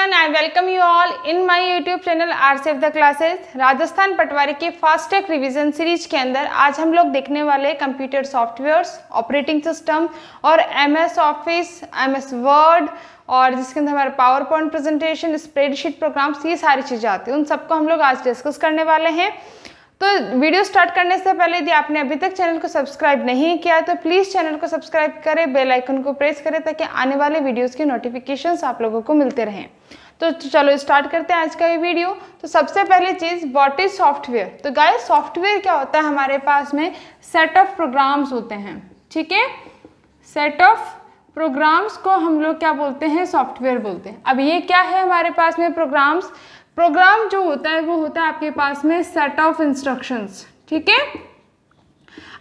everyone, I welcome you all in my YouTube channel RCF the Classes। Rajasthan पटवारी के fast track revision series के अंदर आज हम लोग देखने वाले कंप्यूटर सॉफ्टवेयर्स, ऑपरेटिंग सिस्टम और MS ऑफिस, MS वर्ड और जिसके अंदर हमारा PowerPoint presentation, spreadsheet programs, ये सारी चीज़ें आती हैं। उन सबको हम लोग आज डिस्कस करने वाले हैं। तो वीडियो स्टार्ट करने से पहले यदि आपने अभी तक चैनल को सब्सक्राइब नहीं किया है तो प्लीज़ चैनल को सब्सक्राइब करें, बेल आइकन को प्रेस करें ताकि आने वाले वीडियोस की नोटिफिकेशंस आप लोगों को मिलते रहें। तो चलो स्टार्ट करते हैं आज का ये वीडियो। तो सबसे पहले चीज़, व्हाट इज सॉफ्टवेयर। तो गाइस सॉफ्टवेयर क्या होता है, हमारे पास में सेट ऑफ प्रोग्राम्स होते हैं, ठीक है। सेट ऑफ प्रोग्राम्स को हम लोग क्या बोलते हैं, सॉफ्टवेयर बोलते हैं। अब ये क्या है हमारे पास में प्रोग्राम्स, प्रोग्राम जो होता है वो होता है आपके पास में सेट ऑफ इंस्ट्रक्शंस, ठीक है।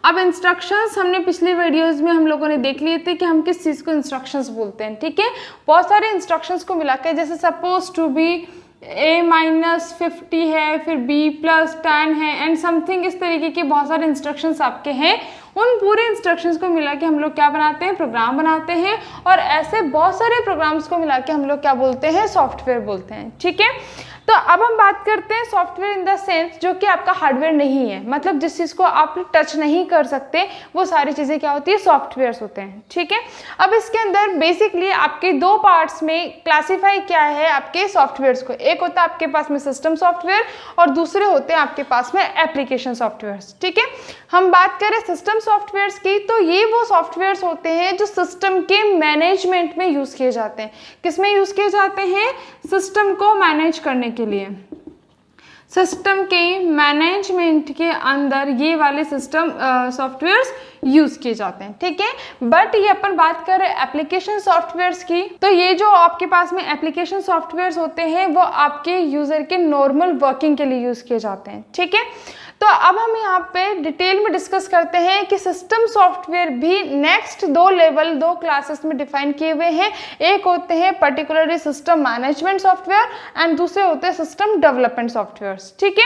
अब इंस्ट्रक्शंस हमने पिछले वीडियोस में हम लोगों ने देख लिए थे कि हम किस चीज़ को इंस्ट्रक्शंस बोलते हैं, ठीक है। बहुत सारे इंस्ट्रक्शंस को मिला के, जैसे सपोज टू बी A-50 है, फिर B+10 है एंड समथिंग, इस तरीके के बहुत सारे इंस्ट्रक्शंस आपके हैं। उन पूरे इंस्ट्रक्शंस को मिला के हम लोग क्या बनाते हैं, प्रोग्राम बनाते हैं। और ऐसे बहुत सारे प्रोग्राम्स को मिला के हम लोग क्या बोलते हैं, सॉफ्टवेयर बोलते हैं, ठीक है। तो अब हम बात करते हैं सॉफ्टवेयर इन द सेंस जो कि आपका हार्डवेयर नहीं है, मतलब जिस चीज़ को आप टच नहीं कर सकते वो सारी चीज़ें क्या होती है, सॉफ्टवेयर्स होते हैं, ठीक है। अब इसके अंदर बेसिकली आपके दो पार्ट्स में क्लासीफाई क्या है आपके सॉफ्टवेयर्स को। एक होता है आपके पास में सिस्टम सॉफ्टवेयर और दूसरे होते हैं आपके पास में एप्लीकेशन सॉफ्टवेयर्स, ठीक है। हम बात करें सिस्टम सॉफ्टवेयर्स की, तो ये वो सॉफ्टवेयर्स होते हैं जो सिस्टम के मैनेजमेंट में यूज़ किए जाते हैं। किस में यूज़ किए जाते हैं, सिस्टम को मैनेज करने के लिए। सिस्टम के मैनेजमेंट के अंदर ये वाले सिस्टम सॉफ्टवेयर्स यूज किए जाते हैं, ठीक है। बट ये अपन बात कर रहे हैं एप्लीकेशन सॉफ्टवेयर्स की, तो ये जो आपके पास में एप्लीकेशन सॉफ्टवेयर्स होते हैं वो आपके यूजर के नॉर्मल वर्किंग के लिए यूज किए जाते हैं, ठीक है। तो अब हम यहाँ पे डिटेल में डिस्कस करते हैं कि सिस्टम सॉफ्टवेयर भी नेक्स्ट दो क्लासेस में डिफाइन किए हुए हैं। एक होते हैं particularly system management software and दूसरे होते हैं सिस्टम डेवलपमेंट सॉफ्टवेयर्स, ठीक है।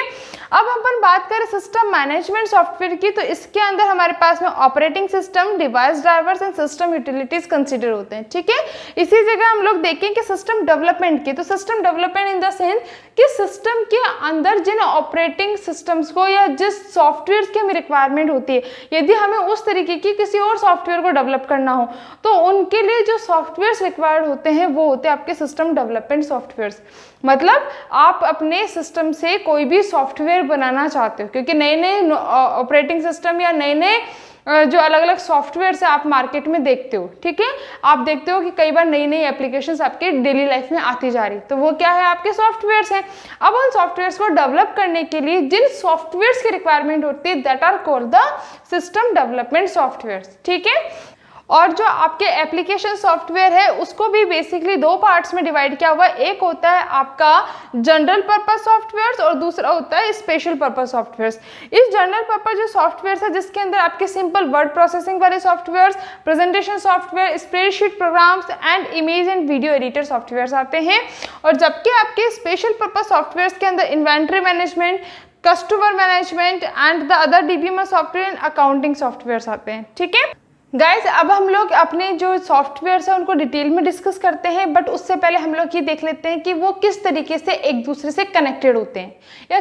अब अपन बात करें सिस्टम मैनेजमेंट सॉफ्टवेयर की, तो इसके अंदर हमारे पास में operating system, device drivers and system utilities consider होते हैं, ठीक है। इसी जगह हम लोग देखें कि सिस्टम डेवलपमेंट की, तो system development in the sense कि सिस्टम के अंदर जिन ऑपरेटिंग सिस्टम्स को या जिस सॉफ्टवेयर की हमें रिक्वायरमेंट होती है, यदि हमें उस तरीके की किसी और सॉफ्टवेयर को डेवलप करना हो तो उनके लिए जो सॉफ्टवेयर्स रिक्वायर्ड होते हैं वो होते हैं आपके सिस्टम डेवलपमेंट सॉफ्टवेयर्स। मतलब आप अपने सिस्टम से कोई भी सॉफ्टवेयर बनाना चाहते हो, क्योंकि नए नए ऑपरेटिंग सिस्टम या नए नए जो अलग अलग सॉफ्टवेयर से आप मार्केट में देखते हो, ठीक है। आप देखते हो कि कई बार नई नई एप्लीकेशंस आपके डेली लाइफ में आती जा रही, तो वो क्या है, आपके सॉफ्टवेयर्स हैं। अब उन सॉफ्टवेयर्स को डेवलप करने के लिए जिन सॉफ्टवेयर्स की रिक्वायरमेंट होती है that are called the system development softwares, ठीक है। और जो आपके एप्लीकेशन सॉफ्टवेयर है उसको भी बेसिकली दो पार्ट्स में डिवाइड किया हुआ है। एक होता है आपका जनरल पर्पस सॉफ्टवेयर्स और दूसरा होता है स्पेशल पर्पस सॉफ्टवेयर्स। इस जनरल पर्पस जो सॉफ्टवेयर है जिसके अंदर आपके सिंपल वर्ड प्रोसेसिंग वाले softwares, presentation software, spreadsheet programs and image and video editor softwares आते हैं। और जबकि आपके स्पेशल पर्पस सॉफ्टवेयर्स के अंदर inventory management, customer management and the other DBMS software and accounting softwares आते हैं, ठीक है। गाइज अब हम लोग अपने जो सॉफ्टवेयर्स हैं उनको डिटेल में डिस्कस करते हैं, बट उससे पहले हम लोग ये देख लेते हैं कि वो किस तरीके से एक दूसरे से कनेक्टेड होते हैं या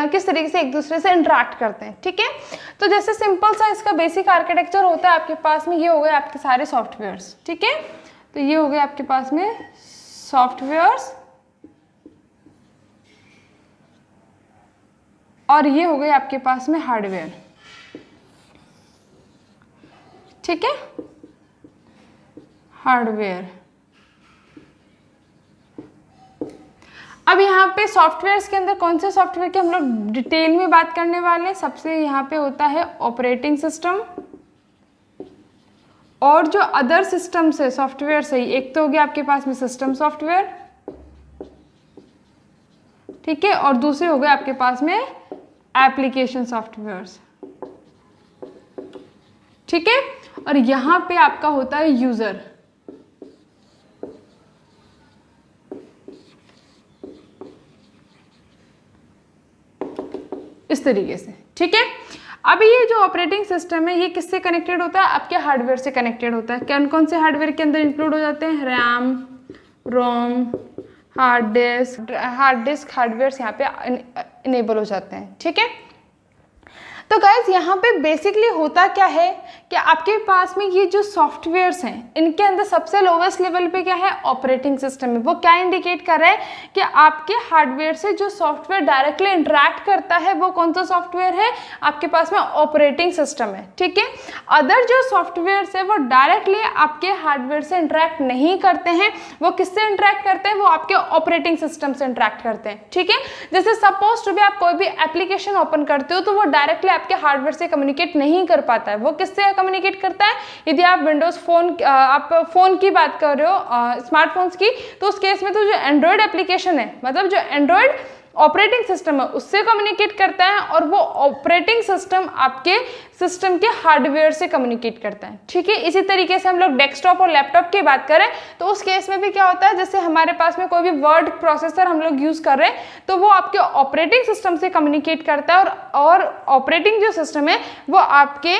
किस तरीके से एक दूसरे से इंटरेक्ट करते हैं, ठीक है। तो जैसे सिंपल सा इसका बेसिक आर्किटेक्चर होता है आपके पास में, ये हो गए आपके सारे सॉफ्टवेयर्स, ठीक है। तो ये हो गए आपके पास में सॉफ्टवेयर्स और ये हो गए आपके पास में हार्डवेयर, ठीक है, हार्डवेयर। अब यहाँ पे सॉफ्टवेयर्स के अंदर कौन से सॉफ्टवेयर की हम लोग डिटेल में बात करने वाले हैं। सबसे यहाँ पे होता है ऑपरेटिंग सिस्टम और जो अदर सिस्टम्स है सॉफ्टवेयर से, एक तो हो गया आपके पास में सिस्टम सॉफ्टवेयर, ठीक है, और दूसरे हो गए आपके पास में एप्लीकेशन सॉफ्टवेयर्स, ठीक है। और यहां पे आपका होता है यूजर, इस तरीके से, ठीक है। अब ये जो ऑपरेटिंग सिस्टम है ये किससे कनेक्टेड होता है, आपके हार्डवेयर से कनेक्टेड होता है। कौन कौन से हार्डवेयर के अंदर इंक्लूड हो जाते हैं, रैम, रोम, हार्ड डिस्क हार्डवेयर यहाँ पे इनेबल हो जाते हैं। ठीक है, तो गाइज यहाँ पे बेसिकली होता क्या है कि आपके पास में ये जो सॉफ्टवेयर्स हैं इनके अंदर सबसे लोवेस्ट लेवल पे क्या है, ऑपरेटिंग सिस्टम है। वो क्या इंडिकेट कर रहा है कि आपके हार्डवेयर से जो सॉफ्टवेयर डायरेक्टली इंटरेक्ट करता है वो कौन सा सॉफ्टवेयर है, आपके पास में ऑपरेटिंग सिस्टम है। ठीक है, अदर जो सॉफ्टवेयर्स है वो डायरेक्टली आपके हार्डवेयर से इंटरेक्ट नहीं करते हैं, वो किससे इंटरेक्ट करते हैं, वो आपके ऑपरेटिंग सिस्टम से इंटरेक्ट करते हैं। ठीक है, जैसे सपोज टू बी आप कोई भी एप्लीकेशन ओपन करते हो तो वो डायरेक्टली आपके हार्डवेयर से कम्युनिकेट नहीं कर पाता है, वो किससे कम्युनिकेट करता है। यदि आप विंडोज फोन, आप फोन की बात कर रहे हो, स्मार्टफोन्स की, तो उस केस में तो जो एंड्रॉयड एप्लीकेशन है, मतलब जो एंड्रॉयड ऑपरेटिंग सिस्टम है उससे कम्युनिकेट करता है, और वो ऑपरेटिंग सिस्टम आपके सिस्टम के हार्डवेयर से कम्युनिकेट करता है। ठीक है, इसी तरीके से हम लोग डेस्कटॉप और लैपटॉप की बात करें तो उस केस में भी क्या होता है, जैसे हमारे पास में कोई भी वर्ड प्रोसेसर हम लोग यूज कर रहे हैं तो वो आपके ऑपरेटिंग सिस्टम से कम्युनिकेट करता है, और ऑपरेटिंग जो सिस्टम है वो आपके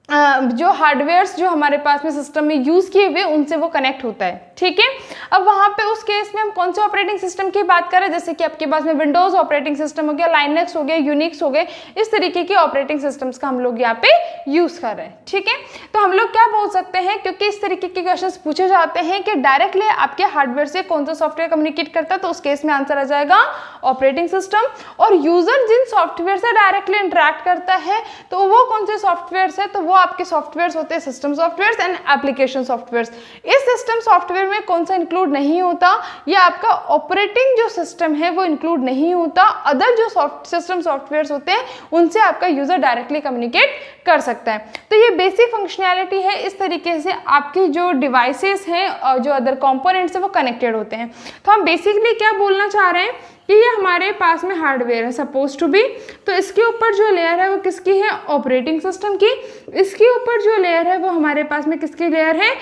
जो हार्डवेयर्स जो हमारे पास में सिस्टम में यूज किए हुए उनसे वो कनेक्ट होता है। ठीक है, अब वहां पे उस केस में हम कौन से ऑपरेटिंग सिस्टम की बात करें, जैसे कि आपके पास में विंडोज ऑपरेटिंग सिस्टम हो गया, लाइनक्स हो गया, यूनिक्स हो गए, इस तरीके के ऑपरेटिंग सिस्टम्स का हम लोग यहाँ पे यूज कर रहे हैं। ठीक है, तो हम लोग क्या बोल सकते हैं, क्योंकि इस तरीके के क्वेश्चन पूछे जाते हैं कि डायरेक्टली आपके हार्डवेयर से कौन सा सॉफ्टवेयर कम्युनिकेट करता है, तो उस केस में आंसर आ जाएगा ऑपरेटिंग सिस्टम। और यूजर जिन सॉफ्टवेयर से डायरेक्टली इंटरेक्ट करता है तो वो कौन से सॉफ्टवेयर है, तो वो आपके सॉफ्टवेयर्स होते हैं system softwares and application softwares. इस सिस्टम सॉफ्टवेयर में कौन सा इंक्लूड नहीं होता, या आपका ऑपरेटिंग जो सिस्टम है वो इंक्लूड नहीं होता, अदर जो सिस्टम सॉफ्टवेयर्स होते हैं उनसे आपका यूजर डायरेक्टली कम्युनिकेट कर सकता है। तो ये बेसिक फंक्शनैलिटी है, इस तरीके से आपकी जो डिवाइसेस हैं और जो अदर कंपोनेंट्स है वो कनेक्टेड होते हैं। तो हम बेसिकली क्या बोलना चाह रहे हैं कि ये हमारे पास में हार्डवेयर है सपोज टू बी, तो इसके ऊपर जो लेयर है वो किसकी है, ऑपरेटिंग सिस्टम की। इसके ऊपर जो लेयर है वो हमारे पास में किसकी लेयर है,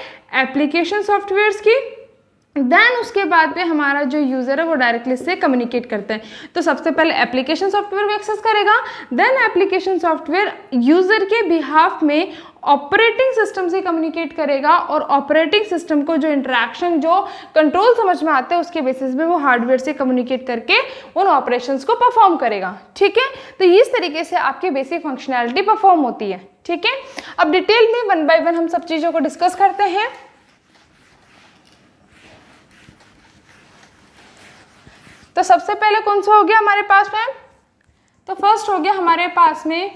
एप्लीकेशन सॉफ्टवेयर्स की। देन उसके बाद में हमारा जो यूज़र है वो डायरेक्टली इससे कम्युनिकेट करता है। तो सबसे पहले एप्लीकेशन सॉफ्टवेयर को एक्सेस करेगा, देन एप्लीकेशन सॉफ्टवेयर यूज़र के बिहाफ में ऑपरेटिंग सिस्टम से कम्युनिकेट करेगा, और ऑपरेटिंग सिस्टम को जो इंटरेक्शन, जो कंट्रोल समझ में आते हैं उसके बेसिस पे वो हार्डवेयर से कम्युनिकेट करके उन ऑपरेशंस को परफॉर्म करेगा। ठीक है, तो इस तरीके से आपकी बेसिक फंक्शनैलिटी परफॉर्म होती है। ठीक है, अब डिटेल में वन बाय वन हम सब चीज़ों को डिस्कस करते हैं। तो सबसे पहले कौन सा हो गया हमारे पास में, तो फर्स्ट हो गया हमारे पास में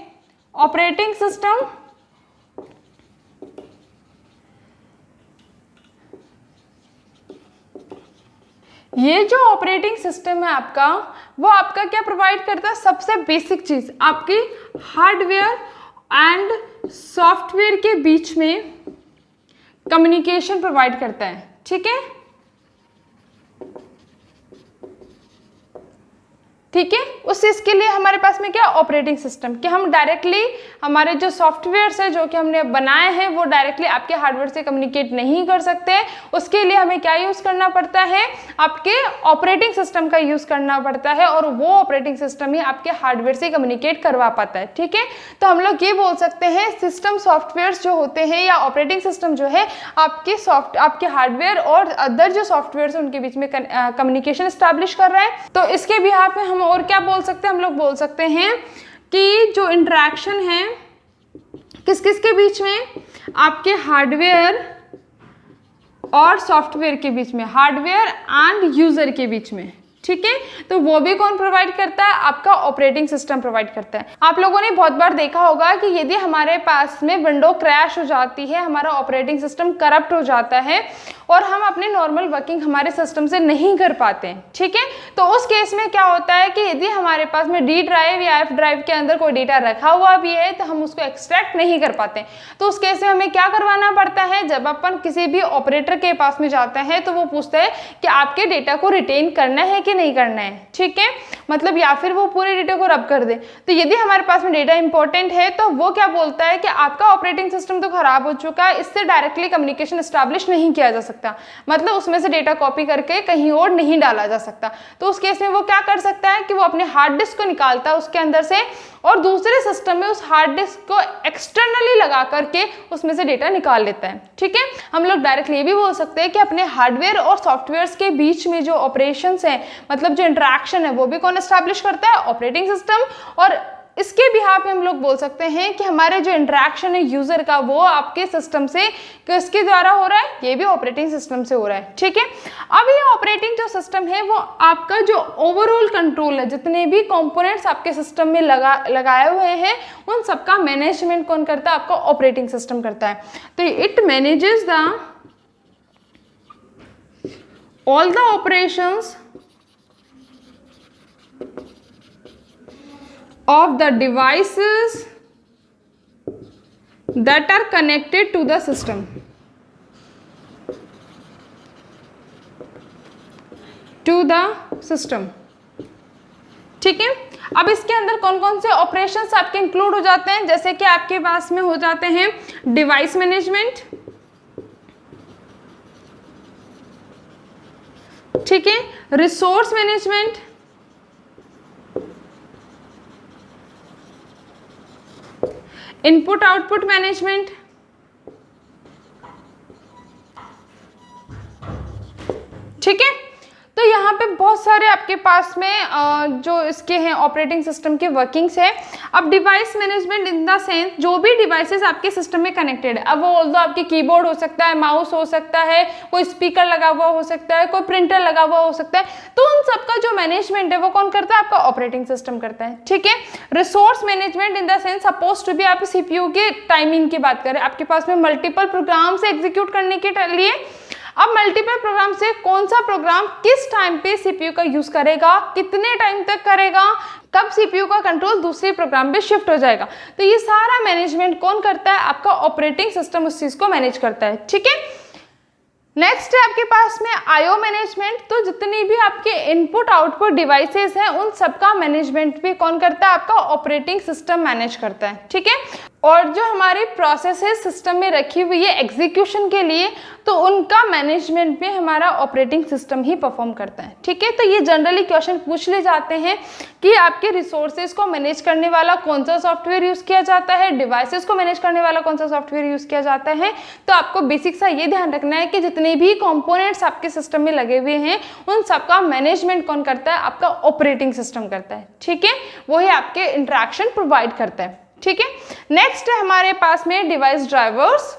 ऑपरेटिंग सिस्टम। ये जो ऑपरेटिंग सिस्टम है आपका, वो आपका क्या प्रोवाइड करता है, सबसे बेसिक चीज आपकी हार्डवेयर एंड सॉफ्टवेयर के बीच में कम्युनिकेशन प्रोवाइड करता है। ठीक है, ठीक है, उस चीज़ के लिए हमारे पास में क्या ऑपरेटिंग सिस्टम, कि हम डायरेक्टली हमारे जो सॉफ्टवेयर्स है जो कि हमने बनाए हैं वो डायरेक्टली आपके हार्डवेयर से कम्युनिकेट नहीं कर सकते। उसके लिए हमें क्या यूज़ करना पड़ता है, आपके ऑपरेटिंग सिस्टम का यूज़ करना पड़ता है, और वो ऑपरेटिंग सिस्टम ही आपके हार्डवेयर से कम्युनिकेट करवा पाता है। ठीक है, तो हम लोग ये बोल सकते हैं सिस्टम सॉफ्टवेयर्स जो होते हैं या ऑपरेटिंग सिस्टम जो है आपके हार्डवेयर और अदर जो सॉफ्टवेयर है उनके बीच में कम्युनिकेशन स्टैब्लिश कर रहा है। तो इसके बिहाफ में हम और क्या बोल सकते हैं, हम लोग बोल सकते हैं कि जो इंटरेक्शन है किस किस के बीच में, आपके हार्डवेयर और सॉफ्टवेयर के बीच में, हार्डवेयर एंड यूजर के बीच में। ठीक है, तो वो भी कौन प्रोवाइड करता है, आपका ऑपरेटिंग सिस्टम प्रोवाइड करता है। आप लोगों ने बहुत बार देखा होगा कि यदि हमारे पास में विंडो क्रैश हो जाती है, हमारा ऑपरेटिंग सिस्टम करप्ट हो जाता है और हम अपने नॉर्मल वर्किंग हमारे सिस्टम से नहीं कर पाते हैं। ठीक है, तो उस केस में क्या होता है कि यदि हमारे पास में डी ड्राइव या एफ ड्राइव के अंदर कोई डेटा रखा हुआ भी है तो हम उसको एक्सट्रैक्ट नहीं कर पाते। तो उस केस में हमें क्या करवाना पड़ता है, जब अपन किसी भी ऑपरेटर के पास में जाते हैं तो वो पूछता है कि आपके डेटा को रिटेन करना है कि नहीं करना है। ठीक है, मतलब या फिर वो पूरे डेटा को रब कर दे। तो यदि हमारे पास में डेटा इंपॉर्टेंट है तो वो क्या बोलता है कि आपका ऑपरेटिंग सिस्टम तो खराब हो चुका है, इससे डायरेक्टली कम्युनिकेशन एस्टैब्लिश नहीं किया जा सकता। सकता, मतलब उसमें से डेटा कॉपी करके कहीं और नहीं डाला जा सकता। तो उस केस में वो क्या कर सकता है कि वो अपने हार्ड डिस्क को निकालता है उसके अंदर से और दूसरे सिस्टम में उस हार्ड डिस्क को एक्सटर्नली लगा करके उसमें से डेटा निकाल लेता है। ठीक है, हम लोग डायरेक्टली ये भी बोल सकते हैं कि अपने हार्डवेयर और सॉफ्टवेयर के बीच में जो ऑपरेशंस है, मतलब जो इंटरेक्शन है, वो भी कौन एस्टैब्लिश करता है? Operating system. और इसके बिहाफ में हम लोग बोल सकते हैं कि हमारे जो इंटरेक्शन है यूजर का, वो आपके सिस्टम से किसके द्वारा हो रहा है? ये भी ऑपरेटिंग सिस्टम से हो रहा है। ठीक है, अब ये ऑपरेटिंग जो सिस्टम है वो आपका जो ओवरऑल कंट्रोल है, जितने भी कंपोनेंट्स आपके सिस्टम में लगाए हुए हैं, उन सबका मैनेजमेंट कौन करता है? आपका ऑपरेटिंग सिस्टम करता है। तो it manages the all the operations of the devices that are connected to the system. To the system. ठीक है, अब इसके अंदर कौन कौन से ऑपरेशंस आपके इंक्लूड हो जाते हैं? जैसे कि आपके पास में हो जाते हैं डिवाइस मैनेजमेंट, ठीक है, resource management, input output management, ठीक है। तो यहाँ पे बहुत सारे आपके पास में जो इसके हैं ऑपरेटिंग सिस्टम के वर्किंग्स है। अब device management in the sense जो भी डिवाइसेस आपके सिस्टम में कनेक्टेड है, अब वो ऑल्दो आपके कीबोर्ड हो सकता है, माउस हो सकता है, कोई स्पीकर लगा हुआ हो सकता है, कोई प्रिंटर लगा हुआ हो सकता है, तो उन सबका जो मैनेजमेंट है वो कौन करता है? आपका ऑपरेटिंग सिस्टम करता है। ठीक है, resource management in the sense suppose to be आप सीपीयू के टाइमिंग की बात करें, आपके पास में मल्टीपल प्रोग्राम से एग्जीक्यूट करने के लिए, अब मल्टीपल प्रोग्राम से कौन सा प्रोग्राम किस टाइम पे सीपीयू का यूज करेगा, कितने टाइम तक करेगा, कब सीपीयू का कंट्रोल दूसरे प्रोग्राम पे शिफ्ट हो जाएगा, तो ये सारा मैनेजमेंट कौन करता है? आपका ऑपरेटिंग सिस्टम उस चीज को मैनेज करता है। ठीक है, नेक्स्ट है आपके पास में आईओ मैनेजमेंट। तो जितनी भी आपके इनपुट आउटपुट डिवाइसेस हैं उन सबका मैनेजमेंट भी कौन करता है? आपका ऑपरेटिंग सिस्टम मैनेज करता है। ठीक है, और जो हमारी प्रोसेसेस सिस्टम में रखी हुई है एग्जीक्यूशन के लिए, तो उनका मैनेजमेंट भी हमारा ऑपरेटिंग सिस्टम ही परफॉर्म करता है। ठीक है, तो ये जनरली क्वेश्चन पूछ ले जाते हैं कि आपके रिसोर्सेज को मैनेज करने वाला कौन सा सॉफ्टवेयर यूज किया जाता है, डिवाइसेस को मैनेज करने वाला कौन सा सॉफ्टवेयर यूज किया जाता है। तो आपको बेसिक सा ये ध्यान रखना है कि जितने भी कंपोनेंट्स आपके सिस्टम में लगे हुए हैं उन सबका मैनेजमेंट कौन करता है? आपका ऑपरेटिंग सिस्टम करता है। ठीक है, वही आपके इंटरेक्शन प्रोवाइड करता है। ठीक है, नेक्स्ट है हमारे पास में डिवाइस ड्राइवर्स।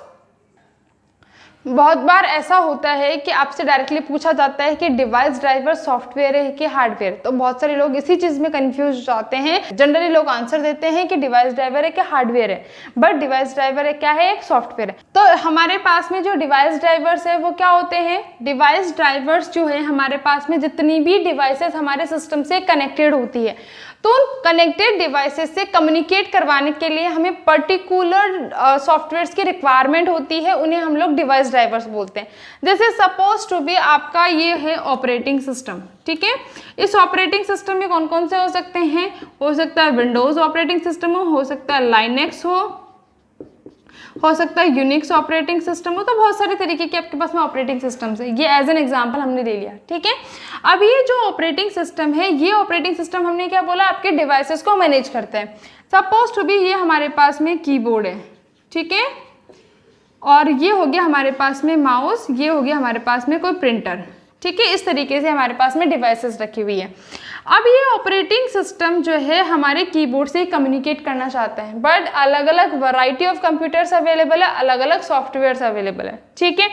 बहुत बार ऐसा होता है कि आपसे डायरेक्टली पूछा जाता है कि डिवाइस ड्राइवर सॉफ्टवेयर है कि हार्डवेयर, तो बहुत सारे लोग इसी चीज में कंफ्यूज हो जाते हैं। जनरली लोग आंसर देते हैं कि डिवाइस ड्राइवर है कि हार्डवेयर है, बट डिवाइस ड्राइवर है क्या है? एक सॉफ्टवेयर है। तो हमारे पास में जो डिवाइस ड्राइवर्स है वो क्या होते हैं? डिवाइस ड्राइवर्स जो है हमारे पास में जितनी भी डिवाइसेस हमारे सिस्टम से कनेक्टेड होती है, तो उन कनेक्टेड डिवाइसेस से कम्युनिकेट करवाने के लिए हमें पर्टिकुलर सॉफ्टवेयर्स की रिक्वायरमेंट होती है, उन्हें हम लोग डिवाइस ड्राइवर्स बोलते हैं। जैसे सपोज टू बी आपका ये है ऑपरेटिंग सिस्टम। ठीक है, इस ऑपरेटिंग सिस्टम में कौन कौन से हो सकते हैं? हो सकता है विंडोज ऑपरेटिंग सिस्टम हो सकता है लाइनेक्स हो सकता है यूनिक्स ऑपरेटिंग सिस्टम हो, तो बहुत सारे तरीके के आपके पास में ऑपरेटिंग सिस्टम्स है। ये एज एन एग्जांपल हमने ले लिया। ठीक है, अब ये जो ऑपरेटिंग सिस्टम है, ये ऑपरेटिंग सिस्टम हमने क्या बोला? आपके डिवाइसेस को मैनेज करता है। सपोज टू बी ये हमारे पास में कीबोर्ड है, ठीक है, और ये हो गया हमारे पास में माउस, ये हो गया हमारे पास में कोई प्रिंटर। ठीक है, इस तरीके से हमारे पास में डिवाइसेस रखी हुई है। अब ये ऑपरेटिंग सिस्टम जो है हमारे कीबोर्ड से कम्युनिकेट करना चाहते हैं, बट अलग अलग वैरायटी ऑफ कंप्यूटर्स अवेलेबल है, अलग अलग सॉफ्टवेयर्स अवेलेबल है। ठीक है,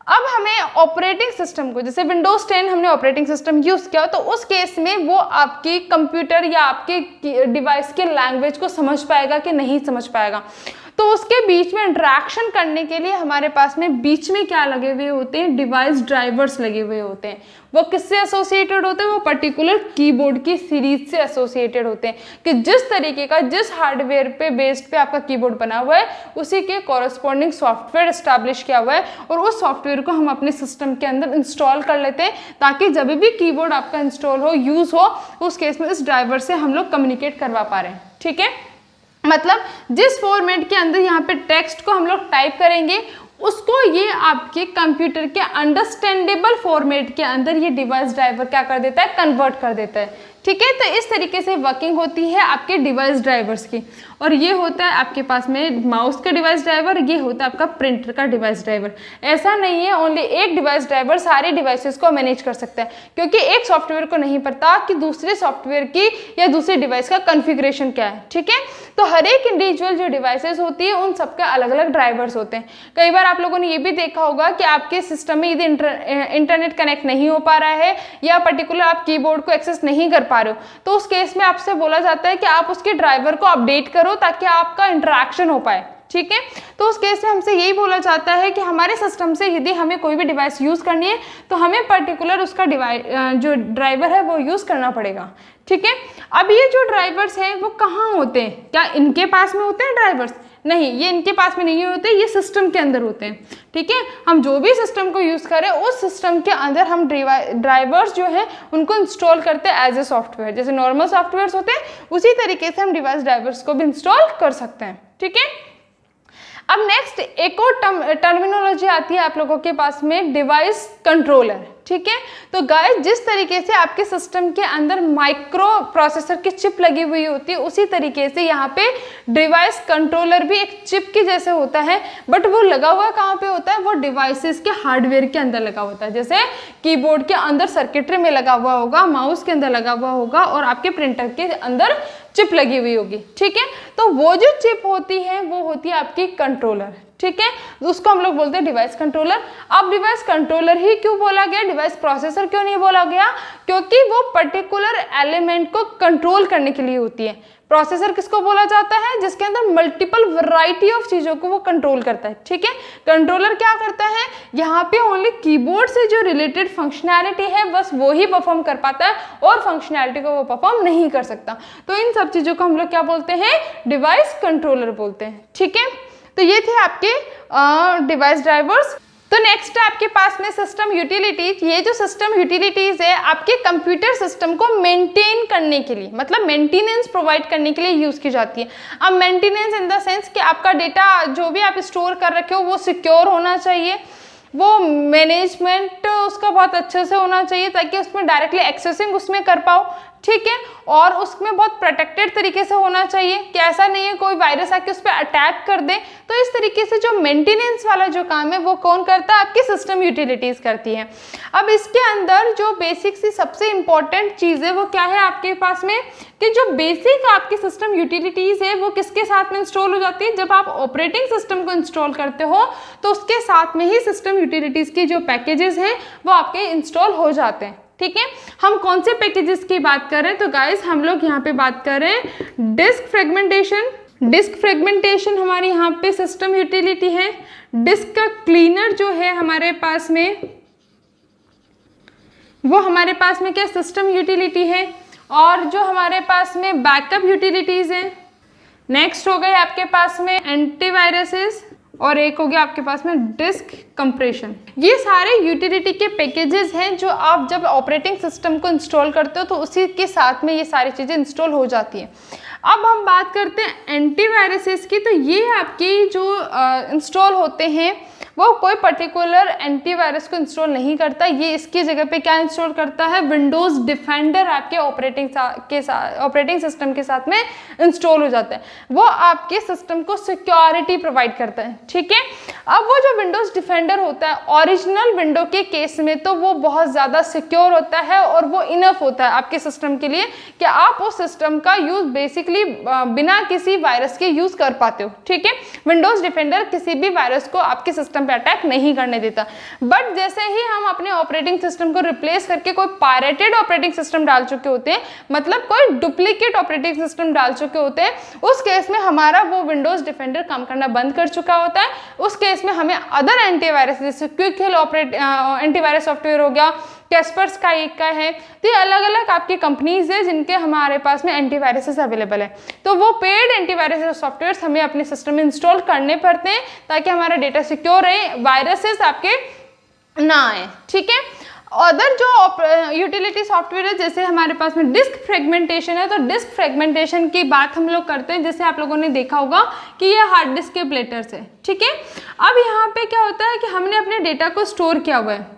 अब हमें ऑपरेटिंग सिस्टम को, जैसे विंडोज 10 हमने ऑपरेटिंग सिस्टम यूज़ किया, तो उस केस में वो आपकी कंप्यूटर या आपके डिवाइस के लैंग्वेज को समझ पाएगा कि नहीं समझ पाएगा। तो उसके बीच में इंटरेक्शन करने के लिए हमारे पास में बीच में क्या लगे हुए होते हैं? डिवाइस ड्राइवर्स लगे हुए होते हैं। वो किससे एसोसिएटेड होते हैं? वो पर्टिकुलर कीबोर्ड की सीरीज से एसोसिएटेड होते हैं कि जिस तरीके का, जिस हार्डवेयर पे बेस्ड पे आपका कीबोर्ड बना हुआ है, उसी के कॉरस्पॉन्डिंग सॉफ्टवेयर एस्टैब्लिश किया हुआ है, और उस सॉफ्टवेयर को हम अपने सिस्टम के अंदर इंस्टॉल कर लेते हैं, ताकि जब भी कीबोर्ड आपका इंस्टॉल हो, यूज हो, उस केस में इस ड्राइवर से हम लोग कम्युनिकेट करवा पा रहे हैं। ठीक है, मतलब जिस फॉर्मेट के अंदर यहाँ पे टेक्स्ट को हम लोग टाइप करेंगे, उसको ये आपके कंप्यूटर के अंडरस्टैंडेबल फॉर्मेट के अंदर ये डिवाइस ड्राइवर क्या कर देता है, कन्वर्ट कर देता है। ठीक है, तो इस तरीके से वर्किंग होती है आपके डिवाइस ड्राइवर्स की। और ये होता है आपके पास में माउस का डिवाइस ड्राइवर, ये होता है आपका प्रिंटर का डिवाइस ड्राइवर। ऐसा नहीं है ओनली एक डिवाइस ड्राइवर सारे डिवाइसेस को मैनेज कर सकता है, क्योंकि एक सॉफ्टवेयर को नहीं पता कि दूसरे सॉफ्टवेयर की या दूसरे डिवाइस का कॉन्फ़िगरेशन क्या है। ठीक है, तो हर एक इंडिविजुअल जो डिवाइसेस होती है उन सबके अलग अलग ड्राइवर्स होते हैं। कई बार आप लोगों ने ये भी देखा होगा कि आपके सिस्टम में यदि इंटरनेट कनेक्ट नहीं हो पा रहा है या पर्टिकुलर आप कीबोर्ड को एक्सेस नहीं कर पा रहे हो, तो उस केस में आपसे बोला जाता है कि आप उसके ड्राइवर को अपडेट करो ताकि आपका इंटरेक्शन हो पाए। ठीक है, तो उस केस में हमसे यही बोला जाता है कि हमारे सिस्टम से यदि हमें कोई भी डिवाइस यूज़ करनी है तो हमें पर्टिकुलर उसका जो ड्राइवर है वो यूज़ करना पड़ेगा। ठीक है, अब ये जो ड्राइवर्स हैं वो कहाँ होते हैं, क्या इनके पास में होते हैं ड्राइवर्स? नहीं, ये इनके पास में नहीं होते, ये सिस्टम के अंदर होते हैं। ठीक है, हम जो भी सिस्टम को यूज़ करें उस सिस्टम के अंदर हम ड्राइवर्स जो हैं उनको इंस्टॉल करते हैं एज ए सॉफ्टवेयर। जैसे नॉर्मल सॉफ्टवेयर्स होते हैं उसी तरीके से हम डिवाइस ड्राइवर्स को भी इंस्टॉल कर सकते हैं। ठीक है, अब नेक्स्ट एक और टर्मिनोलॉजी आती है आप लोगों के पास में, डिवाइस कंट्रोलर। ठीक है, तो गाइस जिस तरीके से आपके सिस्टम के अंदर माइक्रो प्रोसेसर की चिप लगी हुई होती है उसी तरीके से यहाँ पे डिवाइस कंट्रोलर भी एक चिप की जैसे होता है, बट वो लगा हुआ कहाँ पे होता है, वो डिवाइसेस के हार्डवेयर के अंदर लगा होता है। जैसे कीबोर्ड के अंदर सर्किटरी में लगा हुआ होगा, माउस के अंदर लगा हुआ होगा और आपके प्रिंटर के अंदर चिप लगी हुई होगी। ठीक है, तो वो जो चिप होती है वो होती है आपकी कंट्रोलर। ठीक है, उसको हम लोग बोलते हैं डिवाइस कंट्रोलर। अब डिवाइस कंट्रोलर ही क्यों बोला गया, डिवाइस प्रोसेसर क्यों नहीं बोला गया? क्योंकि वो पर्टिकुलर एलिमेंट को कंट्रोल करने के लिए होती है। प्रोसेसर किसको बोला जाता है? जिसके अंदर मल्टीपल वैरायटी ऑफ चीज़ों को वो कंट्रोल करता है। ठीक है, कंट्रोलर क्या करता है, यहाँ पे ओनली कीबोर्ड से जो रिलेटेड फंक्शनैलिटी है बस वो ही परफॉर्म कर पाता है और फंक्शनैलिटी को वो परफॉर्म नहीं कर सकता। तो इन सब चीज़ों को हम लोग क्या बोलते हैं, डिवाइस कंट्रोलर बोलते हैं। ठीक है, तो ये थे आपके डिवाइस ड्राइवर्स। तो नेक्स्ट है आपके पास में सिस्टम यूटिलिटीज। ये जो सिस्टम यूटिलिटीज है आपके कंप्यूटर सिस्टम को मेंटेन करने के लिए, मतलब मेंटेनेंस प्रोवाइड करने के लिए यूज की जाती है। अब मेंटेनेंस इन द सेंस कि आपका डेटा जो भी आप स्टोर कर रखे हो वो सिक्योर होना चाहिए, वो मैनेजमेंट उसका बहुत अच्छे से होना चाहिए ताकि उसमें डायरेक्टली एक्सेसिंग उसमें कर पाओ। ठीक है, और उसमें बहुत प्रोटेक्टेड तरीके से होना चाहिए कि ऐसा नहीं है कोई वायरस आके उस पर अटैक कर दे। तो इस तरीके से जो मेंटेनेंस वाला जो काम है वो कौन करता है, आपकी सिस्टम यूटिलिटीज़ करती है। अब इसके अंदर जो बेसिक सी सबसे इम्पॉर्टेंट चीज़ है वो क्या है आपके पास में, कि जो बेसिक आपकी सिस्टम यूटिलिटीज़ है वो किसके साथ में इंस्टॉल हो जाती है, जब आप ऑपरेटिंग सिस्टम को इंस्टॉल करते हो तो उसके साथ में ही सिस्टम यूटिलिटीज़ की जो पैकेजेस हैं वो आपके इंस्टॉल हो जाते हैं। ठीक है, हम कौन से पैकेजेस की बात कर रहे हैं, तो गाइस हम लोग यहाँ पे बात कर रहे हैं डिस्क फ्रेगमेंटेशन। डिस्क फ्रेगमेंटेशन हमारे यहाँ पे सिस्टम यूटिलिटी है। डिस्क का क्लीनर जो है हमारे पास में वो हमारे पास में क्या सिस्टम यूटिलिटी है। और जो हमारे पास में बैकअप यूटिलिटीज़ हैं, नेक्स्ट हो गए आपके पास में एंटीवायरसेस और एक हो गया आपके पास में डिस्क कंप्रेशन। ये सारे यूटिलिटी के पैकेजेस हैं जो आप जब ऑपरेटिंग सिस्टम को इंस्टॉल करते हो तो उसी के साथ में ये सारी चीज़ें इंस्टॉल हो जाती हैं। अब हम बात करते हैं एंटीवायरसेस की। तो ये आपकी जो इंस्टॉल होते हैं वो कोई पर्टिकुलर एंटीवायरस को इंस्टॉल नहीं करता, ये इसकी जगह पे क्या इंस्टॉल करता है, विंडोज़ डिफेंडर आपके ऑपरेटिंग सिस्टम के साथ में इंस्टॉल हो जाता है। वो आपके सिस्टम को सिक्योरिटी प्रोवाइड करता है। ठीक है, अब वो जो विंडोज़ डिफेंडर होता है ओरिजिनल विंडो के केस में तो वो बहुत ज़्यादा सिक्योर होता है और वो इनफ होता है आपके सिस्टम के लिए कि आप उस सिस्टम का यूज़ बेसिकली बिना किसी वायरस के यूज़ कर पाते हो। ठीक है, विंडोज़ डिफेंडर किसी भी वायरस को आपके सिस्टम पे अटैक नहीं करने देता। बट जैसे ही हम अपने ऑपरेटिंग सिस्टम को रिप्लेस करके कोई पायरेटेड ऑपरेटिंग सिस्टम डाल चुके होते हैं, मतलब कोई डुप्लीकेट ऑपरेटिंग सिस्टम डाल चुके होते हैं, उस केस में हमारा वो विंडोज़ डिफेंडर काम करना बंद कर चुका होता है। उस केस में हमें अदर एंटीवायरस जैसे क्विक हिल एंटीवायरस सॉफ्टवेयर हो गया, कैस्पर्स का एक का है, तो ये अलग अलग आपकी कंपनीज है जिनके हमारे पास में एंटीवायरसेस अवेलेबल है। तो वो पेड एंटीवायरस सॉफ्टवेयर्स हमें अपने सिस्टम में इंस्टॉल करने पड़ते हैं ताकि हमारा डेटा सिक्योर रहे, वायरसेस आपके ना आए। ठीक है, अदर जो यूटिलिटी सॉफ्टवेयर है, जैसे हमारे पास में डिस्क फ्रेगमेंटेशन है, तो डिस्क फ्रेगमेंटेशन की बात हम लोग करते हैं। जैसे आप लोगों ने देखा होगा कि ये हार्ड डिस्क के प्लेटर्स है, ठीक है। अब यहाँ पे क्या होता है कि हमने अपने डेटा को स्टोर किया हुआ है,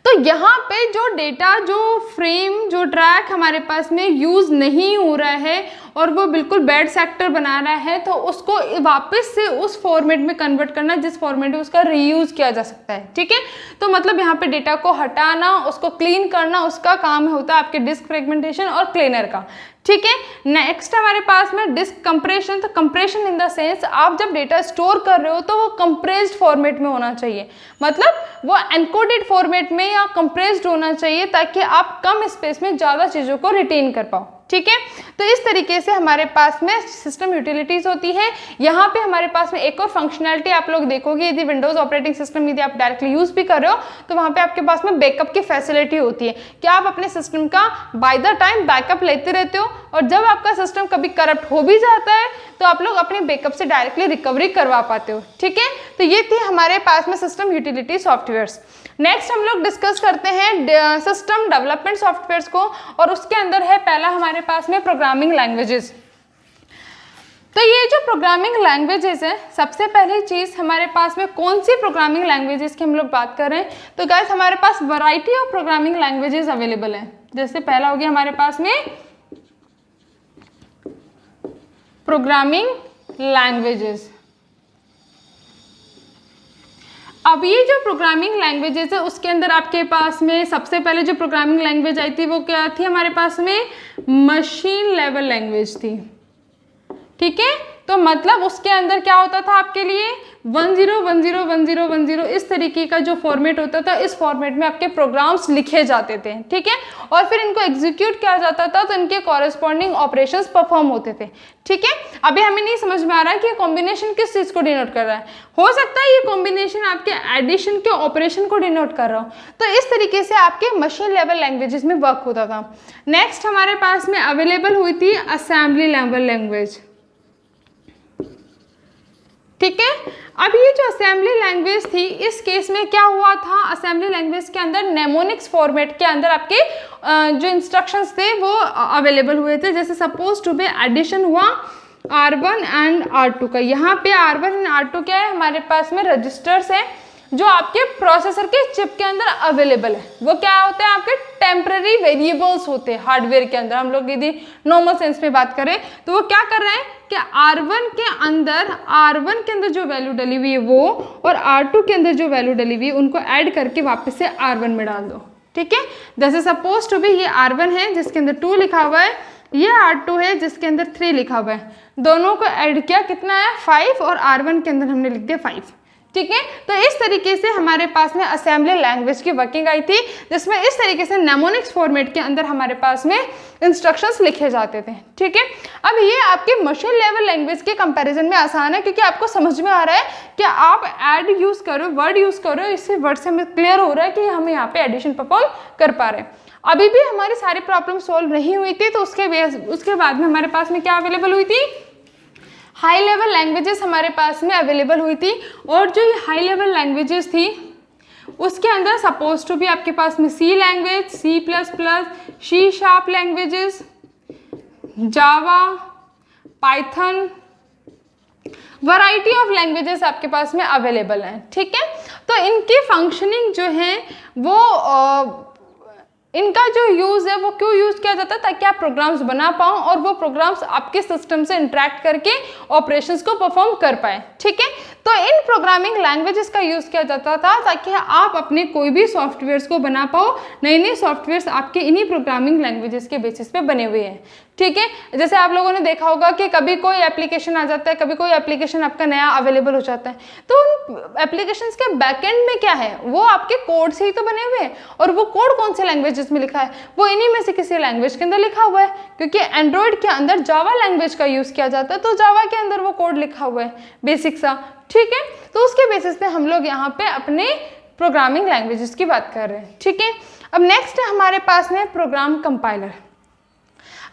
तो यहाँ पे जो डेटा, जो फ्रेम, जो ट्रैक हमारे पास में यूज़ नहीं हो रहा है और वो बिल्कुल बैड सेक्टर बना रहा है, तो उसको वापस से उस फॉर्मेट में कन्वर्ट करना जिस फॉर्मेट में उसका रीयूज़ किया जा सकता है, ठीक है। तो मतलब यहाँ पे डेटा को हटाना, उसको क्लीन करना, उसका काम होता है आपके डिस्क फ्रेगमेंटेशन और क्लीनर का, ठीक है। नेक्स्ट हमारे पास में डिस्क कंप्रेशन। तो कंप्रेशन इन द सेंस, आप जब डेटा स्टोर कर रहे हो तो वो कंप्रेस्ड फॉर्मेट में होना चाहिए, मतलब वो एनकोडेड फॉर्मेट में या कंप्रेस्ड होना चाहिए, ताकि आप कम स्पेस में ज़्यादा चीज़ों को रिटेन कर पाओ, ठीक है। तो इस तरीके से हमारे पास में सिस्टम यूटिलिटीज होती है। यहाँ पे हमारे पास में एक और फंक्शनैलिटी आप लोग देखोगे, यदि विंडोज ऑपरेटिंग सिस्टम यदि आप डायरेक्टली यूज भी कर रहे हो तो वहाँ पे आपके पास में बैकअप की फैसिलिटी होती है कि आप अपने सिस्टम का बाय द टाइम बैकअप लेते रहते हो, और जब आपका सिस्टम कभी करप्ट हो भी जाता है तो आप लोग अपने बैकअप से डायरेक्टली रिकवरी करवा पाते हो, ठीक है। तो ये थी हमारे पास में सिस्टम यूटिलिटी सॉफ्टवेयर्स। नेक्स्ट हम लोग डिस्कस करते हैं सिस्टम डेवलपमेंट सॉफ्टवेयर्स को, और उसके अंदर है पहला हमारे पास में प्रोग्रामिंग लैंग्वेजेस। तो ये जो प्रोग्रामिंग लैंग्वेजेस है, सबसे पहली चीज़ हमारे पास में कौन सी प्रोग्रामिंग लैंग्वेजेस की हम लोग बात कर रहे हैं, तो गाइस हमारे पास variety of programming languages available है। जैसे पहला हो गया हमारे पास में प्रोग्रामिंग लैंग्वेजेस। अब ये जो प्रोग्रामिंग लैंग्वेजेस है उसके अंदर आपके पास में सबसे पहले जो प्रोग्रामिंग लैंग्वेज आई थी वो क्या थी हमारे पास में, मशीन लेवल लैंग्वेज थी, ठीक है। तो मतलब उसके अंदर क्या होता था आपके लिए 10101010 इस तरीके का जो फॉर्मेट होता था, इस फॉर्मेट में आपके प्रोग्राम्स लिखे जाते थे, ठीक है, और फिर इनको एग्जीक्यूट किया जाता था तो इनके कॉरेस्पॉन्डिंग ऑपरेशंस परफॉर्म होते थे, ठीक है। अभी हमें नहीं समझ में आ रहा है कि ये कॉम्बिनेशन किस चीज़ को डिनोट कर रहा है। हो सकता है ये कॉम्बिनेशन आपके एडिशन के ऑपरेशन को डिनोट कर रहा हो। तो इस तरीके से आपके मशीन लेवल लैंग्वेजेस में वर्क होता था। नेक्स्ट हमारे पास में अवेलेबल हुई थी असेंबली लेवल लैंग्वेज, ठीक है। अब ये जो असेंबली लैंग्वेज थी, इस केस में क्या हुआ था, असेंबली लैंग्वेज के अंदर नेमोनिक्स फॉर्मेट के अंदर आपके जो इंस्ट्रक्शंस थे वो अवेलेबल हुए थे। जैसे सपोज टू बी एडिशन हुआ R1 एंड R2 का। यहाँ पे R1 एंड R2 क्या है, हमारे पास में रजिस्टर्स है जो आपके प्रोसेसर के चिप के अंदर अवेलेबल है। वो क्या होते हैं, आपके टेम्पररी वेरिएबल्स होते हैं हार्डवेयर के अंदर। हम लोग यदि नॉर्मल सेंस में बात करें तो वो क्या कर रहे हैं कि R1 के अंदर जो वैल्यू डली हुई है वो, और R2 के अंदर जो वैल्यू डली हुई है उनको ऐड करके वापस से R1 में डाल दो, ठीक है। जैसे सपोज टू बी ये R1 है जिसके अंदर 2 लिखा हुआ है, ये R2 है जिसके अंदर 3 लिखा हुआ है, दोनों को ऐड किया कितना है 5, और R1 के अंदर हमने लिख दिया 5, ठीक है। तो इस तरीके से हमारे पास में असेंबली लैंग्वेज की वर्किंग आई थी, जिसमें इस तरीके से नेमोनिक्स फॉर्मेट के अंदर हमारे पास में इंस्ट्रक्शंस लिखे जाते थे, ठीक है। अब ये आपके मशीन लेवल लैंग्वेज के कंपैरिजन में आसान है, क्योंकि आपको समझ में आ रहा है कि आप ऐड यूज़ करो, वर्ड यूज़ करो, इससे वर्ड से हमें क्लियर हो रहा है कि हम यहाँ पे एडिशन परफॉर्म कर पा रहे हैं। अभी भी हमारी सारी प्रॉब्लम सॉल्व नहीं हुई थी, तो उसके बाद में हमारे पास में क्या अवेलेबल हुई थी, हाई लेवल लैंग्वेजेस हमारे पास में अवेलेबल हुई थी। और जो ये हाई लेवल लैंग्वेजेस थी उसके अंदर सपोज टू भी आपके पास में सी लैंग्वेज, C++, C# लैंग्वेजेस, Java, Python, variety of languages आपके पास में अवेलेबल हैं, ठीक है। तो इनकी फंक्शनिंग जो है वो इनका जो यूज़ है वो क्यों यूज़ किया जाता है, ताकि आप प्रोग्राम्स बना पाओ और वो प्रोग्राम्स आपके सिस्टम से इंटरेक्ट करके ऑपरेशंस को परफॉर्म कर पाए, ठीक है। तो इन प्रोग्रामिंग लैंग्वेजेस का यूज़ किया जाता था ताकि आप अपने कोई भी सॉफ्टवेयर्स को बना पाओ। नए नए सॉफ्टवेयर्स आपके इन्हीं प्रोग्रामिंग लैंग्वेजेस के बेसिस पे बने हुए हैं, ठीक है। जैसे आप लोगों ने देखा होगा कि कभी कोई एप्लीकेशन आ जाता है, कभी कोई एप्लीकेशन आपका नया अवेलेबल हो जाता है, तो उन एप्लीकेशंस के बैकएंड में क्या है, वो आपके कोड से ही तो बने हुए हैं, और वो कोड कौन से लैंग्वेजेस में लिखा है, वो इन्हीं में से किसी लैंग्वेज के अंदर लिखा हुआ है। क्योंकि एंड्रॉयड के अंदर जावा लैंग्वेज का यूज़ किया जाता है, तो जावा के अंदर वो कोड लिखा हुआ है बेसिक सा, ठीक है। तो उसके बेसिस पे हम लोग यहाँ पे अपने प्रोग्रामिंग लैंग्वेजेस की बात कर रहे हैं, ठीक है। अब नेक्स्ट है हमारे पास में प्रोग्राम कंपाइलर।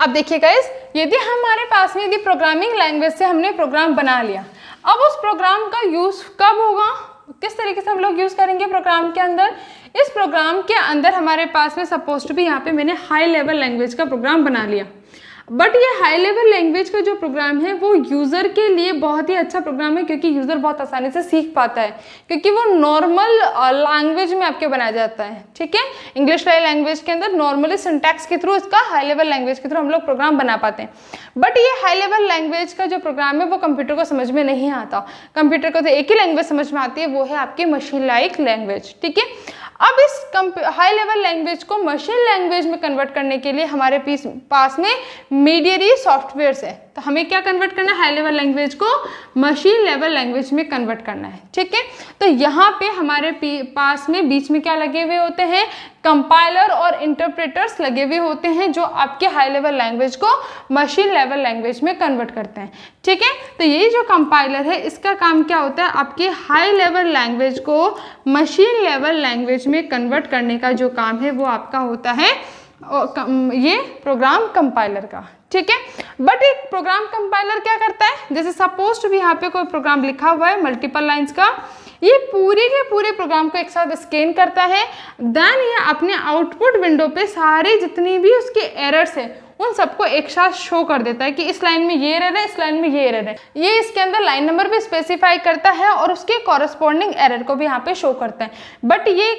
अब देखिए गाइस, यदि हमारे पास में प्रोग्रामिंग लैंग्वेज से हमने प्रोग्राम बना लिया, अब उस प्रोग्राम का यूज़ कब होगा, किस तरीके से हम लोग यूज़ करेंगे प्रोग्राम के अंदर? इस प्रोग्राम के अंदर हमारे पास में सपोज टू भी यहाँ पे मैंने हाई लेवल लैंग्वेज का प्रोग्राम बना लिया, बट ये हाई लेवल लैंग्वेज का जो प्रोग्राम है वो यूज़र के लिए बहुत ही अच्छा प्रोग्राम है, क्योंकि यूज़र बहुत आसानी से सीख पाता है, क्योंकि वो नॉर्मल लैंग्वेज में आपके बनाया जाता है। ठीक है, इंग्लिश लैंग्वेज के अंदर नॉर्मली सिंटैक्स के थ्रू, इसका हाई लेवल लैंग्वेज के थ्रू हम लोग प्रोग्राम बना पाते हैं। बट ये हाई लेवल लैंग्वेज का जो प्रोग्राम है वो कंप्यूटर को समझ में नहीं आता। कंप्यूटर को तो एक ही लैंग्वेज समझ में आती है, वो है आपकी मशीन लाइक लैंग्वेज। ठीक है, अब इस हाई लेवल लैंग्वेज को मशीन लैंग्वेज में कन्वर्ट करने के लिए हमारे पास में मीडियरी सॉफ्टवेयर्स है। तो हमें क्या कन्वर्ट करना है? हाई लेवल लैंग्वेज को मशीन लेवल लैंग्वेज में कन्वर्ट करना है। ठीक है, तो यहाँ पे हमारे पास में बीच में क्या लगे हुए होते हैं? कंपाइलर और इंटरप्रेटर्स लगे हुए होते हैं, जो आपके हाई लेवल लैंग्वेज को मशीन लेवल लैंग्वेज में कन्वर्ट करते हैं। ठीक है, तो ये जो कंपाइलर है इसका काम क्या होता है? आपके हाई लेवल लैंग्वेज को मशीन लेवल लैंग्वेज में कन्वर्ट करने का जो काम है वो आपका होता है ये प्रोग्राम कंपाइलर का। ठीक है, बट एक प्रोग्राम कंपाइलर क्या करता है? जैसे सपोज टू भी यहाँ पे कोई प्रोग्राम लिखा हुआ है मल्टीपल लाइंस का, ये पूरे के पूरे प्रोग्राम को एक साथ स्कैन करता है, देन ये अपने आउटपुट विंडो पे सारे जितनी भी उसके एरर्स है उन सबको एक साथ शो कर देता है कि इस लाइन में ये एरर है, इस लाइन में ये एरर है। ये इसके अंदर लाइन नंबर भी स्पेसिफाई करता है और उसके कॉरस्पॉन्डिंग एरर को भी यहाँ पे शो करता है। बट ये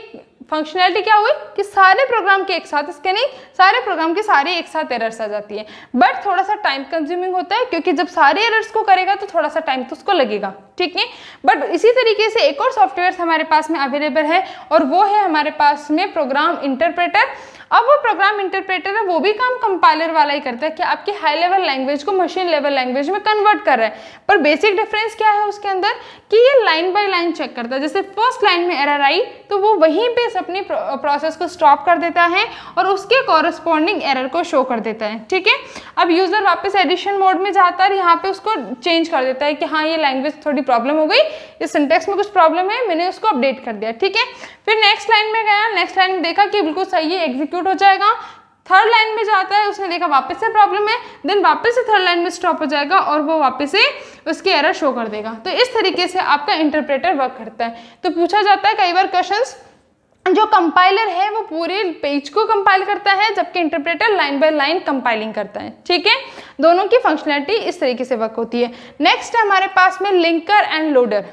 फंक्शनैलिटी क्या हुई कि सारे प्रोग्राम के एक साथ स्कैनिंग, सारे प्रोग्राम के सारे एक साथ एरर्स आ जाती है। बट थोड़ा सा टाइम कंज्यूमिंग होता है, क्योंकि जब सारे एरर्स को करेगा तो थोड़ा सा टाइम तो उसको लगेगा। ठीक है, बट इसी तरीके से एक और सॉफ्टवेयर हमारे पास में अवेलेबल है और वो है हमारे पास में प्रोग्राम इंटरप्रेटर। अब वो प्रोग्राम इंटरप्रेटर है, वो भी काम कंपाइलर वाला ही करता है कि आपकी हाई लेवल लैंग्वेज को मशीन लेवल लैंग्वेज में कन्वर्ट कर रहा है। पर बेसिक डिफरेंस क्या है उसके अंदर कि ये लाइन बाय लाइन चेक करता है। जैसे फर्स्ट लाइन में एरर आई तो वो वहीं पे अपनी प्रोसेस को स्टॉप कर देता है और उसके कॉरस्पॉन्डिंग एरर को शो कर देता है। ठीक है, अब यूजर वापस एडिशन मोड में जाता है, यहाँ पे उसको चेंज कर देता है कि हाँ ये लैंग्वेज थोड़ी प्रॉब्लम हो गई, इस सिंटैक्स में कुछ प्रॉब्लम है, मैंने उसको अपडेट कर दिया। ठीक है, फिर नेक्स्ट लाइन में गया, नेक्स्ट लाइन में देखा कि बिल्कुल सही है, एग्जीक्यूट हो जाएगा। थर्ड लाइन में जाता है, उसने देखा वापस से प्रॉब्लम है, देन वापस से थर्ड लाइन में स्टॉप हो जाएगा और वो वापस से उसकी एरर शो कर देगा। तो इस तरीके से आपका इंटरप्रेटर वर्क करता है। तो पूछा जाता है कई बार क्वेश्चंस, जो कंपाइलर है वो पूरे पेज को कंपाइल करता है, जबकि interpreter line by line compiling करता है। ठीक है, दोनों की फंक्शनैलिटी इस तरीके से वर्क होती है। नेक्स्ट है हमारे पास में लिंकर एंड लोडर।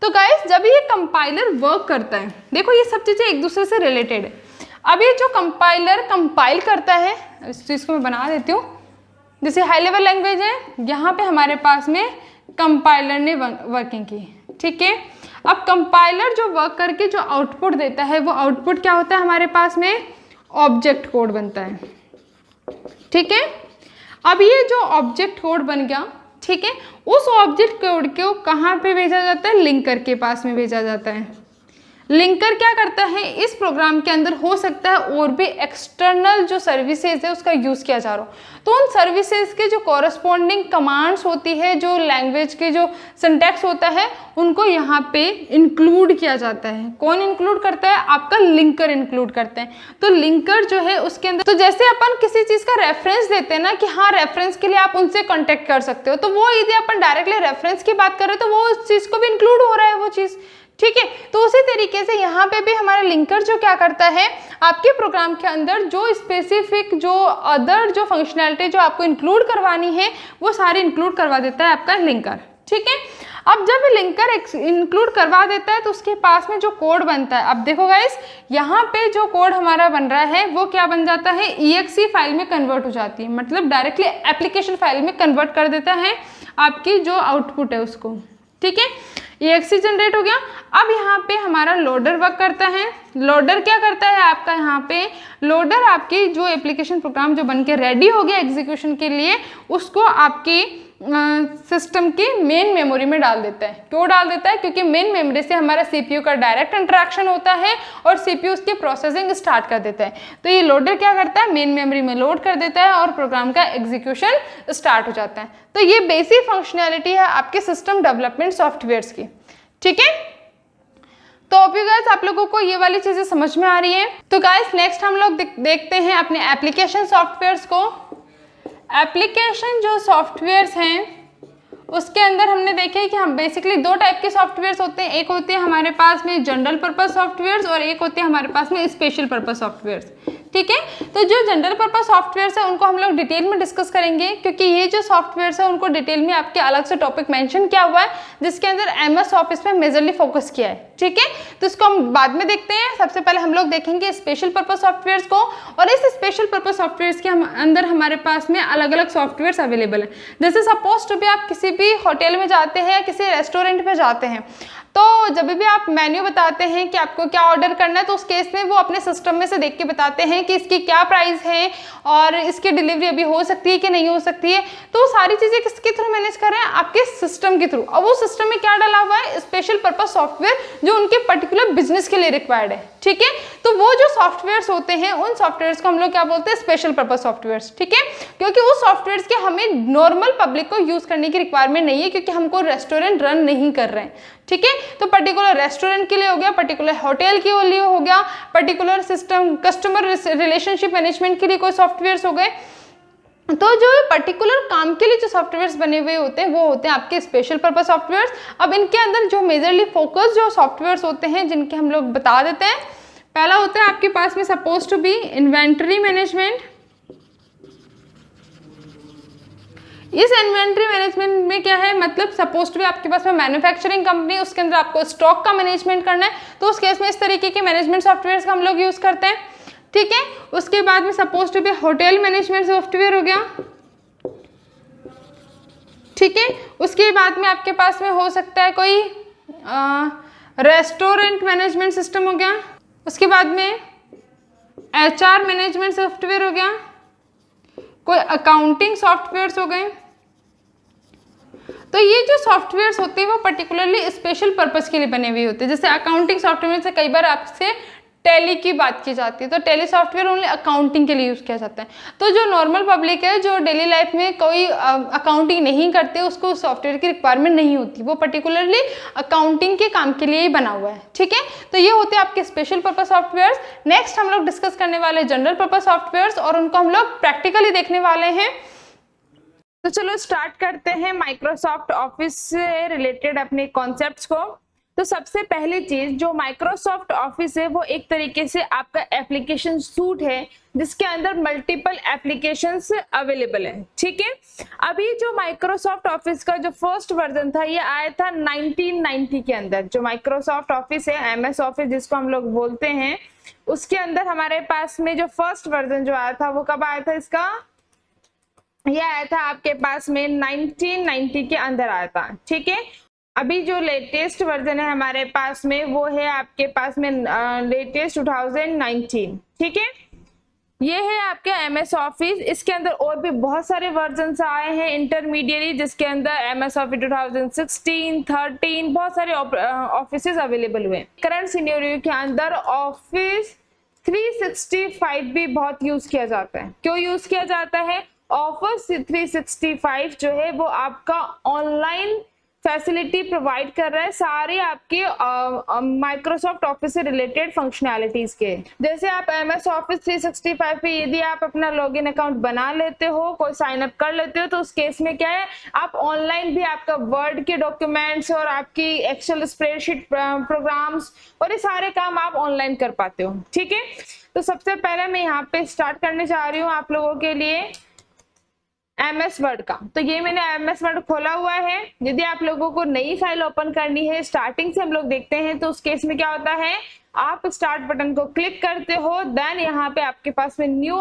तो गाइस जब ये कंपाइलर वर्क करता है, देखो ये सब चीज़ें एक दूसरे से रिलेटेड है। अब ये जो कंपाइलर कंपाइल करता है, इस चीज़ को मैं बना देती हूँ, जैसे हाई लेवल लैंग्वेज है, यहाँ पे हमारे पास में कंपाइलर ने वर्किंग की। ठीक है, अब कंपाइलर जो वर्क करके जो आउटपुट देता है वो आउटपुट क्या होता है? हमारे पास में ऑब्जेक्ट कोड बनता है। ठीक है, अब ये जो ऑब्जेक्ट कोड बन गया, ठीक है, उस ऑब्जेक्ट कोड को कहाँ पे भेजा जाता है? लिंकर के पास में भेजा जाता है। लिंकर क्या करता है? इस प्रोग्राम के अंदर हो सकता है और भी एक्सटर्नल जो सर्विसेज है उसका यूज़ किया जा रहा हो, तो उन सर्विसेज के जो कॉरस्पॉन्डिंग कमांड्स होती है, जो लैंग्वेज के जो सिंटैक्स होता है, उनको यहाँ पे इंक्लूड किया जाता है। कौन इंक्लूड करता है? आपका लिंकर इंक्लूड करते हैं। तो लिंकर जो है उसके अंदर, तो जैसे अपन किसी चीज़ का रेफरेंस देते हैं ना कि हाँ रेफरेंस के लिए आप उनसे कॉन्टेक्ट कर सकते हो, तो वो यदि अपन डायरेक्टली रेफरेंस की बात करें तो वो उस चीज़ को भी इंक्लूड हो रहा है वो चीज़। ठीक है, तो उसी तरीके से यहाँ पे भी हमारा लिंकर जो क्या करता है, आपके प्रोग्राम के अंदर जो स्पेसिफिक जो अदर जो फंक्शनैलिटी जो आपको इंक्लूड करवानी है वो सारी इंक्लूड करवा देता है आपका लिंकर। ठीक है, अब जब लिंकर इंक्लूड करवा देता है तो उसके पास में जो कोड बनता है, अब देखो गाइस यहाँ पे जो कोड हमारा बन रहा है वो क्या बन जाता है? EXE फाइल में कन्वर्ट हो जाती है, मतलब डायरेक्टली एप्लीकेशन फाइल में कन्वर्ट कर देता है आपकी जो आउटपुट है उसको। ठीक है, EXE जनरेट हो गया। अब यहाँ पे हमारा लोडर वर्क करता है। लोडर क्या करता है आपका? यहाँ पे लोडर आपकी जो एप्लीकेशन प्रोग्राम जो बन के रेडी हो गया एग्जीक्यूशन के लिए, उसको आपकी सिस्टम की मेन मेमोरी में डाल देता है। क्यों डाल देता है? क्योंकि मेन मेमोरी से हमारा CPU का डायरेक्ट इंटरेक्शन होता है और CPU उसकी प्रोसेसिंग स्टार्ट कर देता है। तो ये लोडर क्या करता है? मेन मेमोरी में लोड कर देता है और प्रोग्राम का एग्जीक्यूशन स्टार्ट हो जाता है। तो ये बेसिक फंक्शनैलिटी है आपके सिस्टम डेवलपमेंट सॉफ्टवेयर्स की। ठीक है, तो गाइस आप लोगों को ये वाली चीज़ें समझ में आ रही है। तो गाइस नेक्स्ट हम लोग देखते हैं अपने एप्लीकेशन सॉफ्टवेयर्स को। एप्लीकेशन जो सॉफ्टवेयर्स हैं उसके अंदर हमने देखे कि हम बेसिकली दो टाइप के सॉफ्टवेयर्स होते हैं, एक होते हैं हमारे पास में जनरल पर्पस सॉफ्टवेयर्स और एक होते हैं हमारे पास में स्पेशल पर्पस सॉफ्टवेयर्स। ठीक है, तो जो जनरल पर्पस सॉफ्टवेयर्स है उनको हम लोग डिटेल में डिस्कस करेंगे, क्योंकि ये जो सॉफ्टवेयर्स है उनको डिटेल में आपके अलग से टॉपिक मेंशन किया हुआ है, जिसके अंदर MS ऑफिस में मेजरली फोकस किया है। ठीक है, तो इसको हम बाद में देखते हैं। सबसे पहले हम लोग देखेंगे स्पेशल पर्पस सॉफ्टवेयर्स को, और इस स्पेशल पर्पस सॉफ्टवेयर्स के अंदर हमारे पास में अलग अलग सॉफ्टवेयर्स अवेलेबल है। जैसे सपोज टू भी आप किसी भी होटल में जाते हैं या किसी रेस्टोरेंट में जाते हैं, तो जब भी आप मेन्यू बताते हैं कि आपको क्या ऑर्डर करना है, तो उस केस में वो अपने सिस्टम में से देख के बताते हैं कि इसकी क्या प्राइस है और इसकी डिलीवरी अभी हो सकती है कि नहीं हो सकती है। तो सारी चीज़ें किसके थ्रू मैनेज कर रहे हैं? आपके सिस्टम के थ्रू। अब वो सिस्टम में क्या डाला हुआ है? स्पेशल पर्पस सॉफ्टवेयर, जो उनके पर्टिकुलर बिजनेस के लिए रिक्वायर्ड है। ठीक है, तो वो जो सॉफ्टवेयर्स होते हैं उन सॉफ्टवेयर्स को हम लोग क्या बोलते हैं? Special purpose softwares. ठीक है, क्योंकि उस सॉफ्टवेयर्स के हमें नॉर्मल पब्लिक को यूज करने की रिक्वायरमेंट नहीं है, क्योंकि हमको रेस्टोरेंट रन नहीं कर रहे हैं। ठीक है, तो पर्टिकुलर रेस्टोरेंट के लिए हो गया, पर्टिकुलर होटल के लिए हो गया, particular system customer relationship management के लिए कोई सॉफ्टवेयर्स हो गए। तो जो पर्टिकुलर काम के लिए जो सॉफ्टवेयर्स बने हुए होते हैं वो होते हैं आपके स्पेशल पर्पस सॉफ्टवेयर्स। अब इनके अंदर जो मेजरली फोकस जो सॉफ्टवेयर्स होते हैं जिनके हम लोग बता देते हैं, पहला होता है आपके पास में suppose to be inventory management. इस इन्वेंट्री मैनेजमेंट में क्या है, मतलब सपोज टू भी आपके पास में मैन्युफैक्चरिंग कंपनी, उसके अंदर आपको स्टॉक का मैनेजमेंट करना है, तो उस केस में इस तरीके के मैनेजमेंट सॉफ्टवेयर का हम लोग यूज करते हैं। ठीक है, उसके बाद में सपोज टू भी होटल मैनेजमेंट सॉफ्टवेयर हो गया। ठीक है, उसके बाद में आपके पास में हो सकता है कोई रेस्टोरेंट मैनेजमेंट सिस्टम हो गया। उसके बाद में HR मैनेजमेंट सॉफ्टवेयर हो गया, कोई अकाउंटिंग सॉफ्टवेयर्स हो गए। तो ये जो सॉफ्टवेयर्स होते हैं वो पर्टिकुलरली स्पेशल पर्पस के लिए बने हुए होते हैं। जैसे अकाउंटिंग सॉफ्टवेयर से कई बार आपसे टैली की बात की जाती है, तो टैली सॉफ्टवेयर ओनली अकाउंटिंग के लिए यूज किया जाता है। तो जो नॉर्मल पब्लिक है, जो डेली लाइफ में कोई अकाउंटिंग नहीं करते, उसको सॉफ्टवेयर की रिक्वायरमेंट नहीं होती, वो पर्टिकुलरली अकाउंटिंग के काम के लिए ही बना हुआ है। ठीक है, तो ये होते हैं आपके स्पेशल पर्पस सॉफ्टवेयर। नेक्स्ट हम लोग डिस्कस करने वाले जनरल पर्पस सॉफ्टवेयर, और उनको हम लोग प्रैक्टिकली देखने वाले हैं। तो चलो स्टार्ट करते हैं माइक्रोसॉफ्ट ऑफिस से रिलेटेड अपने कॉन्सेप्ट्स को। तो सबसे पहली चीज, जो माइक्रोसॉफ्ट ऑफिस है वो एक तरीके से आपका एप्लीकेशन सूट है, जिसके अंदर मल्टीपल एप्लीकेशंस अवेलेबल है। ठीक है, अभी जो माइक्रोसॉफ्ट ऑफिस का जो फर्स्ट वर्जन था ये आया था 1990 के अंदर। जो माइक्रोसॉफ्ट ऑफिस है, MS ऑफिस जिसको हम लोग बोलते हैं, उसके अंदर हमारे पास में जो फर्स्ट वर्जन जो आया था वो कब आया था? इसका ये आया था आपके पास में 1990 के अंदर आया था। ठीक है, अभी जो लेटेस्ट वर्जन है हमारे पास में वो है आपके पास में लेटेस्ट 2019। ठीक है, ये है आपके MS ऑफिस। इसके अंदर और भी बहुत सारे वर्जन आए हैं इंटरमीडिएट, जिसके अंदर MS ऑफिस 2016, 13 बहुत सारे ऑफिस अवेलेबल हुए। करंट सिनेरियो के अंदर ऑफिस 365 भी बहुत यूज किया जाता है। क्यों यूज किया जाता है? ऑफिस 365 जो है वो आपका ऑनलाइन फैसिलिटी प्रोवाइड कर रहा है सारे आपके माइक्रोसॉफ्ट ऑफिस से रिलेटेड फंक्शनैलिटीज के। जैसे आप MS ऑफिस 365 पे यदि आप अपना लॉगिन अकाउंट बना लेते हो, कोई साइन अप कर लेते हो, तो उस केस में क्या है, आप ऑनलाइन भी आपका वर्ड के डॉक्यूमेंट्स और आपकी एक्सेल स्प्रेडशीट प्रोग्राम्स और ये सारे काम आप ऑनलाइन कर पाते हो। ठीक है, तो सबसे पहले मैं यहाँ पे स्टार्ट करने जा रही हूँ आप लोगों के लिए MS वर्ड का। तो ये मैंने MS वर्ड खोला हुआ है। यदि आप लोगों को नई फाइल ओपन करनी है, स्टार्टिंग से हम लोग देखते हैं, तो उस केस में क्या होता है, आप स्टार्ट बटन को क्लिक करते हो, देन यहाँ पे आपके पास में न्यू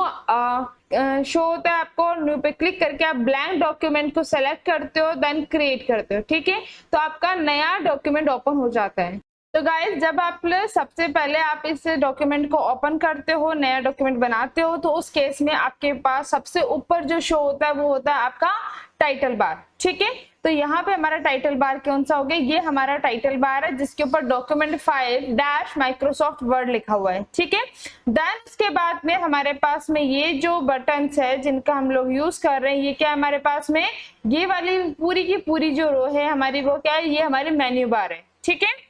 शो होता है। आपको न्यू पे क्लिक करके आप ब्लैंक डॉक्यूमेंट को सेलेक्ट करते हो, देन क्रिएट करते हो। ठीक है, तो आपका नया डॉक्यूमेंट ओपन हो जाता है। तो गाइस, जब आप सबसे पहले आप इस डॉक्यूमेंट को ओपन करते हो, नया डॉक्यूमेंट बनाते हो, तो उस केस में आपके पास सबसे ऊपर जो शो होता है वो होता है आपका टाइटल बार। ठीक है, तो यहाँ पे हमारा टाइटल बार कौन सा हो गया? ये हमारा टाइटल बार है, जिसके ऊपर document file dash Microsoft word लिखा हुआ है। ठीक है, देन उसके बाद में हमारे पास में ये जो बटन्स है जिनका हम लोग यूज कर रहे हैं, ये क्या है हमारे पास में, ये वाली पूरी की पूरी जो रो है हमारी, वो क्या है, ये हमारी मेन्यू बार है। ठीक है,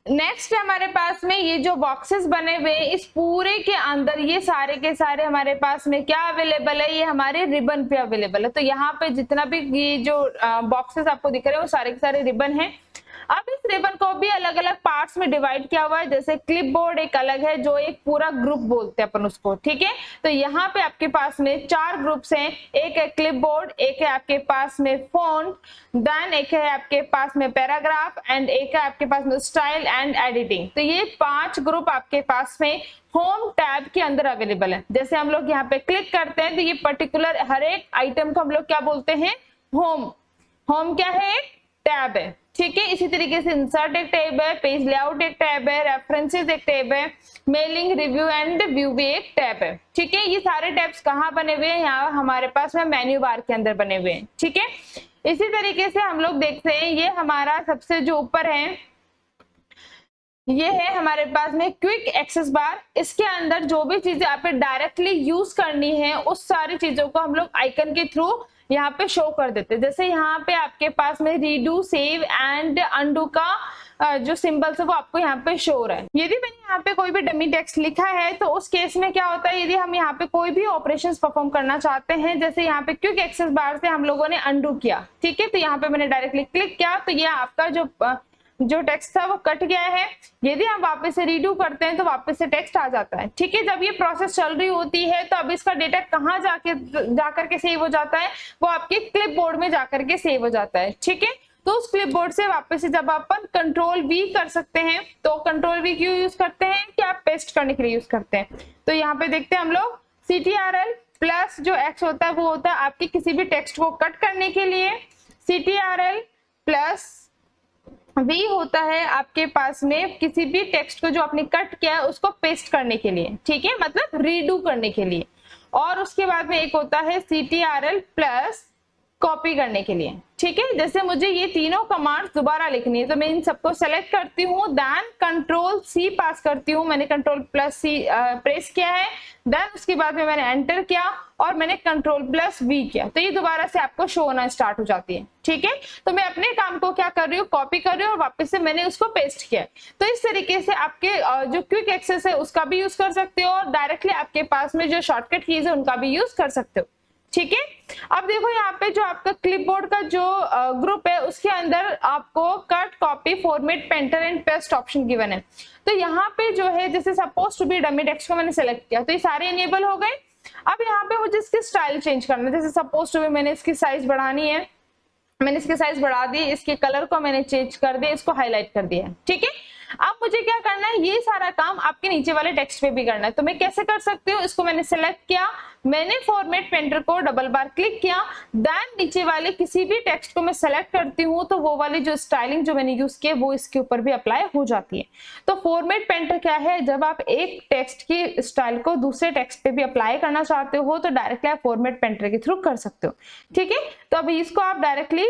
नेक्स्ट हमारे पास में ये जो बॉक्सेस बने हुए हैं, इस पूरे के अंदर ये सारे के सारे हमारे पास में क्या अवेलेबल है, ये हमारे रिबन पे अवेलेबल है। तो यहाँ पे जितना भी ये जो बॉक्सेस आपको दिख रहे हैं वो सारे के सारे रिबन हैं। अब इस रिबन को भी अलग अलग पार्ट्स में डिवाइड किया हुआ है, जैसे क्लिपबोर्ड एक अलग है जो एक पूरा ग्रुप बोलते हैं अपन उसको, ठीक है। तो यहाँ पे आपके पास में 4 ग्रुप्स हैं, एक है क्लिपबोर्ड, एक है आपके पास में फोन, देन एक है आपके पास में पैराग्राफ एंड एक है आपके पास में स्टाइल एंड एडिटिंग। तो ये 5 ग्रुप आपके पास में होम टैब के अंदर अवेलेबल है। जैसे हम लोग यहाँ पे क्लिक करते हैं तो ये पर्टिकुलर हर एक आइटम को हम लोग क्या बोलते हैं, होम। होम क्या है, एक टैब है, ठीक है। इसी तरीके से इंसर्ट एक टैब है, पेज लेआउट एक टैब है, रेफरेंसेस एक टैब है, मेलिंग, रिव्यू एंड व्यू भी एक टैब है, ठीक है। ये सारे टैब्स कहाँ बने हुए हैं, यहाँ हमारे पास में मेन्यू बार के अंदर बने हुए हैं, ठीक है। इसी तरीके से हम लोग देखते हैं, ये हमारा सबसे जो ऊपर है ये है हमारे पास में क्विक एक्सेस बार। इसके अंदर जो भी चीजें आप डायरेक्टली यूज करनी है उस सारी चीजों को हम लोग आइकन के थ्रू यहाँ पे शो कर देते हैं। जैसे यहाँ पे आपके पास में रीडू, सेव एंड अंडू का जो सिंबल्स है वो आपको यहाँ पे शो हो रहा है। यदि मैंने यहाँ पे कोई भी डमी टेक्स्ट लिखा है तो उस केस में क्या होता है, यदि हम यहाँ पे कोई भी ऑपरेशंस परफॉर्म करना चाहते हैं, जैसे यहाँ पे क्विक एक्सेस बार से हम लोगों ने अंडू किया, ठीक है। तो यहाँ पे मैंने डायरेक्टली क्लिक किया तो ये आपका जो टेक्स्ट था वो कट गया है। यदि हम वापस से रीडू करते हैं तो वापस से टेक्स्ट आ जाता है, ठीक है। जब ये प्रोसेस चल रही होती है तो अब इसका डेटा कहाँ जाकर के सेव हो जाता है, वो आपके क्लिपबोर्ड में जाकर के सेव हो जाता है, ठीक है। तो उस क्लिपबोर्ड से वापस से जब अपन कंट्रोल वी कर सकते हैं, तो कंट्रोल वी क्यों यूज करते हैं कि आप पेस्ट करने के लिए यूज करते हैं। तो यहाँ पे देखते हैं हम लोग CTRL प्लस जो X होता है वो होता है आपके किसी भी टेक्स्ट को कट करने के लिए, CTRL प्लस V होता है आपके पास में किसी भी टेक्स्ट को जो आपने कट किया है उसको पेस्ट करने के लिए, ठीक है, मतलब रीडू करने के लिए। और उसके बाद में एक होता है CTRL प्लस कॉपी करने के लिए, ठीक है। जैसे मुझे ये तीनों कमांड्स दोबारा लिखनी है तो मैं इन सबको सेलेक्ट करती हूँ, देन कंट्रोल C पास करती हूँ। मैंने कंट्रोल प्लस C प्रेस किया है, देन उसके बाद में मैंने एंटर किया और मैंने कंट्रोल प्लस V किया, तो ये दोबारा से आपको शो होना स्टार्ट हो जाती है, ठीक है। तो मैं अपने काम को क्या कर रही हूँ, कॉपी कर रही हूँ और वापस से मैंने उसको पेस्ट किया। तो इस तरीके से आपके जो क्विक एक्सेस है उसका भी यूज कर सकते हो और डायरेक्टली आपके पास में जो शॉर्टकट कीज है उनका भी यूज कर सकते हो, ठीक है। अब देखो यहाँ पे जो आपका क्लिपबोर्ड का जो ग्रुप है उसके अंदर आपको cut, copy, format, painter and paste option given है। तो यहाँ पे जो है जैसे suppose to be dummy text को मैंने सेलेक्ट किया तो ये सारे इनेबल हो गए। अब यहाँ पे मुझे इसकी स्टाइल चेंज करना है, जैसे सपोज टू बी मैंने इसकी साइज बढ़ानी है, मैंने इसकी साइज बढ़ा दी, इसके कलर को मैंने चेंज कर दिया, इसको हाईलाइट कर दिया, ठीक है। अब मुझे क्या करना है, ये सारा काम आपके नीचे वाले टेक्स्ट पे भी करना है। तो मैं कैसे कर सकती हूँ, इसको मैंने सेलेक्ट किया, मैंने फॉर्मेट पेंटर को डबल बार क्लिक किया, देन नीचे वाले किसी भी टेक्स्ट को मैं सेलेक्ट करती हूँ तो वो वाली जो स्टाइलिंग जो मैंने यूज की वो इसके ऊपर भी अप्लाई हो जाती है। तो फॉर्मेट पेंटर क्या है, जब आप एक टेक्स्ट की स्टाइल को दूसरे टेक्स्ट पे भी अप्लाई करना चाहते हो तो डायरेक्टली आप फॉर्मेट पेंटर के थ्रू कर सकते हो, ठीक है। तो अभी इसको आप डायरेक्टली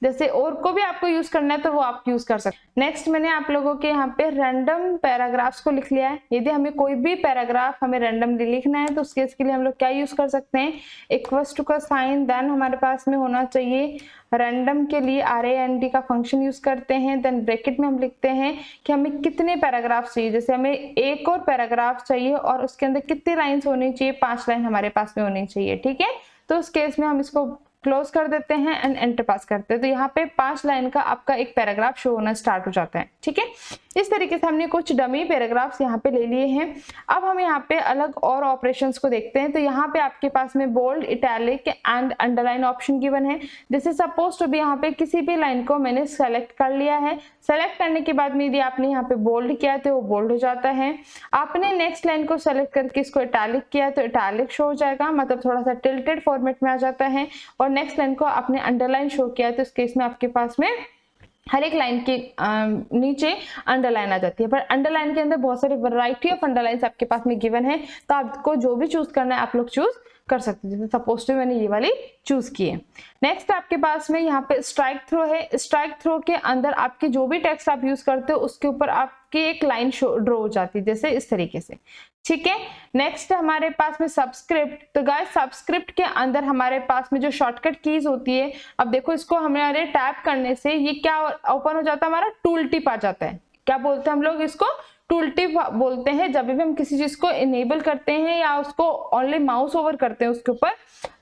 जैसे और को भी आपको यूज करना है तो वो आप यूज कर सकते हैं। नेक्स्ट मैंने आप लोगों के यहाँ पे रैंडम पैराग्राफ्स को लिख लिया है। यदि हमें कोई भी पैराग्राफ हमें रैंडमली लिखना है तो उसके इसके लिए हम लोग क्या यूज कर सकते हैं, इक्वल्स टू का साइन, देन हमारे पास में होना चाहिए रैंडम के लिए RAND का फंक्शन यूज करते हैं, देन ब्रैकेट में हम लिखते हैं कि हमें कितने पैराग्राफ चाहिए। जैसे हमें एक और पैराग्राफ चाहिए और उसके अंदर कितनी लाइन्स होनी चाहिए, 5 लाइन हमारे पास में होनी चाहिए, ठीक है। तो उस केस में हम इसको क्लोज कर देते हैं एंड एंटर पास करते हैं, तो यहाँ पे 5 लाइन का आपका एक पैराग्राफ शो होना स्टार्ट हो जाता है, ठीक है। इस तरीके से हमने कुछ डमी पैराग्राफ्स यहाँ पे ले लिए हैं। अब हम यहाँ पे अलग और ऑपरेशंस को देखते हैं। तो यहाँ पे आपके पास में bold, italic and underline option given है। जैसे सपोज टू भी यहाँ पे किसी भी लाइन को मैंने सेलेक्ट कर लिया है, सेलेक्ट करने के बाद में यदि आपने यहाँ पे बोल्ड किया तो वो बोल्ड हो जाता है। आपने नेक्स्ट लाइन को सेलेक्ट करके इसको इटैलिक किया तो इटैलिक शो हो जाएगा, मतलब थोड़ा सा टिल्टेड फॉर्मेट में आ जाता है। और नेक्स्ट लाइन को आपने अंडरलाइन शो किया तो इस केस में आपके पास में हर एक लाइन के नीचे अंडरलाइन आ जाती है। पर अंडरलाइन के अंदर बहुत सारी वैरायटी ऑफ अंडरलाइंस आपके पास में गिवन है, तो आपको जो भी चूज करना है आप लोग चूज कर सकते हैं। जैसे सपोज टू मैंने ये वाली चूज की है। नेक्स्ट आपके पास में यहाँ पे स्ट्राइक थ्रो है। स्ट्राइक थ्रो के अंदर आपके जो भी टेक्स्ट आप यूज करते हो उसके ऊपर आपकी एक लाइन ड्रॉ हो जाती है, जैसे इस तरीके से, ठीक है। नेक्स्ट हमारे पास में सबस्क्रिप्ट। तो गाइस सबस्क्रिप्ट के अंदर हमारे पास में जो शॉर्टकट कीज होती है, अब देखो इसको हमारे टैप करने से ये क्या ओपन हो जाता है, हमारा टूल टिप आ जाता है, क्या बोलते हैं हम लोग इसको, टूल टिप बोलते हैं। जब भी हम किसी चीज को इनेबल करते हैं या उसको ओनली माउस ओवर करते हैं उसके ऊपर,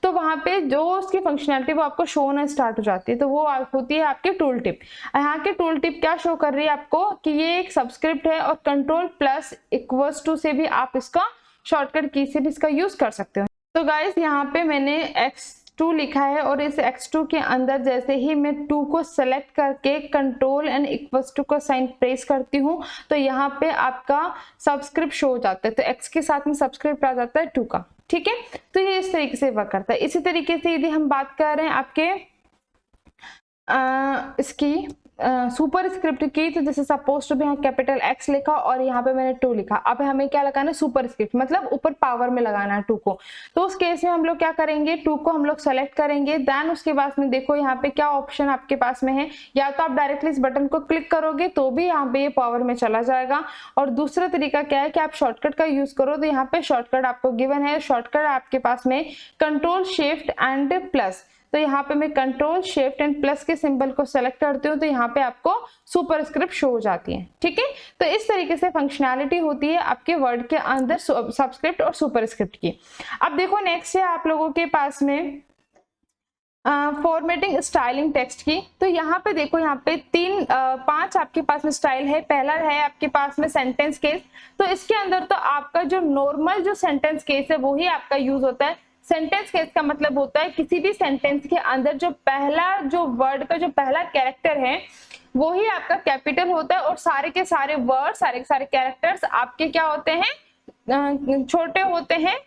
तो वहां पे जो उसकी फंक्शनैलिटी वो आपको शो होना स्टार्ट हो जाती है, तो वो होती है आपकी टूल टिप। यहाँ के टूल टिप क्या शो कर रही है आपको कि ये एक सबस्क्रिप्ट है और कंट्रोल प्लस इक्वल्स टू से भी आप इसका शॉर्टकट की से भी इसका यूज कर सकते हो। तो गाइस यहाँ पे मैंने X2 लिखा है और इस X2 के अंदर जैसे ही मैं 2 को सेलेक्ट करके कंट्रोल एंड इक्वल्स टू का साइन प्रेस करती हूँ तो यहाँ पे आपका सबस्क्रिप्ट शो हो जाता है। तो X के साथ में सबस्क्रिप्ट आ जाता है 2 का, ठीक है। तो ये इस तरीके से वर्क करता है। इसी तरीके से यदि हम बात कर रहे हैं आपके इसकी सुपर स्क्रिप्ट की, तो जैसे सपोज टू भी यहाँ कैपिटल X लिखा और यहाँ पे मैंने 2 लिखा। अब हमें क्या लगाना है, सुपर स्क्रिप्ट, मतलब ऊपर पावर में लगाना है 2 को। तो उस केस में हम लोग क्या करेंगे, 2 को हम लोग सेलेक्ट करेंगे, देन उसके बाद में देखो यहाँ पे क्या ऑप्शन आपके पास में है, या तो आप डायरेक्टली इस बटन को क्लिक करोगे तो भी यहाँ पे ये पावर में चला जाएगा, और दूसरा तरीका क्या है कि आप शॉर्टकट का यूज करो। तो यहाँ पे शॉर्टकट आपको गिवन है, शॉर्टकट आपके पास में कंट्रोल शिफ्ट एंड प्लस। तो यहाँ पे मैं कंट्रोल शिफ्ट एंड प्लस के सिंबल को सेलेक्ट करती हूँ तो यहाँ पे आपको सुपर स्क्रिप्ट शो हो जाती है, ठीक है। तो इस तरीके से फंक्शनैलिटी होती है आपके वर्ड के अंदर सबस्क्रिप्ट और सुपर स्क्रिप्ट की। अब देखो नेक्स्ट है आप लोगों के पास में फॉर्मेटिंग स्टाइलिंग टेक्स्ट की। तो यहाँ पे देखो, यहाँ पे 5 आपके पास में स्टाइल है। पहला है आपके पास में सेंटेंस केस। तो इसके अंदर तो आपका जो नॉर्मल जो सेंटेंस केस है वो ही आपका यूज होता है। सेंटेंस केस का मतलब होता है किसी भी सेंटेंस के अंदर जो पहला जो वर्ड का जो पहला कैरेक्टर है वो ही आपका कैपिटल होता है, और सारे के सारे वर्ड, सारे के सारे कैरेक्टर्स आपके क्या होते हैं, छोटे होते हैं।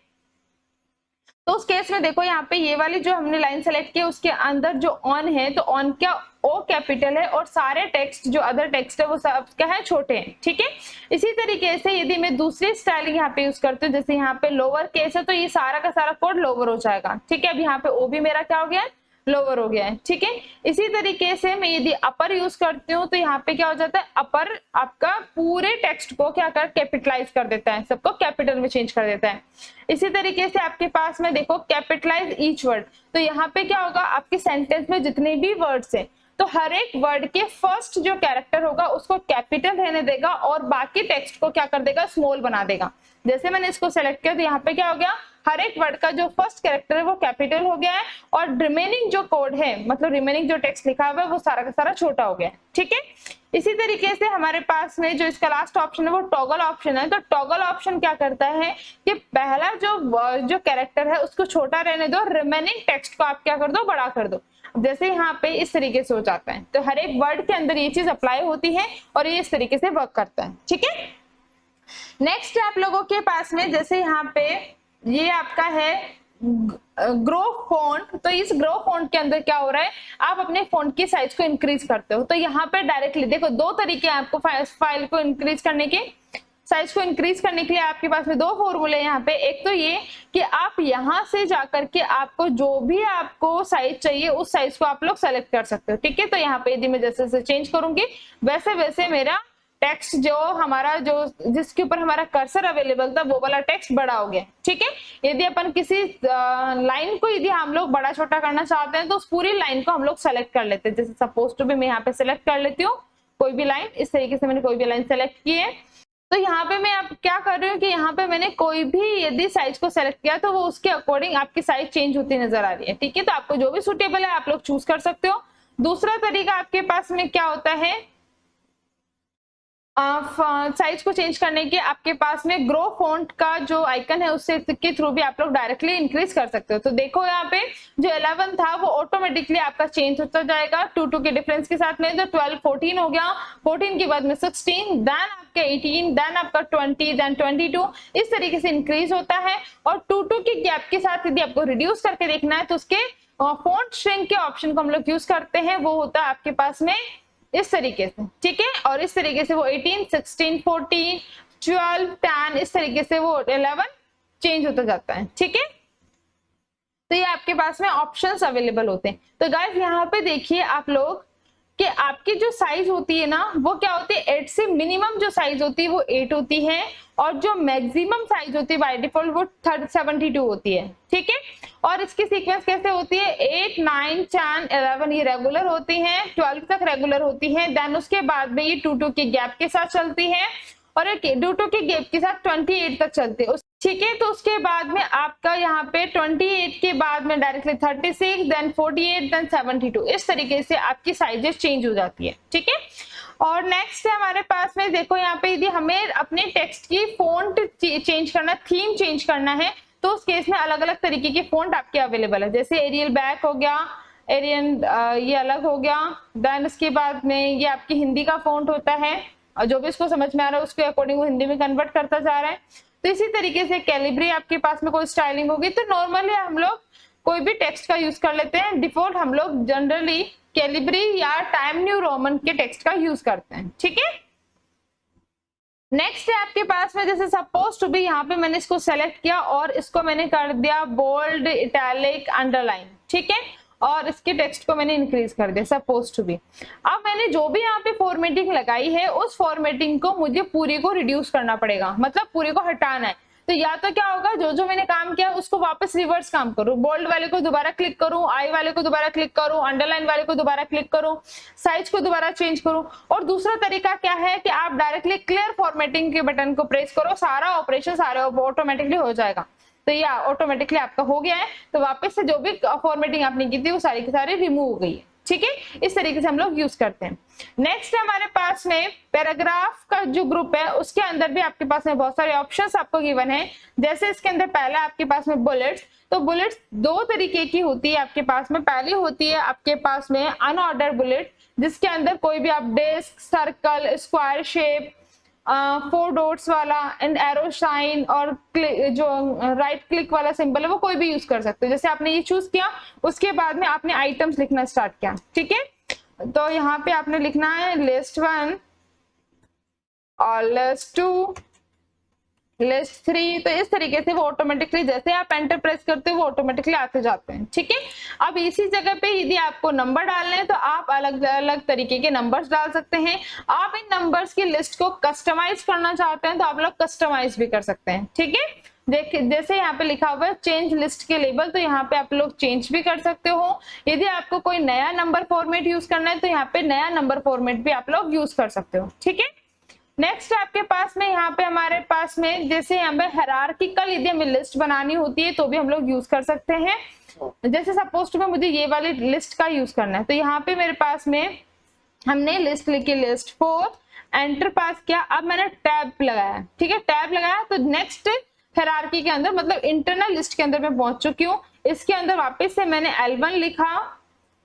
तो उस केस में देखो यहाँ पे ये वाली जो हमने लाइन सेलेक्ट की उसके अंदर जो ऑन है, तो ऑन क्या ओ कैपिटल है, और सारे टेक्स्ट जो अदर टेक्स्ट है वो सब क्या है, छोटे हैं, ठीक है। इसी तरीके से यदि मैं दूसरी स्टाइलिंग यहाँ पे यूज करती हूँ, जैसे यहाँ पे लोअर केस है तो ये सारा का सारा कोड लोअर हो जाएगा, ठीक है। अब यहाँ पे ओ भी मेरा क्या हो गया है, लोअर हो गया है, ठीक है। इसी तरीके से मैं यदि अपर यूज करती हूँ तो यहाँ पे क्या हो जाता है, अपर आपका पूरे टेक्स्ट को क्या कर कैपिटलाइज कर देता है, सबको कैपिटल में चेंज कर देता है। इसी तरीके से आपके पास में देखो कैपिटलाइज ईच वर्ड। तो यहाँ पे क्या होगा, आपके सेंटेंस में जितने भी वर्ड्स हैं तो हर एक वर्ड के फर्स्ट जो कैरेक्टर होगा उसको कैपिटल रहने देगा और बाकी टेक्स्ट को क्या कर देगा, स्मॉल बना देगा। जैसे मैंने इसको सेलेक्ट किया तो यहाँ पे क्या हो गया, हर एक वर्ड का जो फर्स्ट कैरेक्टर है वो कैपिटल हो गया है, और रिमेनिंग जो कोड है, मतलब रिमेनिंग जो टेक्स्ट लिखा हुआ है वो सारा का सारा छोटा हो गया है, ठीक है। इसी तरीके से हमारे पास में जो इसका लास्ट ऑप्शन है वो टॉगल ऑप्शन है। तो टॉगल ऑप्शन क्या करता है कि पहला जो कैरेक्टर है उसको छोटा रहने दो, रिमेनिंग टेक्स्ट को आप क्या कर दो, बड़ा कर दो। जैसे यहाँ पे इस तरीके से हो जाता है। तो हर एक वर्ड के अंदर ये चीज अप्लाई होती है और ये इस तरीके से वर्क करता है, ठीक है। नेक्स्ट आप लोगों के पास में जैसे यहाँ पे ये आपका है ग्रो फॉन्ट। तो इस ग्रो फॉन्ट के अंदर क्या हो रहा है, आप अपने फॉन्ट की साइज को इंक्रीज करते हो। तो यहाँ पे डायरेक्टली देखो 2 तरीके हैं आपको फाइल को इंक्रीज करने के, साइज को इंक्रीज करने के लिए आपके पास में 2 फॉर्मूले यहाँ पे। एक तो ये कि आप यहाँ से जाकर के आपको जो भी आपको साइज चाहिए उस साइज को आप लोग सेलेक्ट कर सकते हो, ठीक है। तो यहाँ पे यदि मैं जैसे जैसे चेंज करूंगी वैसे वैसे मेरा टेक्स्ट जो हमारा जो जिसके ऊपर हमारा कर्सर अवेलेबल था वो वाला टेक्स्ट बड़ा हो गया, ठीक है। यदि अपन किसी लाइन को यदि हम लोग बड़ा छोटा करना चाहते हैं तो उस पूरी लाइन को हम लोग सेलेक्ट कर लेते हैं। जैसे सपोज टू भी मैं यहाँ पे सेलेक्ट कर लेती हूँ कोई भी लाइन, इस तरीके से मैंने कोई भी लाइन सेलेक्ट की है। तो यहाँ पे मैं अब क्या कर रही हूँ कि यहाँ पे मैंने कोई भी यदि साइज को सेलेक्ट किया तो वो उसके अकॉर्डिंग आपकी साइज चेंज होती नजर आ रही है, ठीक है। तो आपको जो भी सुटेबल है आप लोग चूज कर सकते हो। दूसरा तरीका आपके पास में क्या होता है, साइज को चेंज करने के आपके पास में ग्रो फॉन्ट का जो आइकन है उससे के थ्रू भी आप लोग डायरेक्टली इंक्रीज कर सकते हो। तो देखो यहाँ पे जो 11 था वो ऑटोमेटिकली आपका चेंज होता जाएगा 2 के डिफरेंस के साथ में। तो 12 14 हो गया, 14 के बाद में 16, देन आपका 18, देन आपका 20, देन 22, इस तरीके से इंक्रीज होता है। और 2 के गैप के साथ यदि आपको रिड्यूस करके देखना है तो उसके फॉन्ट श्रिंक के ऑप्शन को हम लोग यूज करते हैं, वो होता है आपके पास में इस तरीके से, ठीक है। और इस तरीके से वो 18, 16, 14, 12, 10 इस तरीके से वो 11 चेंज होता जाता है, ठीक है। तो ये आपके पास में ऑप्शंस अवेलेबल होते हैं। तो गाइस यहाँ पे देखिए आप लोग कि आपकी जो साइज होती है ना वो क्या होती है 8 से मिनिमम जो साइज होती है वो 8 होती है, और जो मैक्सिमम साइज होती है बाय डिफॉल्ट वो 72 होती है, ठीक है। और इसकी सीक्वेंस कैसे होती है, 8, 9, 10, 11 ये रेगुलर होती हैं, 12 तक रेगुलर होती हैं, देन उसके बाद में ये 2 के गैप के साथ चलती है और 2 के गैप के साथ 28 तक चलती है। ठीक है, तो उसके बाद में आपका यहाँ पे 28 के बाद में डायरेक्टली 36, देन 48, देन 72, इस तरीके से आपकी साइजेस चेंज हो जाती है। ठीक है, और नेक्स्ट है हमारे पास में, देखो यहाँ पे यदि हमें अपने टेक्स्ट की फॉन्ट चेंज करना, थीम चेंज करना है, तो उस केस में अलग अलग तरीके के फॉन्ट आपके अवेलेबल है, जैसे एरियल बैक हो गया, एरियन ये अलग हो गया, देन उसके बाद में ये आपकी हिंदी का फॉन्ट होता है, और जो भी इसको समझ में आ रहा है उसके अकॉर्डिंग वो हिंदी में कन्वर्ट करता जा रहा है। तो इसी तरीके से कैलिब्री आपके पास में कोई स्टाइलिंग होगी, तो नॉर्मली हम लोग कोई भी टेक्स्ट का यूज कर लेते हैं, डिफॉल्ट हम लोग जनरली कैलिब्री या टाइम न्यू रोमन के टेक्स्ट का यूज करते हैं। ठीक है, नेक्स्ट है आपके पास में, जैसे सपोज टू बी, यहाँ पे मैंने इसको सेलेक्ट किया और इसको मैंने कर दिया बोल्ड, इटैलिक, अंडरलाइन। ठीक है, और इसके टेक्स्ट को मैंने इंक्रीज कर दिया सपोज टू बी। अब मैंने जो भी यहाँ पे फॉर्मेटिंग लगाई है उस फॉर्मेटिंग को मुझे पूरी को रिड्यूस करना पड़ेगा, मतलब पूरी को हटाना है। तो या तो क्या होगा, जो जो मैंने काम किया उसको वापस रिवर्स काम करूं, बोल्ड वाले को दोबारा क्लिक करूं, आई वाले को दोबारा क्लिक करूं, अंडरलाइन वाले को दोबारा क्लिक करूं, साइज को दोबारा चेंज करूं। और दूसरा तरीका क्या है कि आप डायरेक्टली क्लियर फॉर्मेटिंग के बटन को प्रेस करो, सारा ऑपरेशन सारे ऑटोमेटिकली हो जाएगा। तो ये ऑटोमेटिकली आपका हो गया है, तो वापस से जो भी फॉर्मेटिंग आपने की थी वो सारी की सारी रिमूव हो गई है। ठीक है, इस तरीके से हम लोग यूज करते हैं। नेक्स्ट हमारे पास में पैराग्राफ का जो ग्रुप है उसके अंदर भी आपके पास में बहुत सारे ऑप्शंस आपको गिवन है। जैसे इसके अंदर पहला आपके पास में बुलेट्स, तो बुलेट्स 2 तरीके की होती है आपके पास में। पहली होती है आपके पास में अनऑर्डर बुलेट, जिसके अंदर कोई भी आप disc, circle, square shape, 4 dots वाला एंड एरो साइन और जो राइट क्लिक वाला सिंबल है वो कोई भी यूज कर सकते हो। जैसे आपने ये चूज किया, उसके बाद में आपने आइटम्स लिखना स्टार्ट किया। ठीक है, तो यहाँ पे आपने लिखना है लिस्ट 1 और लिस्ट 2, लिस्ट 3, तो इस तरीके से वो ऑटोमेटिकली जैसे आप एंटर प्रेस करते हो वो ऑटोमेटिकली आते जाते हैं। ठीक है, अब इसी जगह पे यदि आपको नंबर डालने हैं तो आप अलग अलग तरीके के नंबर्स डाल सकते हैं। आप इन नंबर्स की लिस्ट को कस्टमाइज करना चाहते हैं तो आप लोग कस्टमाइज भी कर सकते हैं। ठीक है, देखिए जैसे यहाँ पे लिखा हुआ है चेंज लिस्ट के लेबल, तो यहाँ पे आप लोग चेंज भी कर सकते हो। यदि आपको कोई नया नंबर फॉर्मेट यूज करना है तो यहाँ पे नया नंबर फॉर्मेट भी आप लोग यूज कर सकते हो। ठीक है, नेक्स्ट आपके पास में यहाँ पे हमारे पास में जैसे यहाँ पे हायरार्किकल यदि हमें लिस्ट बनानी होती है तो भी हम लोग यूज कर सकते हैं। जैसे सपोज टू में मुझे ये वाली लिस्ट का यूज करना है, तो यहाँ पे मेरे पास में हमने लिस्ट लिखी, लिस्ट 4, एंटर पास किया, अब मैंने टैब लगाया। ठीक है, टैब लगाया तो नेक्स्ट हायरार्की के अंदर मतलब इंटरनल लिस्ट के अंदर मैं पहुंच चुकी हूँ। इसके अंदर वापस से मैंने L1 लिखा,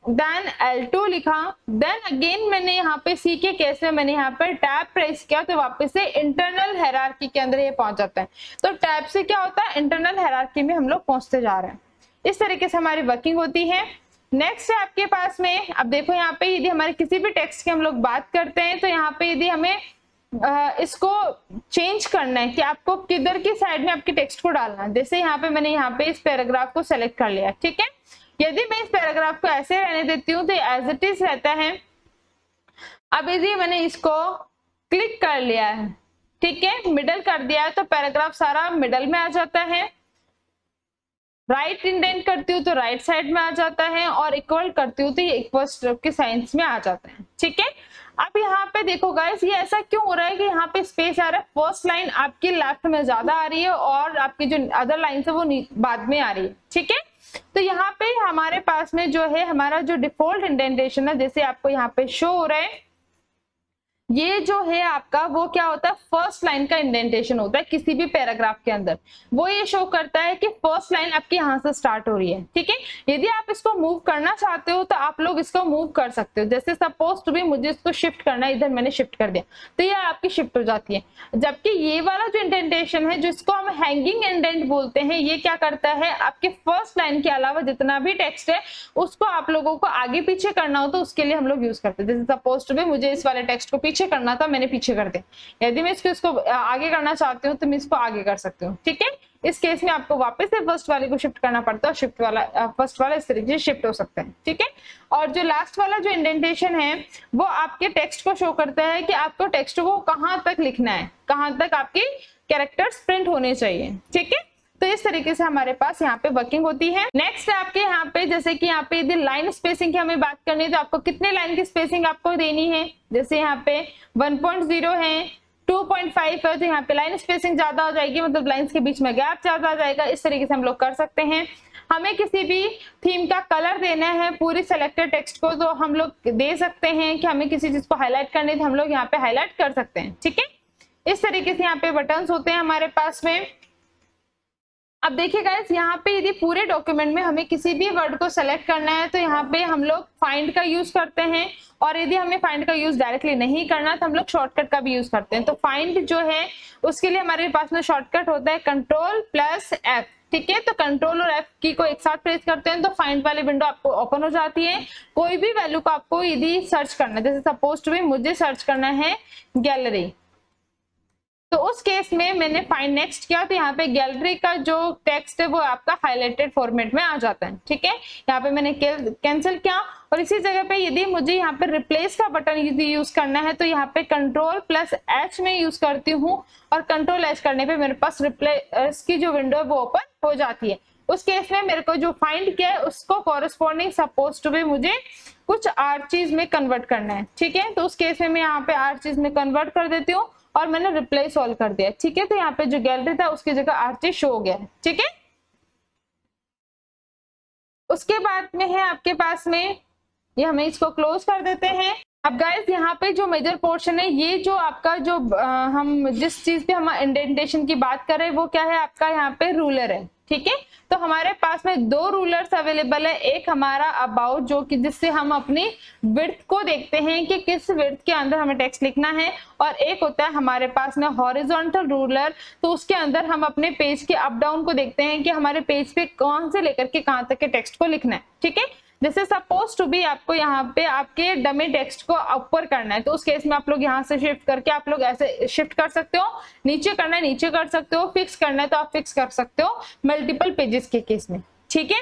देन L2 लिखा, देन अगेन मैंने यहाँ पे सी के केस में मैंने यहाँ पर टैब प्रेस किया तो वापस से इंटरनल हायरार्की के अंदर ये पहुंच जाता है। तो टैब से क्या होता है, इंटरनल हायरार्की में हम लोग पहुंचते जा रहे हैं। इस तरीके से हमारी वर्किंग होती है। नेक्स्ट है आपके पास में, अब देखो यहाँ पे यदि हमारे किसी भी टेक्स्ट की हम लोग बात करते हैं तो यहाँ पे यदि हमें इसको चेंज करना है कि आपको किधर की साइड में आपके टेक्स्ट को डालना है। जैसे यहाँ पे मैंने यहाँ पे इस पैराग्राफ को सेलेक्ट कर लिया। ठीक है, यदि मैं इस पैराग्राफ को ऐसे रहने देती हूँ तो एज इट इज रहता है। अब यदि मैंने इसको क्लिक कर लिया है, ठीक है, मिडल कर दिया है, तो पैराग्राफ सारा मिडल में आ जाता है। राइट इंडेंट करती हूँ तो राइट साइड में आ जाता है, और इक्वल करती हूँ तो ये इक्वल स्ट्रोक के साइंस में आ जाता है। ठीक है, अब यहाँ पे देखो गाइस, ये ऐसा क्यों हो रहा है कि यहाँ पे स्पेस आ रहा है। फर्स्ट लाइन आपकी लेफ्ट में ज्यादा आ रही है और आपकी जो अदर लाइन है वो बाद में आ रही है। ठीक है, तो यहाँ पे हमारे पास में जो है हमारा जो डिफॉल्ट इंडेंटेशन है, जैसे आपको यहाँ पे शो हो रहा है, ये जो है आपका वो क्या होता है, फर्स्ट लाइन का इंडेंटेशन होता है किसी भी पैराग्राफ के अंदर। वो ये शो करता है कि फर्स्ट लाइन आपकी यहाँ से स्टार्ट हो रही है। ठीक है, यदि आप इसको मूव करना चाहते हो तो आप लोग इसको मूव कर सकते हो। जैसे सपोज टू भी मुझे इसको शिफ्ट करना है, इधर मैंने शिफ्ट कर दिया तो ये आपकी शिफ्ट हो जाती है। जबकि ये वाला जो इंडेंटेशन है जिसको हम हैंगिंग इंडेंट बोलते हैं, ये क्या करता है, आपके फर्स्ट लाइन के अलावा जितना भी टेक्स्ट है उसको आप लोगों को आगे पीछे करना हो तो उसके लिए हम लोग यूज करते हैं। जैसे सपोज टू भी मुझे इस वाले टेक्स्ट को पीछे करना था, मैंने पीछे कर दिया। यदि मैं इसको आगे करना चाहती हूँ तो मैं इसको आगे कर सकती हूँ। ठीक है, इस केस में आपको वापस से फर्स्ट वाले को शिफ्ट करना पड़ता है, शिफ्ट वाला फर्स्ट वाला इस तरीके से शिफ्ट हो सकता है। ठीक है, और जो लास्ट वाला जो इंडेंटेशन है वो आपके टेक्स्ट को शो करता है कि आपको टेक्स्ट को कहाँ तक लिखना है, कहाँ तक आपके कैरेक्टर्स प्रिंट होने चाहिए। ठीक है, तो इस तरीके से हमारे पास यहाँ पे वर्किंग होती है। नेक्स्ट है आपके यहाँ पे, जैसे कि यहाँ पे यदि लाइन स्पेसिंग की हमें बात करनी है तो आपको कितने लाइन की स्पेसिंग आपको देनी है। जैसे यहाँ पे 1.0 है, 2.5 है, तो यहाँ पे लाइन स्पेसिंग ज्यादा हो जाएगी, मतलब लाइंस के बीच में गैप ज्यादा आ जाएगा। इस तरीके से हम लोग कर सकते हैं। हमें किसी भी थीम का कलर देना है पूरी सेलेक्टेड टेक्स्ट को, तो हम लोग दे सकते हैं कि हमें किसी चीज को हाईलाइट करनी है तो हम लोग यहाँ पे हाईलाइट कर सकते हैं। ठीक है, इस तरीके से यहाँ पे बटन्स होते हैं हमारे पास में। अब देखिए गाइस, यहाँ पे यदि पूरे डॉक्यूमेंट में हमें किसी भी वर्ड को सेलेक्ट करना है तो यहाँ पे हम लोग फाइंड का यूज करते हैं, और यदि हमें फाइंड का यूज डायरेक्टली नहीं करना तो हम लोग शॉर्टकट का भी यूज करते हैं। तो फाइंड जो है उसके लिए हमारे पास में शॉर्टकट होता है Ctrl+F। ठीक है, तो कंट्रोल और F की को एक साथ प्रेस करते हैं तो फाइंड वाली विंडो आपको ओपन हो जाती है। कोई भी वैल्यू को आपको यदि सर्च करना है, जैसे सपोज टू बी मुझे सर्च करना है गैलरी, तो उस केस में मैंने फाइंड नेक्स्ट किया तो यहाँ पे गैलरी का जो टेक्स्ट है वो आपका हाईलाइटेड फॉर्मेट में आ जाता है। ठीक है, यहाँ पे मैंने कैंसिल किया, और इसी जगह पे यदि मुझे यहाँ पे रिप्लेस का बटन यदि यूज करना है तो यहाँ पे Ctrl+H में यूज करती हूँ, और Ctrl+H करने पे मेरे पास रिप्लेस की जो विंडो है वो ओपन हो जाती है। उस केस में मेरे को जो फाइंड किया है उसको कॉरेस्पॉन्डिंग सपोज टू बी मुझे कुछ आर्चीज में कन्वर्ट करना है। ठीक है, तो उस केस में मैं यहाँ पे आर्चीज में कन्वर्ट कर देती हूँ और मैंने रिप्लेस ऑल कर दिया। ठीक है, तो यहाँ पे जो गैलरी था उसकी जगह आर्ची शो हो गया है। ठीक है, उसके बाद में है आपके पास में, ये हमें इसको क्लोज कर देते हैं। अब गाइस, यहाँ पे जो मेजर पोर्शन है, ये जो आपका जो हम जिस चीज पे हम इंडेंटेशन की बात कर रहे हैं वो क्या है, आपका यहाँ पे रूलर है। ठीक है, तो हमारे पास में दो रूलर्स अवेलेबल है। एक हमारा अबाउट, जो कि जिससे हम अपनी विड्थ को देखते हैं कि किस विड्थ के अंदर हमें टेक्स्ट लिखना है, और एक होता है हमारे पास में हॉरिजॉन्टल रूलर, तो उसके अंदर हम अपने पेज के अप डाउन को देखते हैं कि हमारे पेज पे कौन से लेकर के कहाँ तक के टेक्स्ट को लिखना है। ठीक है, जैसे सपोज टू बी आपको यहाँ पे आपके डमी टेक्स्ट को ऊपर करना है, तो उस केस में आप लोग यहाँ से शिफ्ट करके आप लोग ऐसे शिफ्ट कर सकते हो, नीचे करना है नीचे कर सकते हो, फिक्स करना है तो आप फिक्स कर सकते हो मल्टीपल पेजेस के केस में। ठीक है,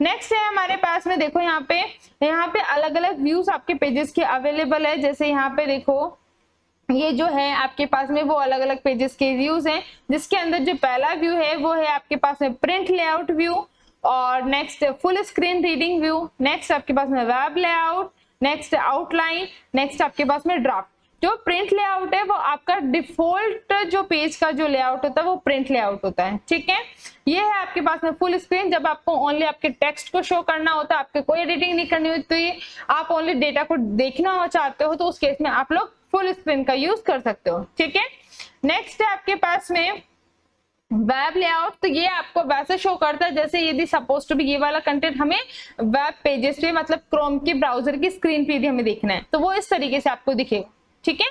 नेक्स्ट है हमारे पास में, देखो यहाँ पे अलग अलग व्यूज आपके पेजेस के अवेलेबल है। जैसे यहाँ पे देखो, ये जो है आपके पास में वो अलग अलग पेजेस के व्यूज हैं, जिसके अंदर जो पहला व्यू है वो है आपके पास में प्रिंट लेआउट व्यू, और next full screen reading view, next आपके पास में web layout, next outline, next आपके पास में ड्राफ्ट। जो प्रिंट लेआउट है वो आपका डिफॉल्ट जो पेज का जो लेआउट होता है वो प्रिंट लेआउट होता है। ठीक है, ये है आपके पास में फुल स्क्रीन, जब आपको ओनली आपके टेक्स्ट को शो करना होता है, आपके कोई एडिटिंग नहीं करनी होती, तो ये आप ओनली डेटा को देखना चाहते हो तो उस केस में आप लोग फुल स्क्रीन का यूज कर सकते हो। ठीक है, नेक्स्ट है आपके पास में वेब लेआउट, तो ये आपको वैसे शो करता है जैसे यदि सपोज टू भी ये वाला कंटेंट हमें वेब पेजेस पे, मतलब क्रोम की ब्राउजर की स्क्रीन पे यदि हमें देखना है तो वो इस तरीके से आपको दिखेगा। ठीक है,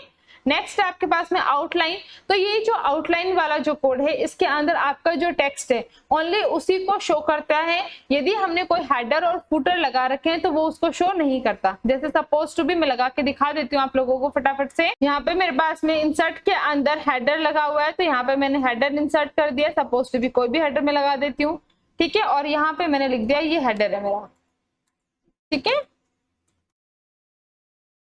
नेक्स्ट है आपके पास में आउटलाइन, तो ये जो आउटलाइन वाला जो कोड है इसके अंदर आपका जो टेक्स्ट है ओनली उसी को शो करता है। यदि हमने कोई हेडर और फुटर लगा रखे हैं तो वो उसको शो नहीं करता। जैसे सपोज टू भी मैं लगा के दिखा देती हूँ आप लोगों को फटाफट से। यहाँ पे मेरे पास में इंसर्ट के अंदर हेडर लगा हुआ है, तो यहाँ पे मैंने हेडर इंसर्ट कर दिया, सपोज टू भी कोई भी हेडर में लगा देती हूँ। ठीक है, और यहाँ पे मैंने लिख दिया ये हेडर है मेरा। ठीक है,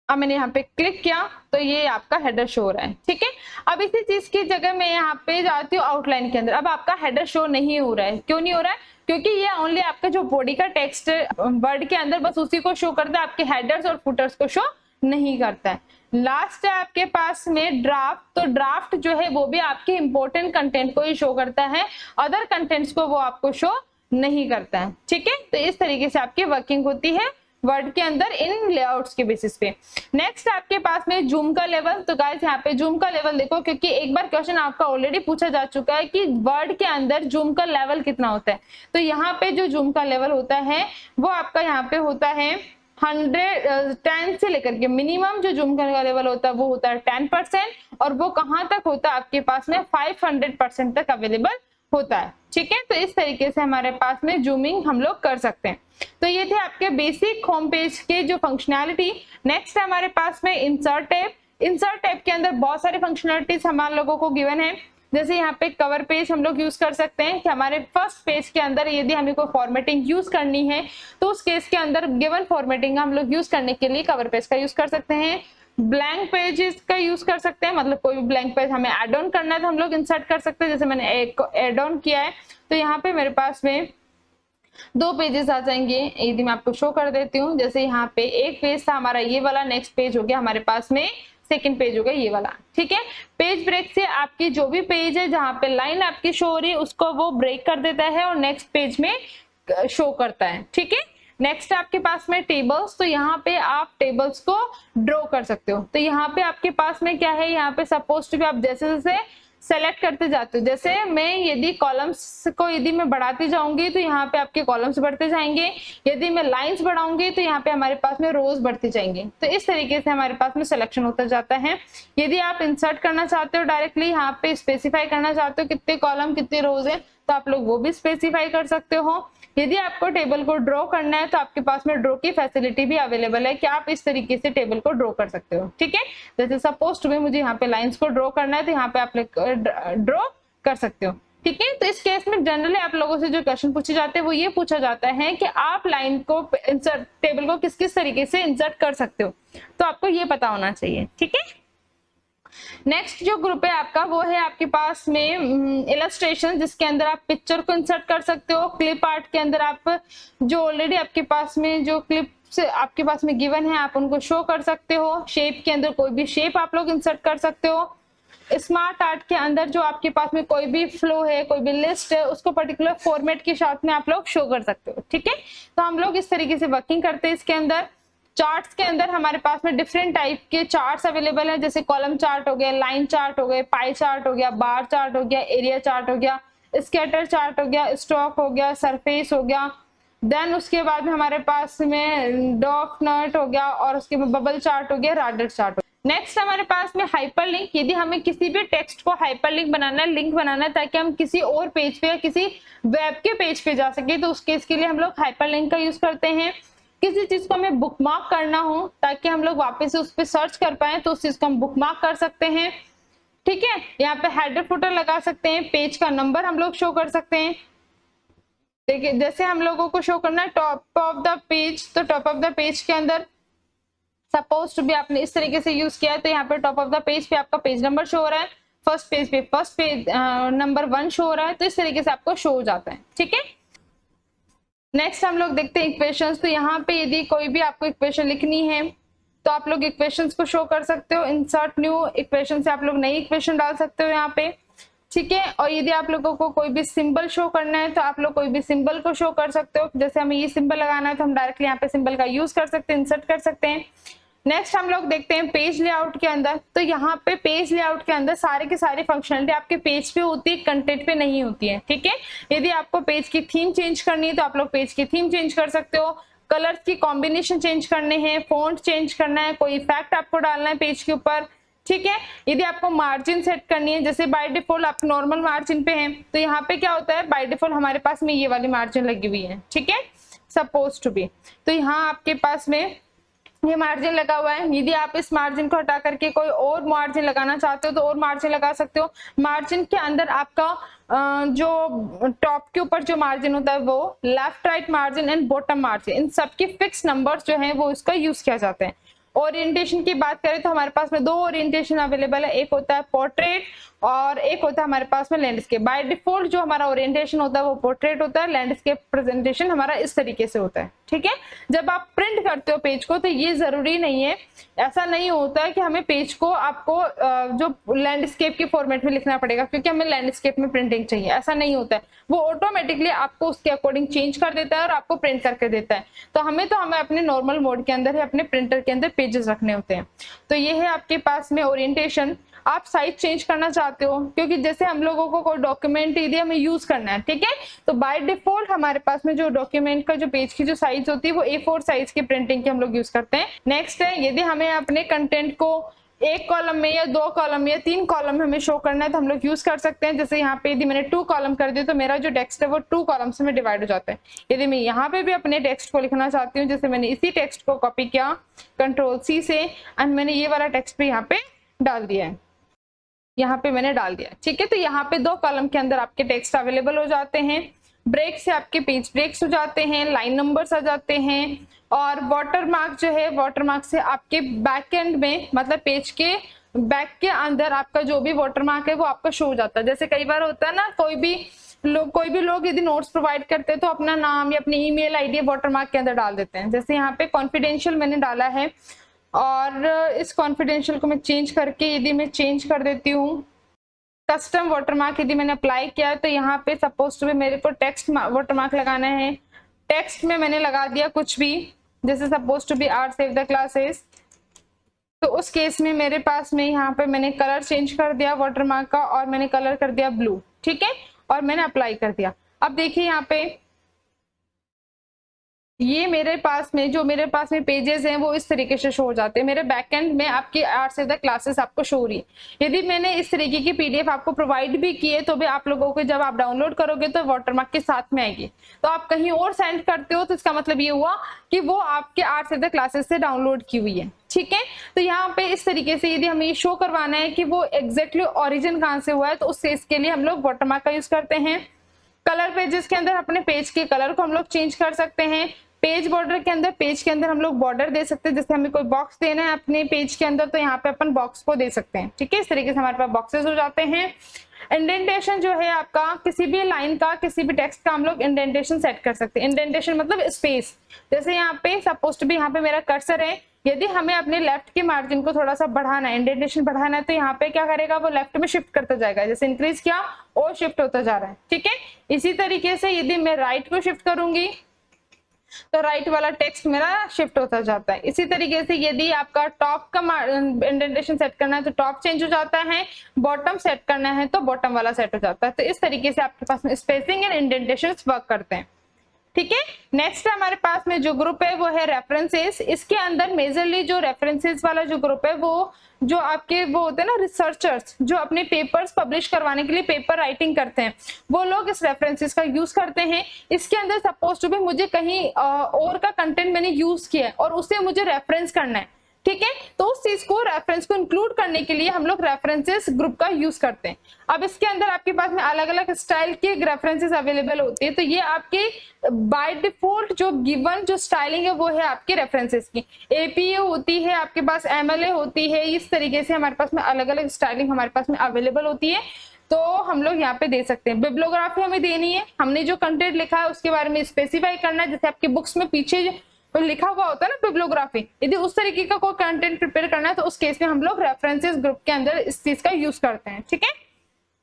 अब मैंने यहाँ पे क्लिक किया तो ये आपका हेडर शो हो रहा है। ठीक है, अब इसी चीज की जगह मैं यहाँ पे जाती हूँ आउटलाइन के अंदर। अब आपका हेडर शो नहीं हो रहा है, क्यों नहीं हो रहा है? क्योंकि ये ओनली आपका जो बॉडी का टेक्स्ट वर्ड के अंदर बस उसी को शो करता है, आपके हेडर्स और फुटर्स को शो नहीं करता है। लास्ट है आपके पास में ड्राफ्ट, तो ड्राफ्ट जो है वो भी आपके इंपॉर्टेंट कंटेंट को ही शो करता है, अदर कंटेंट्स को वो आपको शो नहीं करता है। ठीक है, तो इस तरीके से आपकी वर्किंग होती है वर्ड के अंदर इन लेआउट्स के बेसिस पे। नेक्स्ट आपके पास में जूम का लेवल, तो गाइस यहाँ पे जूम का लेवल देखो, क्योंकि एक बार क्वेश्चन आपका ऑलरेडी पूछा जा चुका है कि वर्ड के अंदर जूम का लेवल कितना होता है। तो यहाँ पे जो जूम का लेवल होता है वो आपका यहाँ पे होता है 10 से लेकर के मिनिमम जो जूम का लेवल होता है वो होता है 10%, और वो कहाँ तक होता है आपके पास में 500% तक अवेलेबल होता है। ठीक है, तो इस तरीके से हमारे पास में जूमिंग हम लोग कर सकते हैं। तो ये थे आपके बेसिक होम पेज के जो फंक्शनैलिटी। नेक्स्ट है हमारे पास में इंसर्ट टैब। इंसर्ट टैब के अंदर बहुत सारे फंक्शनैलिटीज हमारे लोगों को गिवन है। जैसे यहाँ पे कवर पेज हम लोग यूज कर सकते हैं कि हमारे फर्स्ट पेज के अंदर यदि हमें कोई फॉर्मेटिंग यूज करनी है तो उस केस के अंदर गिवन फॉर्मेटिंग हम लोग यूज करने के लिए कवर पेज का यूज कर सकते हैं। ब्लैंक पेजेस का यूज कर सकते हैं, मतलब कोई भी ब्लैंक पेज हमें ऐड ऑन करना है तो हम लोग इंसर्ट कर सकते हैं। जैसे मैंने एक ऐड ऑन किया है तो यहाँ पे मेरे पास में 2 पेजेस आ जाएंगे। यदि मैं आपको शो कर देती हूँ, जैसे यहाँ पे एक पेज था हमारा ये वाला, नेक्स्ट पेज हो गया हमारे पास में सेकंड पेज हो गया ये वाला, ठीक है। पेज ब्रेक से आपकी जो भी पेज है जहाँ पे लाइन आपकी शो हो रही है उसको वो ब्रेक कर देता है और नेक्स्ट पेज में शो करता है, ठीक है। नेक्स्ट आपके पास में टेबल्स, तो यहाँ पे आप टेबल्स को ड्रॉ कर सकते हो। तो यहाँ पे आपके पास में क्या है, यहाँ पे सपोज टू भी आप जैसे जैसे सेलेक्ट करते जाते हो, जैसे मैं यदि कॉलम्स को यदि मैं बढ़ाती जाऊंगी तो यहाँ पे आपके कॉलम्स बढ़ते जाएंगे, यदि मैं लाइंस बढ़ाऊंगी तो यहाँ पे हमारे पास में रोज बढ़ती जाएंगी। तो इस तरीके से हमारे पास में सिलेक्शन होता जाता है। यदि आप इंसर्ट करना चाहते हो डायरेक्टली यहाँ पे स्पेसिफाई करना चाहते हो कितने कॉलम कितने रोज है तो आप लोग वो भी स्पेसिफाई कर सकते हो। यदि आपको टेबल को ड्रॉ करना है तो आपके पास में ड्रॉ की फैसिलिटी भी अवेलेबल है कि आप इस तरीके से टेबल को ड्रॉ कर सकते हो, ठीक है। जैसे सपोज टू भी मुझे यहाँ पे लाइंस को ड्रॉ करना है तो यहाँ पे आप ड्रॉ कर सकते हो, ठीक है। तो इस केस में जनरली आप लोगों से जो क्वेश्चन पूछे जाते हैं वो ये पूछा जाता है कि आप लाइन को इंसर्ट टेबल को किस किस तरीके से इंसर्ट कर सकते हो, तो आपको ये पता होना चाहिए, ठीक है। नेक्स्ट जो ग्रुप है आपका वो है आपके पास में इलस्ट्रेशन, जिसके अंदर आप पिक्चर को इंसर्ट कर सकते हो। क्लिप आर्ट के अंदर आप जो ऑलरेडी आपके पास में जो क्लिप्स आपके पास में गिवन है आप उनको शो कर सकते हो। शेप के अंदर कोई भी शेप आप लोग इंसर्ट कर सकते हो। स्मार्ट आर्ट के अंदर जो आपके पास में कोई भी फ्लो है कोई भी लिस्ट है उसको पर्टिकुलर फॉर्मेट के साथ में आप लोग शो कर सकते हो, ठीक है। तो हम लोग इस तरीके से वर्किंग करते हैं। इसके अंदर चार्ट्स के अंदर हमारे पास में डिफरेंट टाइप के चार्ट्स अवेलेबल है, जैसे कॉलम चार्ट हो गया, लाइन चार्ट हो गए, पाई चार्ट हो गया, बार चार्ट हो गया, एरिया चार्ट हो गया, स्कैटर चार्ट हो गया, स्टॉक हो गया, सरफेस हो गया। देन उसके बाद में हमारे पास में डॉट नट हो गया और उसके बाद बबल चार्ट हो गया, राडर चार्ट हो गया। नेक्स्ट हमारे पास में हाइपरलिंक, यदि हमें किसी भी टेक्स्ट को हाइपरलिंक बनाना है, लिंक बनाना है ताकि हम किसी और पेज पे या किसी वेब के पेज पे जा सके, तो उस केस के लिए हम लोग हाइपरलिंक का यूज करते हैं। किसी चीज को हमें बुकमार्क करना हो ताकि हम लोग वापस से उस पर सर्च कर पाए तो उस चीज को हम बुकमार्क कर सकते हैं, ठीक है। यहाँ पे हेडर फुटर लगा सकते हैं, पेज का नंबर हम लोग शो कर सकते हैं। देखिए जैसे हम लोगों को शो करना है टॉप ऑफ द पेज, तो टॉप ऑफ द पेज के अंदर सपोज टू भी आपने इस तरीके से यूज किया है तो यहाँ पे टॉप ऑफ द पेज पे आपका पेज नंबर शो हो रहा है, फर्स्ट पेज नंबर 1 शो हो रहा है, तो इस तरीके से आपको शो हो जाता है, ठीक है। नेक्स्ट हम लोग देखते हैं इक्वेशंस। तो यहाँ पे यदि कोई भी आपको इक्वेशन लिखनी है तो आप लोग इक्वेशंस को शो कर सकते हो। इंसर्ट न्यू इक्वेशन से आप लोग नई इक्वेशन डाल सकते हो यहाँ पे, ठीक है। और यदि आप लोगों को कोई भी सिंबल शो करना है तो आप लोग कोई भी सिंबल को शो कर सकते हो। जैसे हमें ये सिंबल लगाना है तो हम डायरेक्टली यहाँ पे सिंबल का यूज कर सकते हैं, इंसर्ट कर सकते हैं। नेक्स्ट हम लोग देखते हैं पेज लेआउट के अंदर। तो यहाँ पे पेज लेआउट के अंदर सारे के सारे फंक्शनलिटी आपके पेज पे होती है, कंटेंट पे नहीं होती है, ठीक है। यदि आपको पेज की थीम चेंज करनी है तो आप लोग पेज की थीम चेंज कर सकते हो, कलर्स की कॉम्बिनेशन चेंज करने हैं, फॉन्ट चेंज करना है, कोई इफेक्ट आपको डालना है पेज के ऊपर, ठीक है। यदि आपको मार्जिन सेट करनी है, जैसे बाय डिफॉल्ट आप नॉर्मल मार्जिन पे हैं तो यहाँ पे क्या होता है बाय डिफॉल्ट हमारे पास में ये वाली मार्जिन लगी हुई है, ठीक है, सपोज टू बी। तो यहाँ आपके पास में ये मार्जिन लगा हुआ है। यदि आप इस मार्जिन को हटा करके कोई और मार्जिन लगाना चाहते हो तो और मार्जिन लगा सकते हो। मार्जिन के अंदर आपका जो टॉप के ऊपर जो मार्जिन होता है वो left right margin and bottom margin, इन सबके फिक्स नंबर्स जो है वो इसका यूज किया जाता है। ओरिएंटेशन की बात करें तो हमारे पास में 2 ओरिएंटेशन अवेलेबल है, एक होता है पोर्ट्रेट और एक होता है हमारे पास में लैंडस्केप। बाय डिफॉल्ट जो हमारा ओरिएंटेशन होता है वो पोर्ट्रेट होता है, लैंडस्केप प्रेजेंटेशन हमारा इस तरीके से होता है, ठीक है। जब आप प्रिंट करते हो पेज को तो ये जरूरी नहीं है, ऐसा नहीं होता है कि हमें पेज को आपको जो लैंडस्केप के फॉर्मेट में लिखना पड़ेगा क्योंकि हमें लैंडस्केप में प्रिंटिंग चाहिए, ऐसा नहीं होता है। वो ऑटोमेटिकली आपको उसके अकॉर्डिंग चेंज कर देता है और आपको प्रिंट करके देता है। तो हमें अपने नॉर्मल मोड के अंदर ही अपने प्रिंटर के अंदर पेजेस रखने होते हैं। तो ये है आपके पास में ओरिएंटेशन। आप साइज चेंज करना चाहते हो क्योंकि जैसे हम लोगों को कोई डॉक्यूमेंट यदि हमें यूज करना है, ठीक है, तो बाय डिफॉल्ट हमारे पास में जो डॉक्यूमेंट का जो पेज की जो साइज होती है वो A4 साइज की प्रिंटिंग की हम लोग यूज करते हैं। नेक्स्ट है यदि हमें अपने कंटेंट को 1 कॉलम में या 2 कॉलम में या 3 कॉलम में हमें शो करना है तो हम लोग यूज कर सकते हैं। जैसे यहाँ पे यदि मैंने 2 कॉलम कर दिया तो मेरा जो टेक्स्ट है वो 2 कॉलम्स में डिवाइड हो जाता है। यदि मैं यहाँ पे भी अपने टेक्स्ट को लिखना चाहती हूँ, जैसे मैंने इसी टेक्स्ट को कॉपी किया Ctrl+C से एंड मैंने ये वाला टेक्स्ट भी यहाँ पे डाल दिया है, यहाँ पे मैंने डाल दिया, ठीक है। तो यहाँ पे 2 कॉलम के अंदर आपके टेक्स्ट अवेलेबल हो जाते हैं। ब्रेक से आपके पेज ब्रेक्स हो जाते हैं, लाइन नंबर्स आ जाते हैं, और वाटरमार्क जो है, वाटरमार्क से आपके बैक एंड में मतलब पेज के बैक के अंदर आपका जो भी वाटरमार्क है वो आपका शो हो जाता है। जैसे कई बार होता है ना, कोई भी लोग यदि नोट्स प्रोवाइड करते हैं तो अपना नाम या अपनी ईमेल आईडी वाटरमार्क के अंदर डाल देते हैं। जैसे यहाँ पे कॉन्फिडेंशियल मैंने डाला है, और इस कॉन्फिडेंशियल को मैं चेंज करके यदि मैं चेंज कर देती हूँ कस्टम वाटरमार्क, यदि मैंने अप्लाई किया तो यहाँ पे सपोज टू भी मेरे को टेक्स्ट वाटरमार्क लगाना है। टेक्स्ट में मैंने लगा दिया कुछ भी, जैसे suppose to be are save the classes, तो उस केस में मेरे पास में यहाँ पे मैंने कलर चेंज कर दिया वाटरमार्क का, और मैंने कलर कर दिया ब्लू, ठीक है, और मैंने अप्लाई कर दिया। अब देखिए यहाँ पे ये मेरे पास में पेजेस हैं वो इस तरीके से शो हो जाते हैं। मेरे बैकएंड में आपकी आर से द क्लासेस आपको शो हो रही है। यदि मैंने इस तरीके की पीडीएफ आपको प्रोवाइड भी की है तो भी आप लोगों को जब आप डाउनलोड करोगे तो वाटरमार्क के साथ में आएगी। तो आप कहीं और सेंड करते हो तो इसका मतलब ये हुआ कि वो आपके आर से द क्लासेस से डाउनलोड की हुई है, ठीक है। तो यहाँ पे इस तरीके से यदि हमें शो करवाना है कि वो एग्जैक्टली ओरिजिन कहाँ से हुआ है, तो उस चीज के लिए हम लोग वाटरमार्क का यूज करते हैं। कलर पेजेस के अंदर अपने पेज के कलर को हम लोग चेंज कर सकते हैं। पेज बॉर्डर के अंदर, पेज के अंदर हम लोग बॉर्डर दे सकते हैं। जैसे हमें कोई बॉक्स देना है अपने पेज के अंदर तो यहाँ पे अपन बॉक्स को दे सकते हैं, ठीक है। इस तरीके से हमारे पास बॉक्सेस हो जाते हैं। इंडेंटेशन जो है आपका, किसी भी लाइन का, किसी भी टेक्स्ट का हम लोग इंडेंटेशन सेट कर सकते हैं। इंडेंटेशन मतलब स्पेस। जैसे यहाँ पे सपोज टू भी यहाँ पे मेरा कर्सर है, यदि हमें अपने लेफ्ट के मार्जिन को थोड़ा सा बढ़ाना है, इंडेंटेशन बढ़ाना है, तो यहाँ पे क्या करेगा, वो लेफ्ट में शिफ्ट करता जाएगा। जैसे इंक्रीज किया और शिफ्ट होता जा रहा है, ठीक है। इसी तरीके से यदि मैं राइट को शिफ्ट करूंगी तो राइट वाला टेक्स्ट मेरा शिफ्ट होता जाता है। इसी तरीके से यदि आपका टॉप का इंडेंटेशन सेट करना है तो टॉप चेंज हो जाता है, बॉटम सेट करना है तो बॉटम वाला सेट हो जाता है। तो इस तरीके से आपके पास में स्पेसिंग एंड इंडेंटेशन वर्क करते हैं, ठीक है। नेक्स्ट हमारे पास में जो ग्रुप है वो है रेफरेंसेस। इसके अंदर मेजरली जो रेफरेंसेस वाला जो ग्रुप है वो जो आपके वो होते हैं ना रिसर्चर्स, जो अपने पेपर्स पब्लिश करवाने के लिए पेपर राइटिंग करते हैं, वो लोग इस रेफरेंसेस का यूज करते हैं। इसके अंदर सपोज टू भी मुझे कहीं और का कंटेंट मैंने यूज किया है और उसे मुझे रेफरेंस करना है, ठीक है। तो उस चीज को, रेफरेंस को इंक्लूड करने के लिए हम लोग रेफरेंसेस ग्रुप का यूज करते हैं। अब इसके अंदर आपके पास में अलग अलग स्टाइल के रेफरेंसेस अवेलेबल होती है। तो ये आपके बाय डिफॉल्ट जो गिवन जो स्टाइलिंग है वो है आपके रेफरेंसेस की। एपीए होती है आपके पास, एमएलए होती है, इस तरीके से हमारे पास में अलग अलग स्टाइलिंग हमारे पास में अवेलेबल होती है। तो हम लोग यहाँ पे दे सकते हैं। बिब्लियोग्राफी हमें देनी है, हमने जो कंटेंट लिखा है उसके बारे में स्पेसिफाई करना है। जैसे आपके बुक्स में पीछे तो लिखा हुआ होता है ना बिब्लियोग्राफी, यदि उस तरीके का कोई कंटेंट प्रिपेयर करना है तो उस केस में हम लोग रेफरेंसेस ग्रुप के अंदर इस चीज का यूज करते हैं, ठीक है।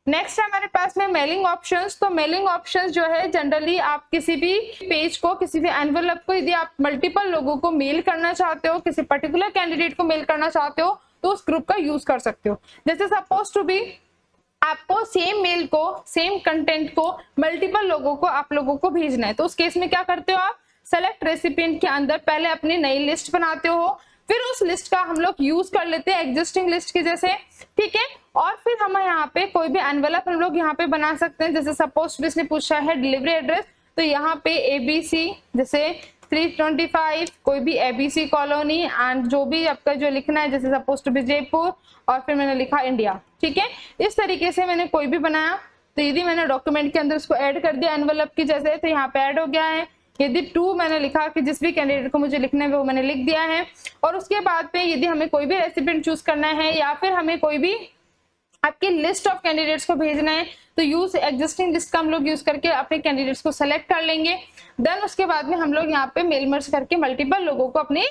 नेक्स्ट है हमारे पास में मेलिंग ऑप्शंस। तो मेलिंग ऑप्शंस जो है जनरली आप किसी भी पेज को, किसी भी एनवेलप को यदि आप मल्टीपल लोगों को मेल करना चाहते हो, किसी पर्टिकुलर कैंडिडेट को मेल करना चाहते हो तो उस ग्रुप का यूज कर सकते हो। जैसे सपोज टू बी आपको सेम मेल को, सेम कंटेंट को मल्टीपल लोगों को, आप लोगों को भेजना है, तो उस केस में क्या करते हो आप, सेलेक्ट रेसिपिएंट के अंदर पहले अपनी नई लिस्ट बनाते हो, फिर उस लिस्ट का हम लोग यूज कर लेते हैं एग्जिस्टिंग लिस्ट की जैसे, ठीक है। और फिर हम यहाँ पे कोई भी एनवेलप हम लोग यहाँ पे बना सकते हैं। जैसे सपोज इसने पूछा है डिलीवरी एड्रेस, तो यहाँ पे एबीसी जैसे 325 कोई भी एबीसी कॉलोनी एंड जो भी आपका जो लिखना है, जैसे सपोज टू बी जयपुर, और फिर मैंने लिखा इंडिया, ठीक है। इस तरीके से मैंने कोई भी बनाया। तो यदि मैंने डॉक्यूमेंट के अंदर उसको ऐड कर दिया एनवेलप की जैसे, तो यहाँ पे ऐड हो गया है। यदि 2 मैंने लिखा कि जिस भी कैंडिडेट को मुझे लिखना है वो मैंने लिख दिया है। और उसके बाद पे यदि हमें कोई भी रेसिपिएंट चूज करना है या फिर हमें कोई भी आपकी लिस्ट ऑफ कैंडिडेट्स को भेजना है तो यूज एग्जिस्टिंग लिस्ट का हम लोग यूज करके अपने कैंडिडेट्स को सेलेक्ट कर लेंगे। देन उसके बाद में हम लोग यहाँ पे मेल मर्ज करके मल्टीपल लोगों को अपनी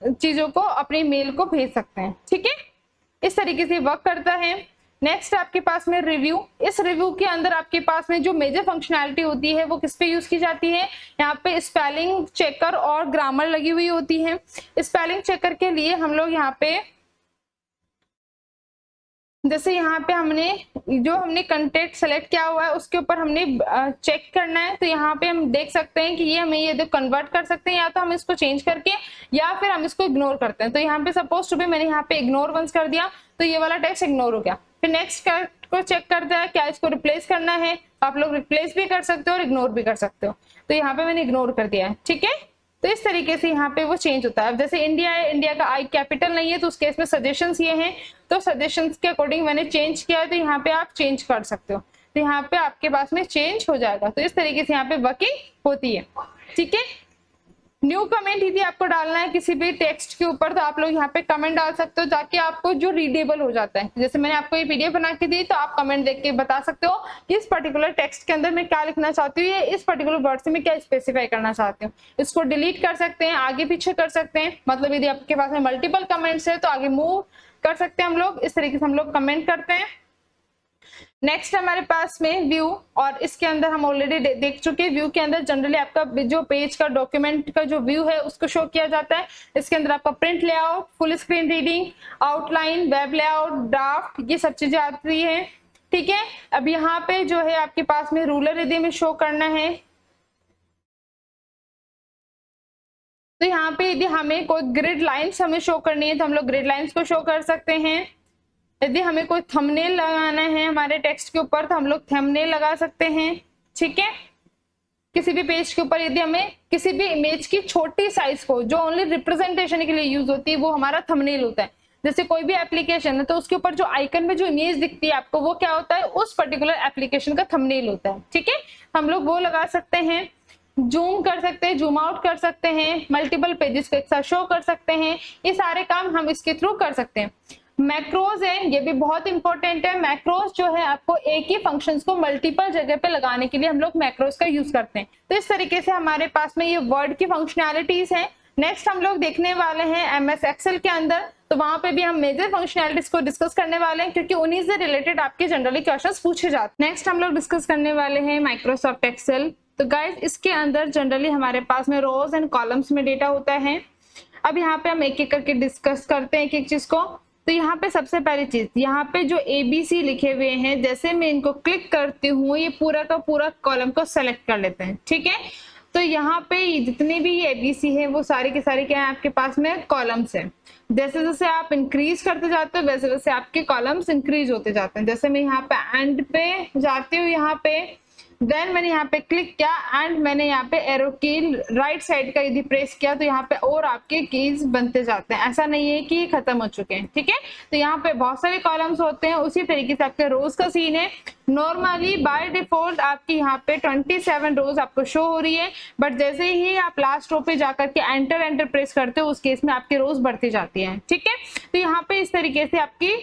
चीजों को, अपनी मेल को भेज सकते हैं, ठीक है। इस तरीके से वर्क करता है। नेक्स्ट आपके पास में रिव्यू। इस रिव्यू के अंदर आपके पास में जो मेजर फंक्शनैलिटी होती है वो किस पे यूज की जाती है, यहाँ पे स्पेलिंग चेकर और ग्रामर लगी हुई होती है। स्पेलिंग चेकर के लिए हम लोग यहाँ पे, जैसे यहाँ पे हमने कंटेंट सेलेक्ट किया हुआ है उसके ऊपर हमने चेक करना है, तो यहाँ पे हम देख सकते हैं कि ये हमें ये तो कन्वर्ट कर सकते हैं, या तो हम इसको चेंज करके या फिर हम इसको इग्नोर करते हैं। तो यहाँ पे सपोज टू भी मैंने यहाँ पे इग्नोर वंस कर दिया तो ये वाला टेक्स्ट इग्नोर हो गया। फिर नेक्स्ट को चेक करता है क्या इसको रिप्लेस करना है, आप लोग रिप्लेस भी कर सकते हो और इग्नोर भी कर सकते हो। तो यहाँ पे मैंने इग्नोर कर दिया है, ठीक है। तो इस तरीके से यहाँ पे वो चेंज होता है। अब जैसे इंडिया है, इंडिया का आई कैपिटल नहीं है तो उस केस में सजेशंस ये हैं, तो सजेशंस के अकॉर्डिंग मैंने चेंज किया है, तो यहाँ पे आप चेंज कर सकते हो। तो यहाँ पे आपके पास में चेंज हो जाएगा। तो इस तरीके से यहाँ पे वर्किंग होती है, ठीक है। न्यू कमेंट यदि आपको डालना है किसी भी टेक्स्ट के ऊपर तो आप लोग यहाँ पे कमेंट डाल सकते हो, ताकि आपको जो रीडेबल हो जाता है। जैसे मैंने आपको ये पीडीएफ बना के दी तो आप कमेंट देख के बता सकते हो कि इस पर्टिकुलर टेक्स्ट के अंदर मैं क्या लिखना चाहती हूँ, या इस पर्टिकुलर वर्ड से मैं क्या स्पेसिफाई करना चाहती हूँ। इसको डिलीट कर सकते हैं, आगे पीछे कर सकते हैं, मतलब यदि आपके पास में मल्टीपल कमेंट्स है तो आगे मूव कर सकते हैं हम लोग। इस तरीके से हम लोग कमेंट करते हैं। नेक्स्ट हमारे पास में व्यू, और इसके अंदर हम ऑलरेडी देख चुके हैं। व्यू के अंदर जनरली आपका जो पेज का डॉक्यूमेंट का जो व्यू है उसको शो किया जाता है। इसके अंदर आपका print layout, full screen reading, outline, web layout, draft, ये सब चीजें आती है, ठीक है। अब यहाँ पे जो है आपके पास में रूलर यदि में शो करना है तो यहाँ पे यदि हमें कोई ग्रिड लाइन्स हमें शो करनी है तो हम लोग ग्रिड लाइन्स को शो कर सकते हैं। यदि हमें कोई थंबनेल लगाना है हमारे टेक्स्ट के ऊपर तो हम लोग थंबनेल लगा सकते हैं, ठीक है। किसी भी पेज के ऊपर यदि हमें किसी भी इमेज की छोटी साइज को जो ओनली रिप्रेजेंटेशन के लिए यूज होती है वो हमारा थंबनेल होता है। जैसे कोई भी एप्लीकेशन है तो उसके ऊपर जो आइकन में जो इमेज दिखती है आपको वो क्या होता है, उस पर्टिकुलर एप्लीकेशन का थंबनेल होता है, ठीक है। हम लोग वो लगा सकते हैं। जूम कर सकते हैं, जूम आउट कर सकते हैं, मल्टीपल पेजेस को एक साथ शो कर सकते हैं। ये सारे काम हम इसके थ्रू कर सकते हैं। मैक्रोज है, ये भी बहुत इंपॉर्टेंट है। मैक्रोज जो है आपको एक ही फंक्शंस को मल्टीपल जगह पे लगाने के लिए हम लोग मैक्रोज का यूज करते हैं। तो इस तरीके से हमारे पास में ये वर्ड की फंक्शनैलिटीज है। नेक्स्ट हम लोग देखने वाले हैं एमएस एक्सेल के अंदर, तो वहां पे भी हम मेजर फंक्शनैलिटीज को डिस्कस करने वाले हैं, क्योंकि उन्हीं से रिलेटेड आपके जनरली क्वेश्चंस पूछे जाते हैं। नेक्स्ट हम लोग डिस्कस करने वाले हैं माइक्रोसॉफ्ट एक्सेल। तो गाइज इसके अंदर जनरली हमारे पास में रोज एंड कॉलम्स में डेटा होता है। अब यहाँ पे हम एक एक करके डिस्कस करते हैं एक एक चीज को। तो यहाँ पे सबसे पहली चीज, यहाँ पे जो ABC लिखे हुए हैं, जैसे मैं इनको क्लिक करती हूँ ये पूरा का पूरा कॉलम को सेलेक्ट कर लेते हैं, ठीक है। तो यहाँ पे जितने भी ABC है वो सारे के सारे क्या है आपके पास में कॉलम्स है। जैसे जैसे आप इंक्रीज करते जाते हो वैसे वैसे आपके कॉलम्स इंक्रीज होते जाते हैं। जैसे मैं यहाँ पे एंड पे जाती हूँ, यहाँ पे देन मैंने यहाँ पे क्लिक किया एंड मैंने यहाँ पे एरो की राइट साइड का यदि प्रेस किया तो यहाँ पे और आपके कीज बनते जाते हैं। ऐसा नहीं है कि खत्म हो चुके हैं, ठीक है। तो यहाँ पे बहुत सारे कॉलम्स होते हैं। उसी तरीके से आपके रोज का सीन है। नॉर्मली बाय डिफॉल्ट आपकी यहाँ पे 27 रोज आपको शो हो रही है, बट जैसे ही आप लास्ट रो पे जाकर के एंटर प्रेस करते हो उस केस में आपकी रोज बढ़ती जाती है, ठीक है। तो यहाँ पे इस तरीके से आपकी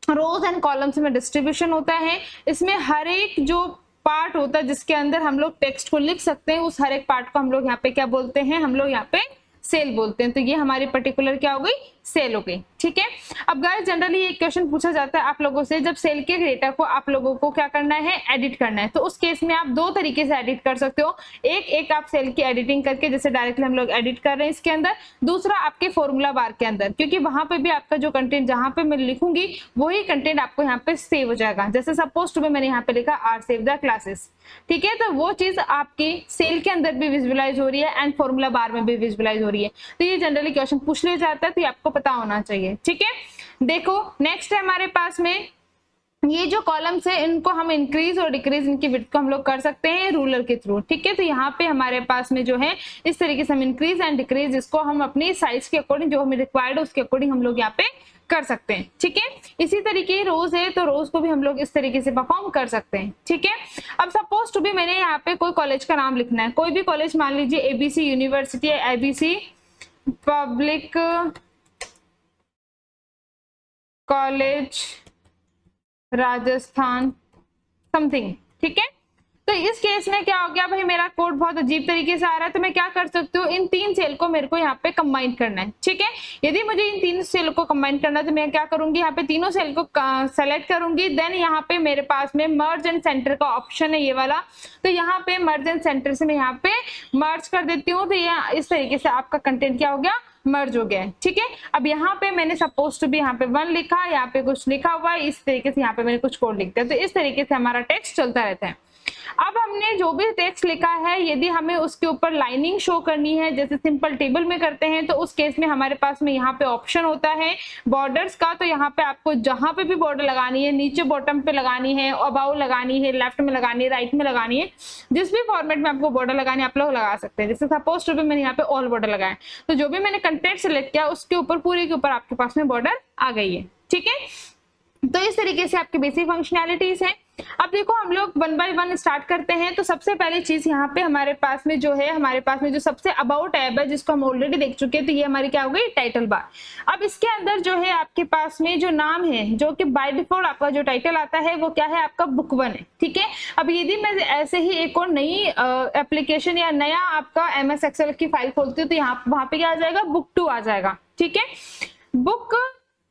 रोज एंड कॉलम्स में डिस्ट्रीब्यूशन होता है। इसमें हर एक जो पार्ट होता है जिसके अंदर हम लोग टेक्स्ट को लिख सकते हैं, उस हर एक पार्ट को हम लोग यहाँ पे क्या बोलते हैं, हम लोग यहाँ पे सेल बोलते हैं। तो ये हमारी पर्टिकुलर क्या हो गई, सेल हो गई, ठीक है। अब गाइस जनरली एक क्वेश्चन पूछा जाता है आप लोगों से, जब सेल के डेटा को आप लोगों को क्या करना है, एडिट करना है। तो उस केस में आप दो तरीके से एडिट कर सकते हो। एक आप सेल की एडिटिंग करके, जैसे डायरेक्टली हम लोग एडिट कर रहे हैं इसके अंदर। दूसरा आपके फॉर्मूला बार के अंदर, क्योंकि वहां पे भी आपका जो कंटेंट जहां पे मैं लिखूंगी वही कंटेंट आपको यहाँ पे सेव हो जाएगा। जैसे सपोज टू मैंने यहाँ पे लिखा आर सेव द क्लासेस, ठीक है। तो वो चीज आपकी सेल के अंदर भी विजुअलाइज हो रही है एंड फॉर्मूला बार में भी विजुअलाइज हो रही है। तो ये जनरली क्वेश्चन पूछ लिया जाता है, तो ये आपको पता होना चाहिए, ठीक है। देखो नेक्स्ट है हमारे पास में ये जो कॉलम्स है इनको हम इंक्रीज और डिक्रीज इनकी विड्थ को हम लोग कर सकते हैं रूलर के थ्रू, ठीक है। तो यहाँ पे हमारे पास में जो है इस तरीके से हम इंक्रीज एंड डिक्रीज इसको हम अपनी साइज के अकॉर्डिंग जो हमें रिक्वायर्ड है उसके अकॉर्डिंग हम लोग यहाँ पे कर सकते हैं, ठीक है। इसी तरीके रोज है तो रोज को भी हम लोग इस तरीके से परफॉर्म कर सकते हैं, ठीक है। अब सपोज टू भी मैंने यहाँ पे कोई कॉलेज का नाम लिखना है, कोई भी कॉलेज मान लीजिए ABC यूनिवर्सिटी है, ABC public college Rajasthan something, ठीक है। तो इस केस में क्या हो गया भाई, मेरा कोड बहुत अजीब तरीके से आ रहा है, तो मैं क्या कर सकती हूँ, इन तीन सेल को मेरे को यहाँ पे कंबाइन करना है, ठीक है। यदि मुझे इन तीन सेल को कंबाइन करना है तो मैं क्या करूंगी, यहाँ पे तीनों सेल को सेलेक्ट करूंगी। देन यहाँ पे मेरे पास में मर्ज एंड सेंटर का ऑप्शन है ये वाला, तो यहाँ पे मर्ज एंड सेंटर से मैं यहाँ पे मर्ज कर देती हूँ। तो ये इस तरीके से आपका कंटेंट क्या हो गया, मर्ज हो गया है, ठीक है। अब यहाँ पे मैंने सपोज टू भी यहाँ पे 1 लिखा, यहाँ पे कुछ लिखा हुआ है, इस तरीके से यहाँ पे मैंने कुछ कोड लिख दिया। तो इस तरीके से हमारा टेक्स्ट चलता रहता है। अब हमने जो भी टेक्स्ट लिखा है यदि हमें उसके ऊपर लाइनिंग शो करनी है, जैसे सिंपल टेबल में करते हैं, तो उस केस में हमारे पास में यहाँ पे ऑप्शन होता है बॉर्डर्स का। तो यहाँ पे आपको जहां पे भी बॉर्डर लगानी है, नीचे बॉटम पे लगानी है, अबाउ लगानी है, लेफ्ट में लगानी है, राइट में लगानी है, जिस भी फॉर्मेट में आपको बॉर्डर लगानी है आप लोग लगा सकते हैं। जैसे सपोज टू भी मैंने यहाँ पे ऑल बॉर्डर लगाया, तो जो भी मैंने कंटेंट सेलेक्ट किया उसके ऊपर पूरे के ऊपर आपके पास में बॉर्डर आ गई है, ठीक है। तो इस तरीके से आपकी बेसिक फंक्शनैलिटीज है। अब देखो हम लोग 1 बाय 1 स्टार्ट करते हैं। तो सबसे पहली चीज यहाँ पे हमारे पास में जो है, हमारे पास में जो सबसे अबाउट टैब है जिसको हम ऑलरेडी देख चुके हैं, तो ये हमारी क्या हो गई, टाइटल बार। अब इसके अंदर जो है आपके पास में जो नाम है, जो कि बाय डिफॉल्ट आपका जो टाइटल आता है वो क्या है, आपका बुक 1 है, ठीक है। अब यदि मैं ऐसे ही एक और नई एप्लीकेशन या नया आपका MS एक्सेल की फाइल खोलती हूँ, तो यहाँ वहां पे क्या आ जाएगा, बुक 2 आ जाएगा, ठीक है। बुक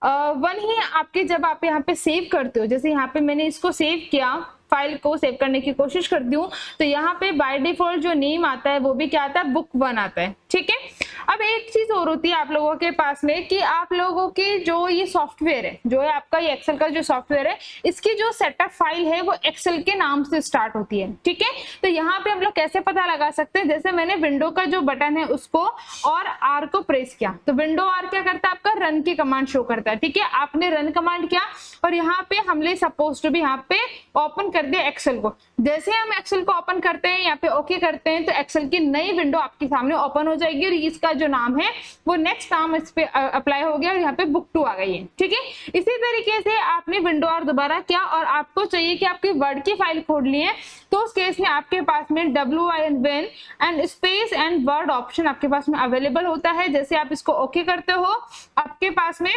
1 ही आपके जब आप यहाँ पे सेव करते हो, जैसे यहाँ पे मैंने इसको सेव किया, फाइल को सेव करने की कोशिश करती हूँ, तो यहाँ पे बाय डिफॉल्ट जो नेम आता है वो भी क्या आता है, बुक 1 आता है, ठीक है। अब एक चीज और होती है आप लोगों के पास में कि आप लोगों की जो ये सॉफ्टवेयर है, जो है आपका ये एक्सेल का जो सॉफ्टवेयर है, इसकी जो सेटअप फाइल है वो एक्सेल के नाम से स्टार्ट होती है, ठीक है। तो यहाँ पे हम लोग कैसे पता लगा सकते हैं, जैसे मैंने विंडो का जो बटन है उसको और R को प्रेस किया, तो विंडो R क्या करता है, आपका रन की कमांड शो करता है, ठीक है। आपने रन कमांड किया और यहाँ पे हमने सपोज टू भी यहाँ पे ओपन कर दिया एक्सेल को। जैसे हम एक्सेल को ओपन करते हैं, यहाँ पे ओके करते हैं, तो एक्सेल की नई विंडो आपके सामने ओपन हो जाएगी और इसका जो नाम है वो नेक्स्ट नाम इस पे अप्लाई हो गया और यहाँ पे बुक 2 आ गई है, ठीक है। इसी तरीके से आपने विंडो और दोबारा किया और आपको चाहिए कि आपकी वर्ड की फाइल खोलनी है, तो उस केस में आपके पास में WIN and space and word option आपके पास में अवेलेबल होता है। जैसे आप इसको ओके करते हो, आपके पास में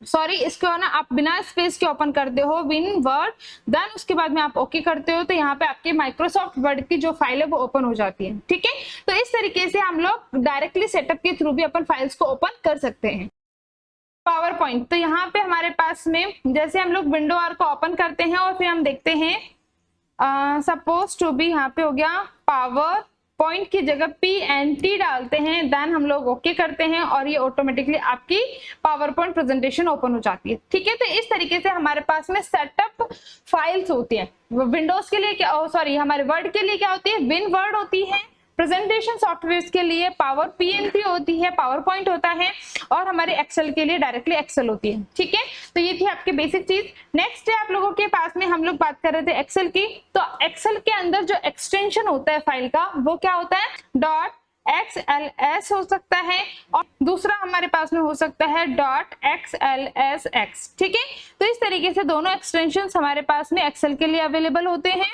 इसको ना आप बिना स्पेस के ओपन करते हो विन वर्ड, देन उसके बाद में आप ओके करते हो, तो यहाँ पे आपके माइक्रोसॉफ्ट वर्ड की जो फाइल है वो ओपन हो जाती है, ठीक है। तो इस तरीके से हम लोग डायरेक्टली सेटअप के थ्रू भी अपन फाइल्स को ओपन कर सकते हैं। पावर पॉइंट, तो यहाँ पे हमारे पास में जैसे हम लोग विंडो R को ओपन करते हैं और फिर हम देखते हैं सपोज टू बी यहाँ पे हो गया पावर पॉइंट की जगह PNT डालते हैं, देन हम लोग ओके करते हैं और ये ऑटोमेटिकली आपकी पावर पॉइंट प्रेजेंटेशन ओपन हो जाती है, ठीक है। तो इस तरीके से हमारे पास में सेटअप फाइल्स होती है। विंडोज के लिए क्या, हमारे वर्ड के लिए क्या होती है, विन वर्ड होती है। प्रेजेंटेशन सॉफ्टवेयर के लिए पावर PNT होती है, पावर पॉइंट होता है, और हमारे एक्सेल के लिए डायरेक्टली एक्सेल होती है, ठीक है। तो ये थी आपकी बेसिक चीज। नेक्स्ट है आप लोगों के पास में, हम लोग बात कर रहे थे एक्सेल की, तो एक्सेल के अंदर जो एक्सटेंशन होता है फाइल का वो क्या होता है, .XLS हो सकता है और दूसरा हमारे पास में हो सकता है .XLSX, ठीक है। तो इस तरीके से दोनों एक्सटेंशन हमारे पास में एक्सेल के लिए अवेलेबल होते हैं।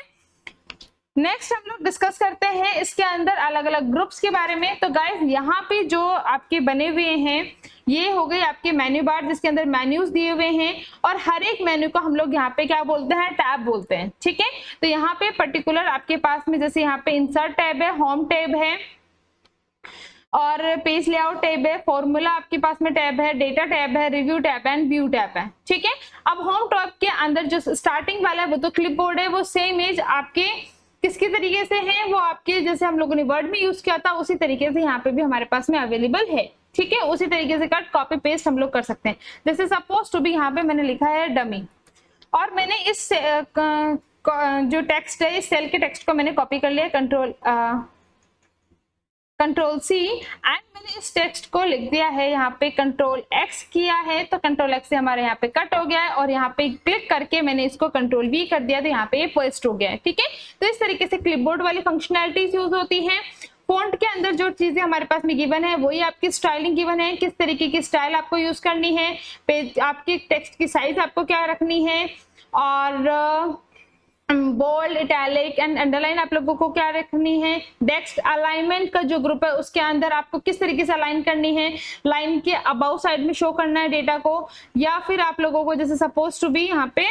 नेक्स्ट हम लोग डिस्कस करते हैं इसके अंदर अलग अलग ग्रुप्स के बारे में। तो गाइस यहाँ पे जो आपके बने हुए हैं ये हो गए आपके मेन्यू बार, जिसके अंदर मेन्यूज दिए हुए हैं और हर एक मेन्यू को हम लोग यहाँ पे क्या बोलते हैं, टैब बोलते हैं, ठीक है। तो यहाँ पे पर्टिकुलर आपके पास में जैसे यहाँ पे इंसर्ट टैब है, होम टैब है और पेज लेआउट टैब है, फॉर्मूला आपके पास में टैब है, डेटा टैब है, review tab and view tab है, ठीक है। अब होम टैब के अंदर जो स्टार्टिंग वाला है वो तो क्लिपबोर्ड है, वो सेम एज आपके किसके तरीके से है, वो आपके जैसे हम लोगों ने वर्ड में यूज किया था उसी तरीके से यहाँ पे भी हमारे पास में अवेलेबल है, ठीक है। उसी तरीके से कट कॉपी पेस्ट हम लोग कर सकते हैं। जैसे सपोज टू भी यहाँ पे मैंने लिखा है डमी और मैंने इस जो टेक्स्ट है इस सेल के टेक्स्ट को मैंने कॉपी कर लिया, कंट्रोल C एंड मैंने इस टेक्स्ट को लिख दिया है यहाँ पे कंट्रोल X किया है, तो कंट्रोल X से हमारे यहाँ पे कट हो गया है और यहाँ पे क्लिक करके मैंने इसको कंट्रोल V कर दिया, तो यहाँ पे ये पेस्ट हो गया है, ठीक है। तो इस तरीके से क्लिपबोर्ड वाली फंक्शनैलिटीज यूज होती है। फॉन्ट के अंदर जो चीजें हमारे पास में गिवन है वही आपकी स्टाइलिंग गिवन है, किस तरीके की स्टाइल आपको यूज करनी है, पेज आपकी टेक्स्ट की साइज आपको क्या रखनी है, और बोल्ड, इटैलिक एंड अंडरलाइन आप लोगों को क्या रखनी है। टेक्स्ट अलाइनमेंट का जो ग्रुप है उसके अंदर आपको किस तरीके से अलाइन करनी है, लाइन के अबाउ साइड में शो करना है डेटा को, या फिर आप लोगों को जैसे सपोज टू बी यहाँ पे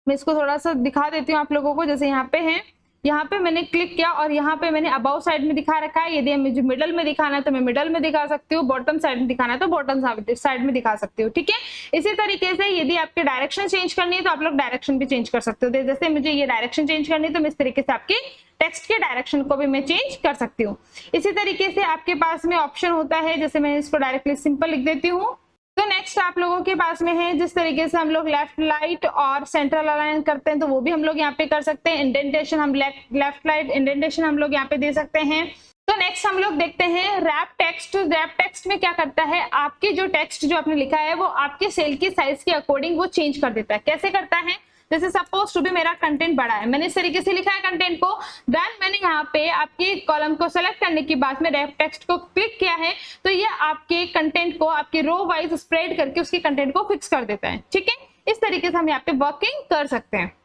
मैं इसको थोड़ा सा दिखा देती हूँ आप लोगों को। जैसे यहाँ पे है, यहाँ पे मैंने क्लिक किया और यहाँ पे मैंने अबाउ साइड में दिखा रखा है। यदि मुझे मिडल में दिखाना है तो मैं मिडल में दिखा सकती हूँ, बॉटम साइड में दिखाना है तो बॉटम साइड में दिखा सकती हूँ, ठीक है। इसी तरीके से यदि आपके डायरेक्शन चेंज करनी है तो आप लोग डायरेक्शन भी चेंज कर सकते हो। जैसे मुझे ये डायरेक्शन चेंज करनी है तो मैं इस तरीके से आपके टेक्स्ट के डायरेक्शन को भी मैं चेंज कर सकती हूँ। इसी तरीके से आपके पास में ऑप्शन होता है, जैसे मैं इसको डायरेक्टली सिंपल लिख देती हूँ। तो नेक्स्ट आप लोगों के पास में है जिस तरीके से हम लोग लेफ्ट राइट और सेंट्रल अलाइन करते हैं तो वो भी हम लोग यहाँ पे कर सकते हैं। इंडेंटेशन हम लेफ्ट राइट इंडेंटेशन हम लोग यहाँ पे दे सकते हैं। तो नेक्स्ट हम लोग देखते हैं रैप टेक्स्ट। रैप टेक्स्ट में क्या करता है, आपके जो टेक्स्ट जो आपने लिखा है वो आपके सेल की साइज के अकॉर्डिंग वो चेंज कर देता है। कैसे करता है, जैसे सपोज टू भी मेरा कंटेंट बड़ा है, मैंने इस तरीके से लिखा है कंटेंट को, देन मैंने यहाँ पे आपके कॉलम को सेलेक्ट करने के बाद में रैप टेक्स्ट को क्लिक किया है तो ये आपके कंटेंट को आपके रो वाइज स्प्रेड करके उसके कंटेंट को फिक्स कर देता है, ठीक है। इस तरीके से हम यहाँ पे वर्किंग कर सकते हैं।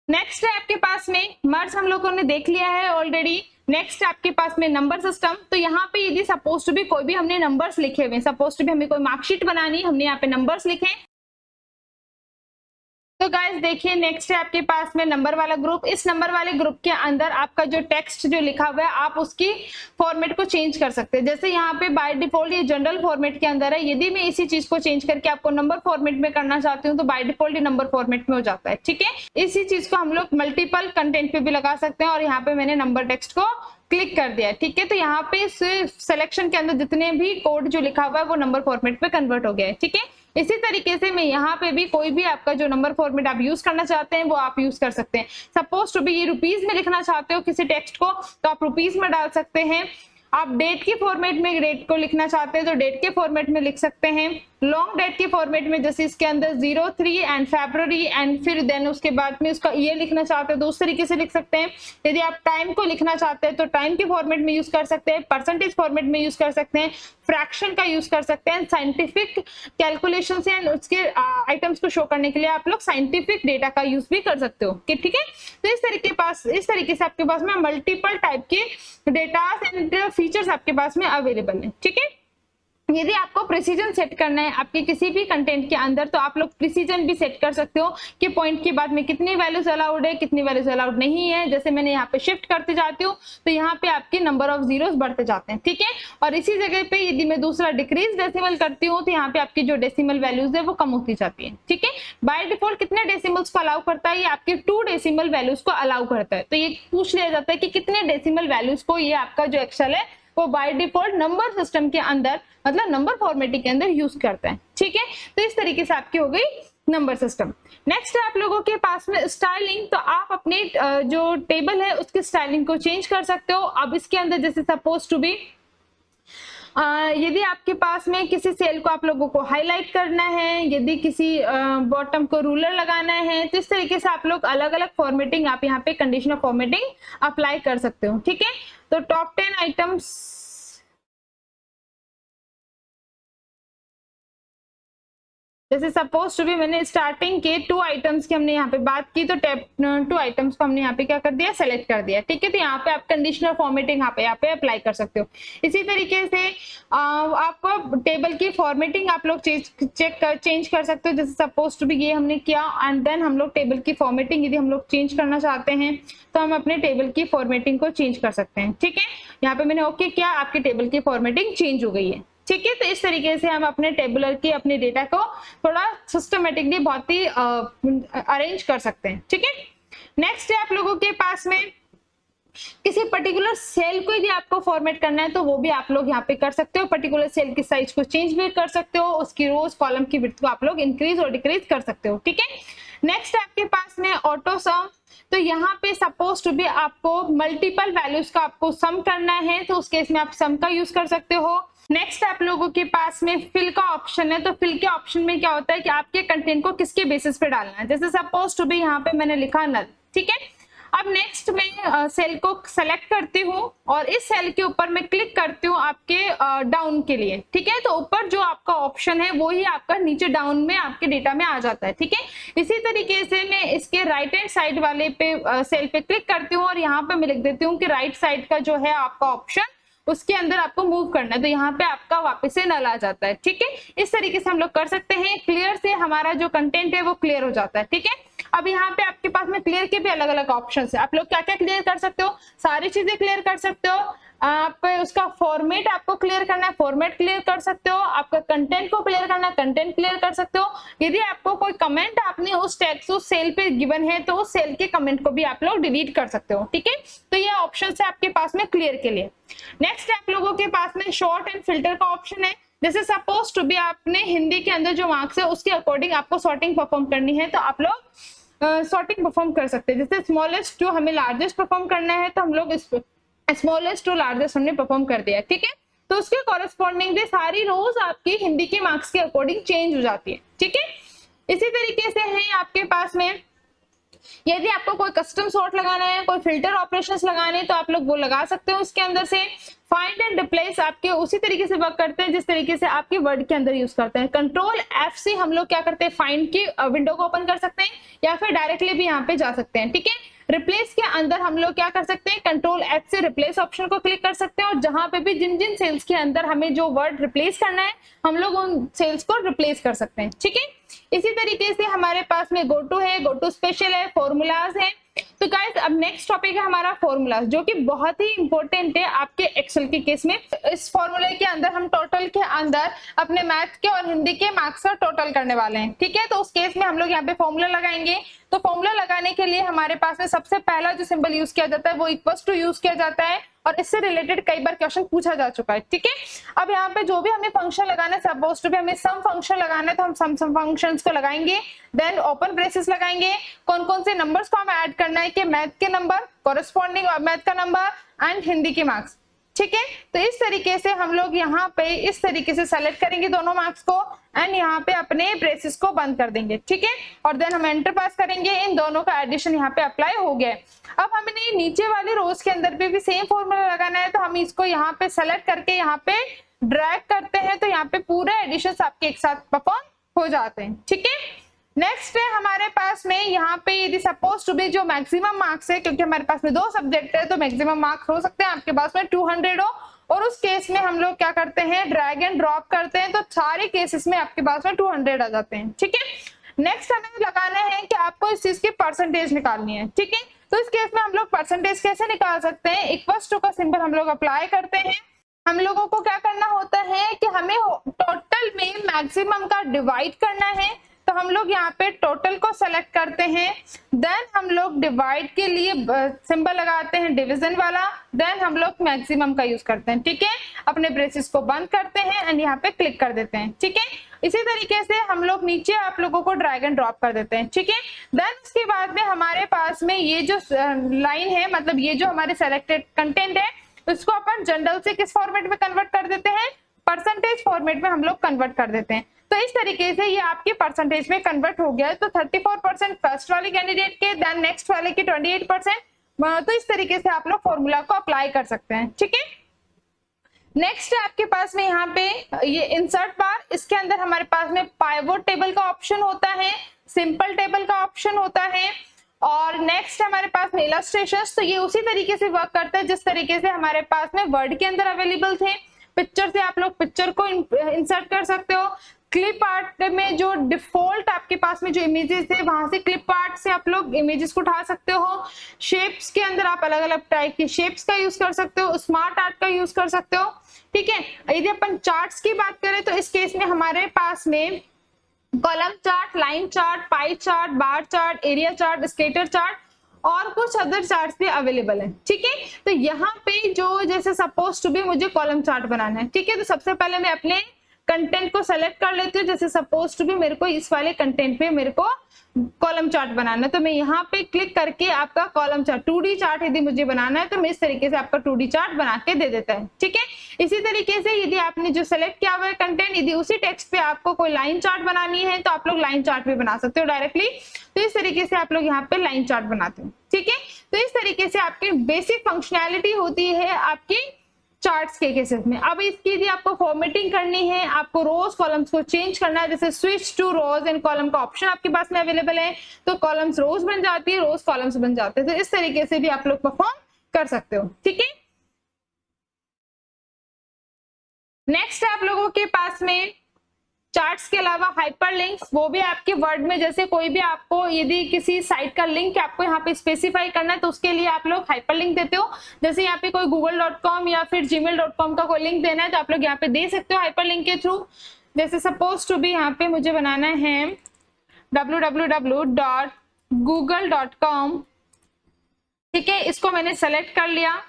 नेक्स्ट है आपके पास में मर्ज हम लोगों ने देख लिया है ऑलरेडी। नेक्स्ट आपके पास में नंबर सिस्टम। तो यहाँ पे यदि सपोज टू भी कोई भी हमने नंबर्स लिखे हुए, सपोज टू भी हमें कोई मार्कशीट बनानी, हमने यहाँ पे नंबर्स लिखे। तो गाइस देखिए नेक्स्ट है आपके पास में नंबर वाला ग्रुप। इस नंबर वाले ग्रुप के अंदर आपका जो टेक्स्ट जो लिखा हुआ है आप उसकी फॉर्मेट को चेंज कर सकते हैं। जैसे यहाँ पे बाय डिफॉल्ट ये जनरल फॉर्मेट के अंदर है, यदि मैं इसी चीज को चेंज करके आपको नंबर फॉर्मेट में करना चाहती हूँ तो बाय डिफॉल्ट ये नंबर फॉर्मेट में हो जाता है। ठीक है, इसी चीज को हम लोग मल्टीपल कंटेंट पे भी लगा सकते हैं और यहाँ पे मैंने नंबर टेक्स्ट को क्लिक कर दिया है। ठीक है, तो यहाँ पे सिलेक्शन के अंदर जितने भी कोड जो लिखा हुआ है वो नंबर फॉर्मेट में कन्वर्ट हो गया है। ठीक है, इसी तरीके से मैं यहाँ पे भी कोई भी आपका जो नंबर फॉर्मेट आप यूज करना चाहते हैं वो आप यूज कर सकते हैं। सपोज टू भी ये रुपीज में लिखना चाहते हो किसी टेक्स्ट को तो आप रुपीज में डाल सकते हैं। आप डेट के फॉर्मेट में डेट को लिखना चाहते हैं तो डेट के फॉर्मेट में लिख सकते हैं। लॉन्ग डेट के फॉर्मेट में जैसे इसके अंदर 03 एंड फरवरी एंड फिर देन उसके बाद में उसका ईयर लिखना चाहते हैं तो उस तरीके से लिख सकते हैं। यदि आप टाइम को लिखना चाहते हैं तो टाइम के फॉर्मेट में यूज कर सकते हैं, परसेंटेज फॉर्मेट में यूज कर सकते हैं, फ्रैक्शन का यूज कर सकते हैं, साइंटिफिक कैलकुलेशन से एंड उसके आइटम्स को शो करने के लिए आप लोग साइंटिफिक डेटा का यूज भी कर सकते हो। ठीक है, तो इस तरीके से आपके पास में मल्टीपल टाइप के डेटा एंड फीचर्स आपके पास में अवेलेबल है। ठीक है, यदि आपको प्रिसीजन सेट करना है आपके किसी भी कंटेंट के अंदर तो आप लोग प्रिसीजन भी सेट कर सकते हो कि पॉइंट के बाद में कितनी वैल्यूज अलाउड है, कितनी वैल्यूज अलाउड नहीं है। जैसे मैंने यहाँ पे शिफ्ट करते जाती हूँ तो यहाँ पे आपके नंबर ऑफ जीरोस बढ़ते जाते हैं। ठीक है, और इसी जगह पे यदि मैं दूसरा डिक्रीज डेसिमल करती हूँ तो यहाँ पे आपकी जो डेसिमल वैल्यूज है वो कम होती जाती है। ठीक है, बाय डिफॉल्ट कितने डेसिमल्स को अलाउ करता है, ये आपके 2 डेसिमल वैल्यूज को अलाउ करता है। तो ये पूछ लिया जाता है कि कितने डेसिमल वैल्यूज को ये आपका जो एक्सेल है वो बाय डिफॉल्ट नंबर सिस्टम के अंदर मतलब नंबर फॉर्मेटिंग के अंदर यूज करता है। ठीक है, तो इस तरीके से आपकी हो गई नंबर सिस्टम। नेक्स्ट है आप लोगों के पास में स्टाइलिंग। तो आप अपने जो टेबल है उसकी स्टाइलिंग को चेंज कर सकते हो। अब इसके अंदर जैसे सपोज टू बी यदि आपके पास में किसी सेल को आप लोगों को हाईलाइट करना है, यदि किसी बॉटम को रूलर लगाना है तो इस तरीके से आप लोग अलग अलग फॉर्मेटिंग आप यहाँ पे कंडीशन ऑफ फॉर्मेटिंग अप्लाई कर सकते हो। ठीक है, तो टॉप 10 आइटम्स जैसे सपोज टू भी मैंने स्टार्टिंग के 2 आइटम्स की हमने यहाँ पे बात की तो 2 आइटम्स को हमने यहाँ पे क्या कर दिया, सेलेक्ट कर दिया। ठीक है, तो यहाँ पे आप कंडीशनल फॉर्मेटिंग यहाँ पे अप्लाई कर सकते हो। इसी तरीके से आपको टेबल की फॉर्मेटिंग आप लोग चेंज कर सकते हो। जैसे सपोज टू भी ये हमने किया एंड देन हम लोग टेबल की फॉर्मेटिंग यदि हम लोग चेंज करना चाहते हैं तो हम अपने टेबल की फॉर्मेटिंग को चेंज कर सकते हैं। ठीक है, यहाँ पे मैंने ओके किया, आपकी टेबल की फॉर्मेटिंग चेंज हो गई है। ठीक है, तो इस तरीके से हम अपने टेबुलर की अपने डेटा को थोड़ा सिस्टमेटिकली बहुत ही अरेंज कर सकते हैं। ठीक है, नेक्स्ट है आप लोगों के पास में किसी पर्टिकुलर सेल को यदि आपको फॉर्मेट करना है तो वो भी आप लोग यहाँ पे कर सकते हो। पर्टिकुलर सेल की साइज को चेंज भी कर सकते हो, उसकी रोज कॉलम की विड्थ को आप लोग इंक्रीज और डिक्रीज कर सकते हो। ठीक है, नेक्स्ट आपके पास में ऑटो सम। तो यहाँ पे सपोज टू भी आपको मल्टीपल वैल्यूज का आपको सम करना है तो उस केस में आप सम का यूज कर सकते हो। नेक्स्ट आप लोगों के पास में फिल का ऑप्शन है। तो फिल के ऑप्शन में क्या होता है कि आपके कंटेंट को किसके बेसिस पे डालना है। जैसे सपोज टू भी यहाँ पे मैंने लिखा नल। ठीक है, अब नेक्स्ट मैं सेल को सेलेक्ट करती हूँ और इस सेल के ऊपर मैं क्लिक करती हूँ आपके डाउन के लिए। ठीक है, तो ऊपर जो आपका ऑप्शन है वो ही आपका नीचे डाउन में आपके डेटा में आ जाता है। ठीक है, इसी तरीके से मैं इसके राइट हैंड साइड वाले पे सेल पे क्लिक करती हूँ और यहाँ पे मैं लिख देती हूँ कि राइट साइड का जो है आपका ऑप्शन उसके अंदर आपको मूव करना है तो यहाँ पे आपका वापस से नल आ जाता है। ठीक है, इस तरीके से हम लोग कर सकते हैं। क्लियर से हमारा जो कंटेंट है वो क्लियर हो जाता है। ठीक है, अब यहाँ पे आपके पास में क्लियर के भी अलग अलग ऑप्शन है। आप लोग क्या क्या क्लियर कर सकते हो, सारी चीजें क्लियर कर सकते हो। आप उसका फॉर्मेट आपको क्लियर करना है, फॉर्मेट क्लियर कर सकते हो। आपका कंटेंट को क्लियर करना है, कंटेंट क्लियर कर सकते हो। यदि आपको कोई कमेंट आपने उस टेक्स्ट उस सेल पे गिवन है तो उस सेल के कमेंट को भी आप लोग डिलीट कर सकते हो। ठीक है, तो ये ऑप्शन है आपके पास में क्लियर के लिए। नेक्स्ट आप लोगों के पास में शॉर्ट एंड फिल्टर का ऑप्शन है। जैसे सपोज टू भी आपने हिंदी के अंदर जो मार्क्स है उसके अकॉर्डिंग आपको सॉर्टिंग परफॉर्म करनी है तो आप लोग सॉर्टिंग परफॉर्म कर सकते हैं। जैसे स्मॉलेस्ट टू हमें लार्जेस्ट परफॉर्म करना है तो हम लोग इस स्मॉलेस्ट टू लार्जेस्ट हमने परफॉर्म कर दिया। ठीक है, तो उसके कॉरेस्पॉन्डिंग सारी रोज आपकी हिंदी के मार्क्स के अकॉर्डिंग चेंज हो जाती है। ठीक है, इसी तरीके से है आपके पास में यदि आपको कोई कस्टम सॉर्ट लगाना है, कोई फिल्टर ऑपरेशंस लगाने तो आप लोग वो लगा सकते हो उसके अंदर से। फाइंड एंड रिप्लेस आपके उसी तरीके से वर्क करते हैं जिस तरीके से आपके वर्ड के अंदर यूज करते हैं। कंट्रोल F से हम लोग क्या करते हैं, फाइंड की विंडो को ओपन कर सकते हैं या फिर डायरेक्टली भी यहाँ पे जा सकते हैं। ठीक है, रिप्लेस के अंदर हम लोग क्या कर सकते हैं, कंट्रोल H से रिप्लेस ऑप्शन को क्लिक कर सकते हैं और जहां पे भी जिन जिन सेल्स के अंदर हमें जो वर्ड रिप्लेस करना है हम लोग उन सेल्स को रिप्लेस कर सकते हैं। ठीक है, इसी तरीके से हमारे पास में गो टू है, गो टू स्पेशल है, फॉर्मूलाज है। तो गाइस अब नेक्स्ट टॉपिक है हमारा फॉर्मूलाज, जो कि बहुत ही इंपॉर्टेंट है आपके एक्सेल के केस में। इस फॉर्मूले के अंदर हम टोटल के अंदर अपने मैथ के और हिंदी के मार्क्स का टोटल करने वाले हैं। ठीक है, तो उस केस में हम लोग यहाँ पे फॉर्मूला लगाएंगे। तो फॉर्मूला लगाने के लिए हमारे पास में सबसे पहला जो सिंबल यूज किया जाता है वो इक्वल्स टू यूज किया जाता है और इससे रिलेटेड कई बार क्वेश्चन पूछा जा चुका है। ठीक है, अब यहाँ पे जो भी हमें फंक्शन लगाना है, सपोज टू भी हमें सम फंक्शन लगाना है तो हम सम फंक्शंस को लगाएंगे, देन ओपन ब्रेसेस लगाएंगे। कौन कौन से नंबर्स को हमें ऐड करना है कि मैथ के नंबर, कोरेस्पॉन्डिंग मैथ का नंबर एंड हिंदी के मार्क्स। ठीक है, तो इस तरीके से हम लोग यहाँ पे इस तरीके से सेलेक्ट करेंगे दोनों मार्क्स को एंड यहाँ पे अपने ब्रेसेस को बंद कर देंगे। ठीक है, और देन हम एंटर पास करेंगे, इन दोनों का एडिशन यहाँ पे अप्लाई हो गया है। अब हमें नीचे वाली रोज के अंदर भी सेम फॉर्मूला लगाना है, तो हम इसको यहाँ पे सेलेक्ट करके यहाँ पे ड्रैग करते हैं तो यहाँ पे पूरे एडिशन आपके एक साथ परफॉर्म हो जाते हैं। ठीक है, नेक्स्ट है हमारे पास में यहाँ पे यदि सपोज टू बी जो मैक्सिमम मार्क्स है, क्योंकि हमारे पास में 2 सब्जेक्ट है तो मैक्सिमम मार्क्स हो सकते हैं आपके पास में 200 हो, और उस केस में हम लोग क्या करते हैं, ड्रैग एंड ड्रॉप करते हैं तो सारे केसेस में आपके पास में 200 आ जाते हैं। ठीक है, नेक्स्ट हमें लगाना है कि आपको इस चीज की परसेंटेज निकालनी है। ठीक है, तो इस केस में हम लोग परसेंटेज कैसे निकाल सकते हैं, इक्वल्स टू का सिंबल हम लोग अप्लाई करते हैं। हम लोगों को क्या करना होता है कि हमें टोटल में मैक्सिमम का डिवाइड करना है, तो हम लोग यहाँ पे टोटल को सेलेक्ट करते हैं, देन हम लोग डिवाइड के लिए सिंबल लगाते हैं डिवीजन वाला, देन हम लोग मैक्सिमम का यूज करते हैं। ठीक है, अपने ब्रेसेस को बंद करते हैं एंड यहाँ पे क्लिक कर देते हैं। ठीक है, इसी तरीके से हम लोग नीचे आप लोगों को ड्रैग एंड ड्रॉप कर देते हैं। ठीक है, देन उसके बाद में हमारे पास में ये जो लाइन है, मतलब ये जो हमारे सेलेक्टेड कंटेंट है, इसको अपन जनरल से किस फॉर्मेट में कन्वर्ट कर देते हैं, परसेंटेज फॉर्मेट में हम लोग कन्वर्ट कर देते हैं। तो इस तरीके से ये आपके परसेंटेज में कन्वर्ट हो गया है। तो 34% फर्स्ट वाले कैंडिडेट के, देन नेक्स्ट वाले के 28%। तो इस तरीके से आप लोग फॉर्मूला को अप्लाई कर सकते हैं। ठीक है, नेक्स्ट है आपके पास में यहाँ पे ये इंसर्ट बार, इसके अंदर हमारे पास में पाइवोट टेबल का ऑप्शन होता है, सिंपल टेबल का ऑप्शन होता है, और नेक्स्ट हमारे पास में इलस्ट्रेशंस। तो ये उसी तरीके से वर्क करता है जिस तरीके से हमारे पास में वर्ड के अंदर अवेलेबल थे। पिक्चर से आप लोग पिक्चर को इंसर्ट कर सकते हो, क्लिप आर्ट में जो डिफॉल्ट आपके पास में जो इमेजेस है वहां से क्लिप आर्ट से आप लोग इमेजेस को उठा सकते हो। शेप्स के अंदर आप अलग अलग टाइप की शेप्स का यूज कर सकते हो, स्मार्ट आर्ट का यूज कर सकते हो। ठीक है, यदि अपन चार्ट्स की बात करें तो इस केस में हमारे पास में column chart, line chart, pie chart, bar chart, area chart, scatter chart और कुछ अदर चार्ट्स भी अवेलेबल है। ठीक है, तो यहाँ पे जो जैसे सपोज टू भी मुझे कॉलम चार्ट बनाना है। ठीक है, तो सबसे पहले मैं अपने कंटेंट को सेलेक्ट कर लेती हूँ। जैसे सपोज टू भी मेरे को इस वाले कंटेंट पे मेरे को कॉलम चार्ट बनाना है, तो मैं यहाँ पे क्लिक करके आपका कॉलम चार्ट 2D चार्ट यदि मुझे बनाना है तो मैं इस तरीके से आपका 2D चार्ट बना के दे देता है। ठीक है, इसी तरीके से यदि आपने जो सेलेक्ट किया हुआ है कंटेंट, यदि उसी टेक्स्ट पे आपको कोई लाइन चार्ट बनानी है तो आप लोग लाइन चार्ट भी बना सकते हो डायरेक्टली। तो इस तरीके से आप लोग यहाँ पे लाइन चार्ट बनाते हो। ठीक है, तो इस तरीके से आपकी बेसिक फंक्शनैलिटी होती है आपकी चार्ट्स के केसेस में। अब इसकी यदि आपको फॉर्मेटिंग करनी है, आपको रोज कॉलम्स को चेंज करना है, जैसे switch to rows and column का ऑप्शन आपके पास में अवेलेबल है, तो कॉलम्स रोज बन जाती है, रोज कॉलम्स बन जाते हैं। तो इस तरीके से भी आप लोग परफॉर्म कर सकते हो। ठीक है, नेक्स्ट है आप लोगों के पास में चार्ट्स के अलावा हाइपरलिंक्स, वो भी आपके वर्ड में जैसे कोई भी आपको यदि किसी साइट का लिंक आपको यहाँ पे स्पेसिफाई करना है तो उसके लिए आप लोग हाइपरलिंक देते हो। जैसे यहाँ पे कोई google.com या फिर gmail.com का कोई लिंक देना है तो आप लोग यहाँ पे दे सकते हो हाइपरलिंक के थ्रू। जैसे सपोज टू भी यहाँ पे मुझे बनाना है www.google.com। ठीक है, इसको मैंने सेलेक्ट कर लिया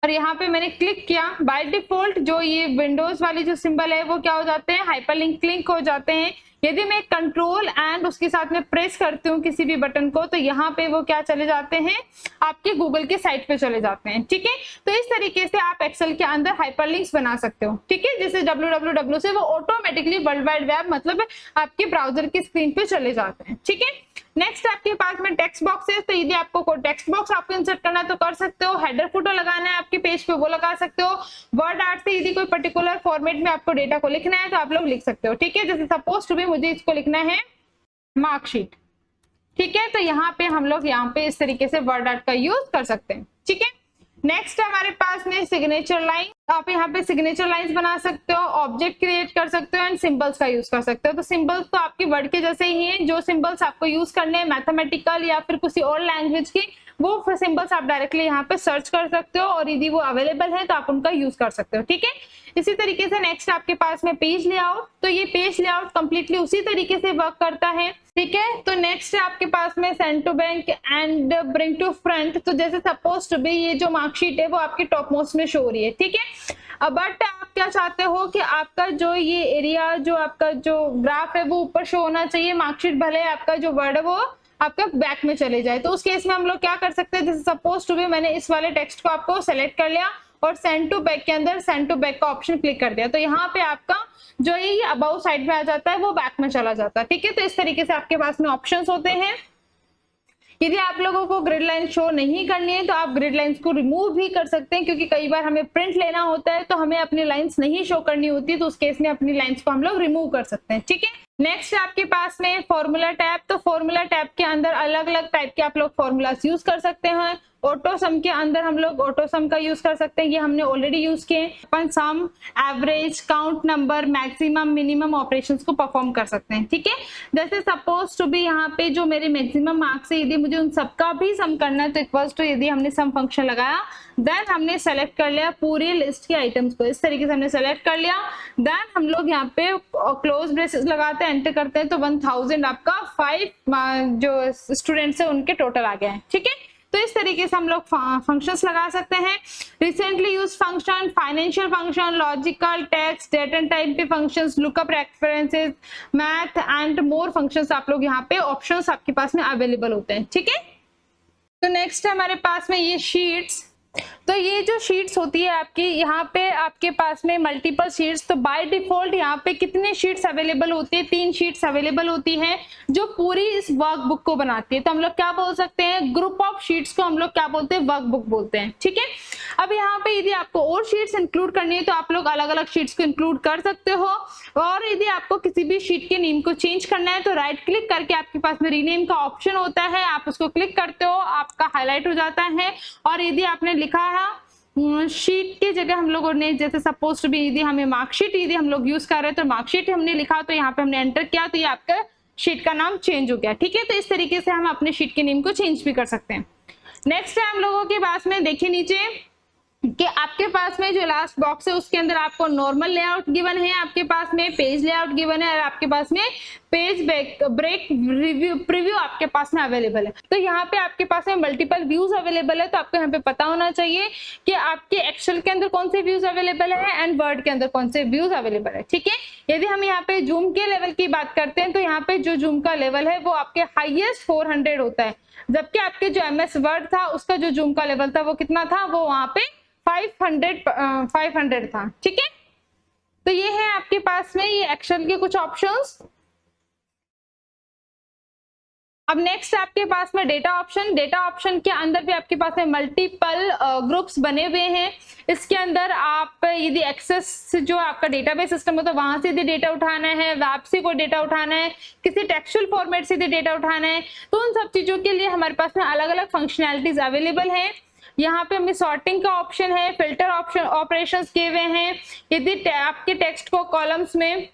और यहाँ पे मैंने क्लिक किया। बाय डिफॉल्ट जो ये विंडोज वाली जो सिंबल है वो क्या हो जाते हैं, हाइपरलिंक क्लिक हो जाते हैं। यदि मैं कंट्रोल एंड उसके साथ में प्रेस करती हूँ किसी भी बटन को तो यहाँ पे वो क्या चले जाते हैं, आपके गूगल के साइट पे चले जाते हैं। ठीक है, तो इस तरीके से आप एक्सेल के अंदर हाइपरलिंक्स बना सकते हो। ठीक है, जैसे www से वो ऑटोमेटिकली वर्ल्ड वाइड वेब मतलब आपके ब्राउजर की स्क्रीन पे चले जाते हैं। ठीक है, नेक्स्ट आपके पास में टेक्स्ट बॉक्स है, तो यदि आपको कोई टेक्स्ट बॉक्स आपको इंसर्ट करना है तो कर सकते हो, हेडर फुटर लगाना है आपके पेज पे वो लगा सकते हो, वर्ड आर्ट से यदि कोई पर्टिकुलर फॉर्मेट में आपको डेटा को लिखना है तो आप लोग लिख सकते हो, ठीक है। जैसे सपोज टू बी मुझे इसको लिखना है मार्कशीट, ठीक है, तो यहाँ पे हम लोग यहाँ पे इस तरीके से वर्ड आर्ट का यूज कर सकते हैं, ठीक है। नेक्स्ट हमारे पास में सिग्नेचर लाइन, आप यहाँ पे सिग्नेचर लाइंस बना सकते हो, ऑब्जेक्ट क्रिएट कर सकते हो एंड सिंबल्स का यूज कर सकते हो। तो सिंबल्स तो आपके वर्ड के जैसे ही हैं, जो सिंबल्स आपको यूज करने हैं मैथमेटिकल या फिर किसी और लैंग्वेज की, वो सिंबल्स आप डायरेक्टली यहाँ पे सर्च कर सकते हो और यदि वो अवेलेबल है तो आप उनका यूज कर सकते हो, ठीक है। इसी तरीके से नेक्स्ट आपके पास में पेज लेआउट, तो ये पेज लेआउट कंप्लीटली उसी तरीके से वर्क करता है, ठीक है। तो नेक्स्ट आपके पास में send to back and bring to front, तो जैसे सपोज टू बी ये जो मार्कशीट है वो आपकी टॉप मोस्ट में शो हो रही है, ठीक है। बट आप क्या चाहते हो कि आपका जो ये एरिया, जो आपका जो ग्राफ है वो ऊपर शो होना चाहिए, मार्कशीट भले आपका जो वर्ड है वो आपका बैक में चले जाए, तो उस केस में हम लोग क्या कर सकते हैं, जैसे सपोज टू बी मैंने इस वाले टेक्स्ट को आपको सेलेक्ट कर लिया और सेंड टू बैक के अंदर सेंड टू बैक का ऑप्शन क्लिक कर दिया, तो यहाँ पे आपका जो ये अबाउ साइड में आ जाता है वो बैक में चला जाता है, ठीक है। तो इस तरीके से आपके पास में ऑप्शंस होते हैं। यदि आप लोगों को ग्रिड लाइन शो नहीं करनी है तो आप ग्रिड लाइंस को रिमूव भी कर सकते हैं, क्योंकि कई बार हमें प्रिंट लेना होता है तो हमें अपनी लाइंस नहीं शो करनी होती, तो उस केस में अपनी लाइंस को हम लोग रिमूव कर सकते हैं, ठीक है। नेक्स्ट आपके पास में फॉर्मूला टैब, तो फॉर्मूला टैब के अंदर अलग अलग टाइप के आप लोग फॉर्मूलास यूज कर सकते हैं। ऑटो सम के अंदर हम लोग ऑटो सम का यूज कर सकते हैं, ये हमने ऑलरेडी यूज किए। अपन sum, average, count number, maximum, minimum operations को परफॉर्म कर सकते हैं, ठीक है। जैसे सपोज टू बी यहाँ पे जो मेरे मैक्सिमम मार्क्स है, यदि मुझे उन सबका भी सम करना है तो इक्वल्स टू, यदि हमने सम फंक्शन लगाया देन हमने सेलेक्ट कर लिया पूरी लिस्ट के आइटम्स को, इस तरीके से हमने सेलेक्ट कर लिया, देन हम लोग यहाँ पे क्लोज ब्रेसेस लगाते हैं, एंटर करते हैं, तो 1000 आपका 5 जो स्टूडेंट्स है उनके टोटल आ गए हैं, ठीक है। तो इस तरीके से हम लोग फंक्शंस लगा सकते हैं। Recently use function, financial function, logical, text, date and type के functions, lookup references, math and more functions आप लोग यहाँ पे ऑप्शंस आपके पास में अवेलेबल होते हैं, ठीक है। तो नेक्स्ट है हमारे पास में ये शीट्स, तो ये जो शीट्स होती है आपकी, यहाँ पे आपके पास में मल्टीपल शीट्स, तो बाय डिफॉल्ट यहाँ पे कितने शीट्स अवेलेबल होती है, 3 शीट्स अवेलेबल होती हैं जो पूरी इस वर्कबुक को बनाती है। तो हम लोग क्या बोल सकते हैं, ग्रुप ऑफ शीट्स को हम लोग क्या बोलते हैं, वर्कबुक बोलते हैं, ठीक है। अब यहाँ पे यदि आपको और शीट्स इंक्लूड करनी है तो आप लोग अलग अलग शीट्स को इंक्लूड कर सकते हो, और यदि आपको किसी भी शीट के नेम को चेंज करना है तो राइट क्लिक करके आपके पास में रीनेम का ऑप्शन होता है, आप उसको क्लिक करते हो, आपका हाईलाइट हो जाता है। और यदि आपने लिखा है शीट की जगह हम लोगों ने, जैसे सपोज टू बी यदि हमें मार्कशीट यदि हम लोग यूज कर रहे हैं तो मार्कशीट हमने लिखा, तो यहाँ पे हमने एंटर किया तो ये आपका शीट का नाम चेंज हो गया, ठीक है। तो इस तरीके से हम अपने शीट के नेम को चेंज भी कर सकते हैं। नेक्स्ट है हम लोगों के पास में, देखिए नीचे कि आपके पास में जो लास्ट बॉक्स है उसके अंदर आपको नॉर्मल लेआउट गिवन है, आपके पास में पेज लेआउट गिवन है, और आपके पास में पेज ब्रेक रिव्यू प्रीव्यू आपके पास में अवेलेबल है। तो यहाँ पे आपके पास में मल्टीपल व्यूज अवेलेबल है, तो आपको यहाँ पे पता होना चाहिए कि आपके एक्सेल के अंदर कौन से व्यूज अवेलेबल है एंड वर्ड के अंदर कौन से व्यूज अवेलेबल है, ठीक है। यदि हम यहाँ पे जूम के लेवल की बात करते हैं तो यहाँ पे जो जूम का लेवल है वो आपके हाईएस्ट 400 होता है, जबकि आपके जो MS वर्ड था उसका जो जूम का लेवल था वो कितना था, वो वहां पे 500 था, ठीक है। तो ये है आपके पास में ये एक्सेल के कुछ ऑप्शंस। अब नेक्स्ट आपके पास में डेटा ऑप्शन, डेटा ऑप्शन के अंदर भी आपके पास में मल्टीपल ग्रुप्स बने हुए हैं। इसके अंदर आप यदि एक्सेस जो आपका डेटाबेस सिस्टम है तो वहां से यदि डेटा उठाना है, वेब से कोई डेटा उठाना है, किसी टेक्सचुअल फॉर्मेट से यदि डेटा उठाना है, तो उन सब चीजों के लिए हमारे पास में अलग अलग फंक्शनैलिटीज अवेलेबल है। यहाँ पे हमें सॉर्टिंग का ऑप्शन है, फिल्टर ऑप्शन ऑपरेशंस किए हुए हैं, यदि आपके टेक्स्ट को कॉलम्स में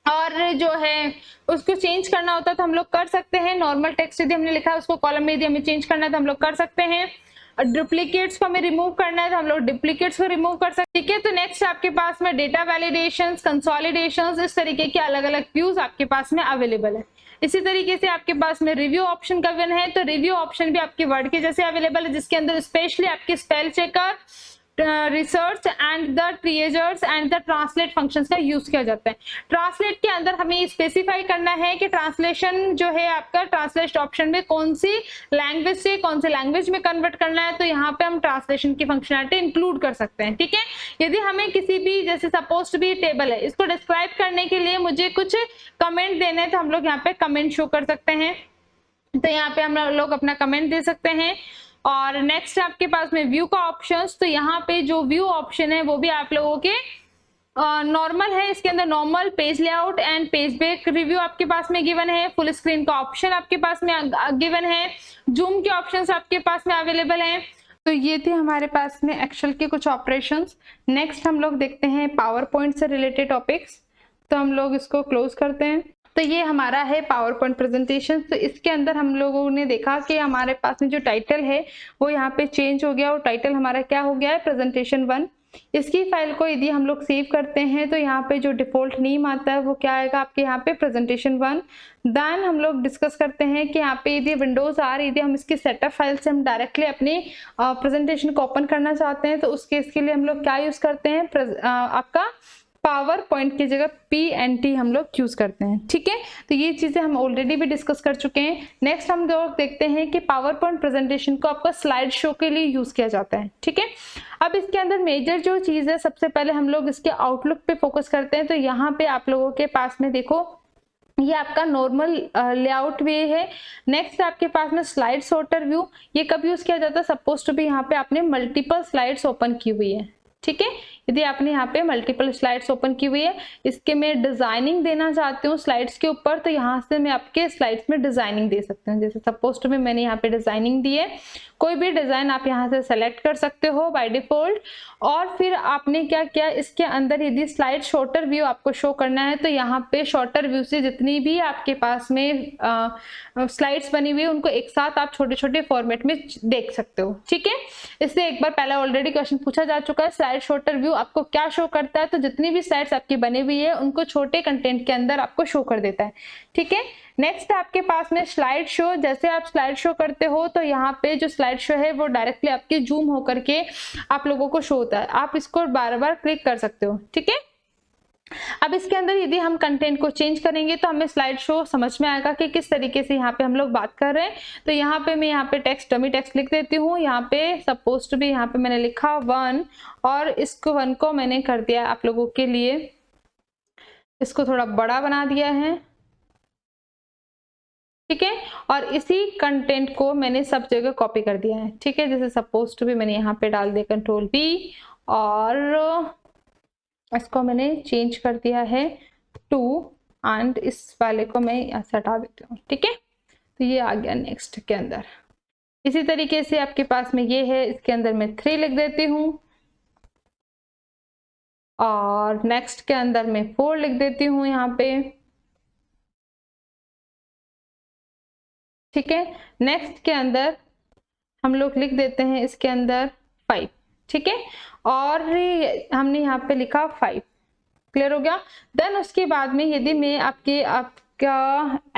और जो है उसको चेंज करना होता है तो हम लोग कर सकते हैं। नॉर्मल टेक्स्ट यदि हमने लिखा है उसको कॉलम में यदि हमें चेंज करना है तो हम लोग कर सकते हैं। डुप्लीकेट्स को हमें रिमूव करना है तो हम लोग डुप्लीकेट्स को रिमूव कर सकते हैं, ठीक है। तो नेक्स्ट आपके पास में डेटा वैलिडेशंस, कंसोलिडेशंस, इस तरीके के अलग अलग व्यूज आपके पास में अवेलेबल है। इसी तरीके से आपके पास में रिव्यू ऑप्शन का वन है, तो रिव्यू ऑप्शन भी आपके वर्ड के जैसे अवेलेबल है, जिसके अंदर स्पेशली आपके spell checker, research and the thesaurus and the translate functions का यूज किया जाता है। ट्रांसलेट के अंदर हमें स्पेसिफाई करना है कि ट्रांसलेशन जो है आपका ट्रांसलेट ऑप्शन में कौन सी लैंग्वेज से कौन सी लैंग्वेज में कन्वर्ट करना है, तो यहाँ पे हम ट्रांसलेशन की फंक्शनलिटी इंक्लूड कर सकते हैं, ठीक है। यदि हमें किसी भी, जैसे सपोज टू बी टेबल है, इसको डिस्क्राइब करने के लिए मुझे कुछ कमेंट देने हैं तो हम लोग यहाँ पे कमेंट शो कर सकते हैं। तो यहाँ पे हम लोग अपना कमेंट दे सकते हैं। और नेक्स्ट आपके पास में व्यू का ऑप्शंस, तो यहाँ पे जो व्यू ऑप्शन है वो भी आप लोगों के नॉर्मल है। इसके अंदर normal, page layout and page back review आपके पास में गिवन है। फुल स्क्रीन का ऑप्शन आपके पास में गिवन है। जूम के ऑप्शंस आपके पास में अवेलेबल हैं। तो ये थे हमारे पास में एक्सेल के कुछ ऑपरेशंस। नेक्स्ट हम लोग देखते हैं पावर पॉइंट से रिलेटेड टॉपिक्स। तो हम लोग इसको क्लोज करते हैं। तो ये हमारा है पावर पॉइंट प्रेजेंटेशन। तो इसके अंदर हम लोगों ने देखा कि हमारे पास में जो टाइटल है वो यहाँ पे चेंज हो गया और टाइटल हमारा क्या हो गया है, प्रेजेंटेशन 1। इसकी फाइल को यदि हम लोग सेव करते हैं तो यहाँ पे जो डिफॉल्ट नेम आता है वो क्या आएगा आपके यहाँ पे, प्रेजेंटेशन 1। देन हम लोग डिस्कस करते हैं कि यहाँ पे यदि विंडोज आ रही थी, हम इसकी सेटअप फाइल से हम डायरेक्टली अपने प्रेजेंटेशन को ओपन करना चाहते हैं तो उस केस के लिए हम लोग क्या यूज करते हैं, आपका पावर पॉइंट की जगह PNT हम लोग यूज करते हैं। ठीक है, तो ये चीजें हम ऑलरेडी भी डिस्कस कर चुके हैं। नेक्स्ट हम लोग देखते हैं कि पावर पॉइंट प्रेजेंटेशन को आपका स्लाइड शो के लिए यूज किया जाता है। ठीक है, अब इसके अंदर मेजर जो चीज है, सबसे पहले हम लोग इसके आउटलुक पे फोकस करते हैं। तो यहाँ पे आप लोगों के पास में देखो, ये आपका नॉर्मल लेआउट वे है। नेक्स्ट आपके पास में स्लाइड सॉर्टर व्यू, ये कब यूज किया जाता है, सपोज टू भी यहाँ पे आपने मल्टीपल स्लाइड्स ओपन की हुई है। ठीक है, यदि आपने यहाँ पे मल्टीपल स्लाइड्स ओपन की हुई है, इसके मैं डिजाइनिंग देना चाहती हूँ स्लाइड्स के ऊपर, तो यहाँ से मैं आपके स्लाइड्स में डिजाइनिंग दे सकती हूँ। जैसे सपोज टू भी मैंने यहाँ पे डिजाइनिंग दी है, कोई भी डिजाइन आप यहाँ से सेलेक्ट कर सकते हो बाय डिफॉल्ट। और फिर आपने क्या किया, इसके अंदर यदि स्लाइड शॉर्टर व्यू आपको शो करना है तो यहाँ पे शॉर्टर व्यू से जितनी भी आपके पास में स्लाइड्स बनी हुई है उनको एक साथ आप छोटे छोटे फॉर्मेट में देख सकते हो। ठीक है, इससे एक बार पहले ऑलरेडी क्वेश्चन पूछा जा चुका है, स्लाइड शॉर्टर व्यू आपको क्या शो करता है, तो जितनी भी स्लाइड्स आपकी बनी हुई है उनको छोटे कंटेंट के अंदर आपको शो कर देता है। ठीक है, नेक्स्ट आपके पास में स्लाइड शो, जैसे आप स्लाइड शो करते हो तो यहाँ पे जो स्लाइड शो है वो डायरेक्टली आपके जूम होकर के आप लोगों को शो होता है, आप इसको बार बार क्लिक कर सकते हो। ठीक है, अब इसके अंदर यदि हम कंटेंट को चेंज करेंगे तो हमें स्लाइड शो समझ में आएगा कि किस तरीके से यहाँ पे हम लोग बात कर रहे हैं। तो यहाँ पे मैं यहाँ पे टेक्स्ट, डमी टेक्स्ट लिख देती हूँ। यहाँ पे सपोज टू भी यहाँ पे मैंने लिखा 1 और इसको 1 को मैंने कर दिया आप लोगों के लिए, इसको थोड़ा बड़ा बना दिया है। ठीक है, और इसी कंटेंट को मैंने सब जगह कॉपी कर दिया है। ठीक है, जैसे सपोज टू भी मैंने यहाँ पे डाल दिया कंट्रोल B और इसको मैंने चेंज कर दिया है 2 एंड इस वाले को मैं यहाँ से हटा देती हूँ। ठीक है, तो ये आ गया नेक्स्ट के अंदर। इसी तरीके से आपके पास में ये है, इसके अंदर मैं 3 लिख देती हूँ और नेक्स्ट के अंदर मैं 4 लिख देती हूँ यहाँ पे। ठीक है, नेक्स्ट के अंदर हम लोग लिख देते हैं इसके अंदर 5। ठीक है, और हमने यहाँ पे लिखा 5, क्लियर हो गया। देन उसके बाद में यदि मैं आपका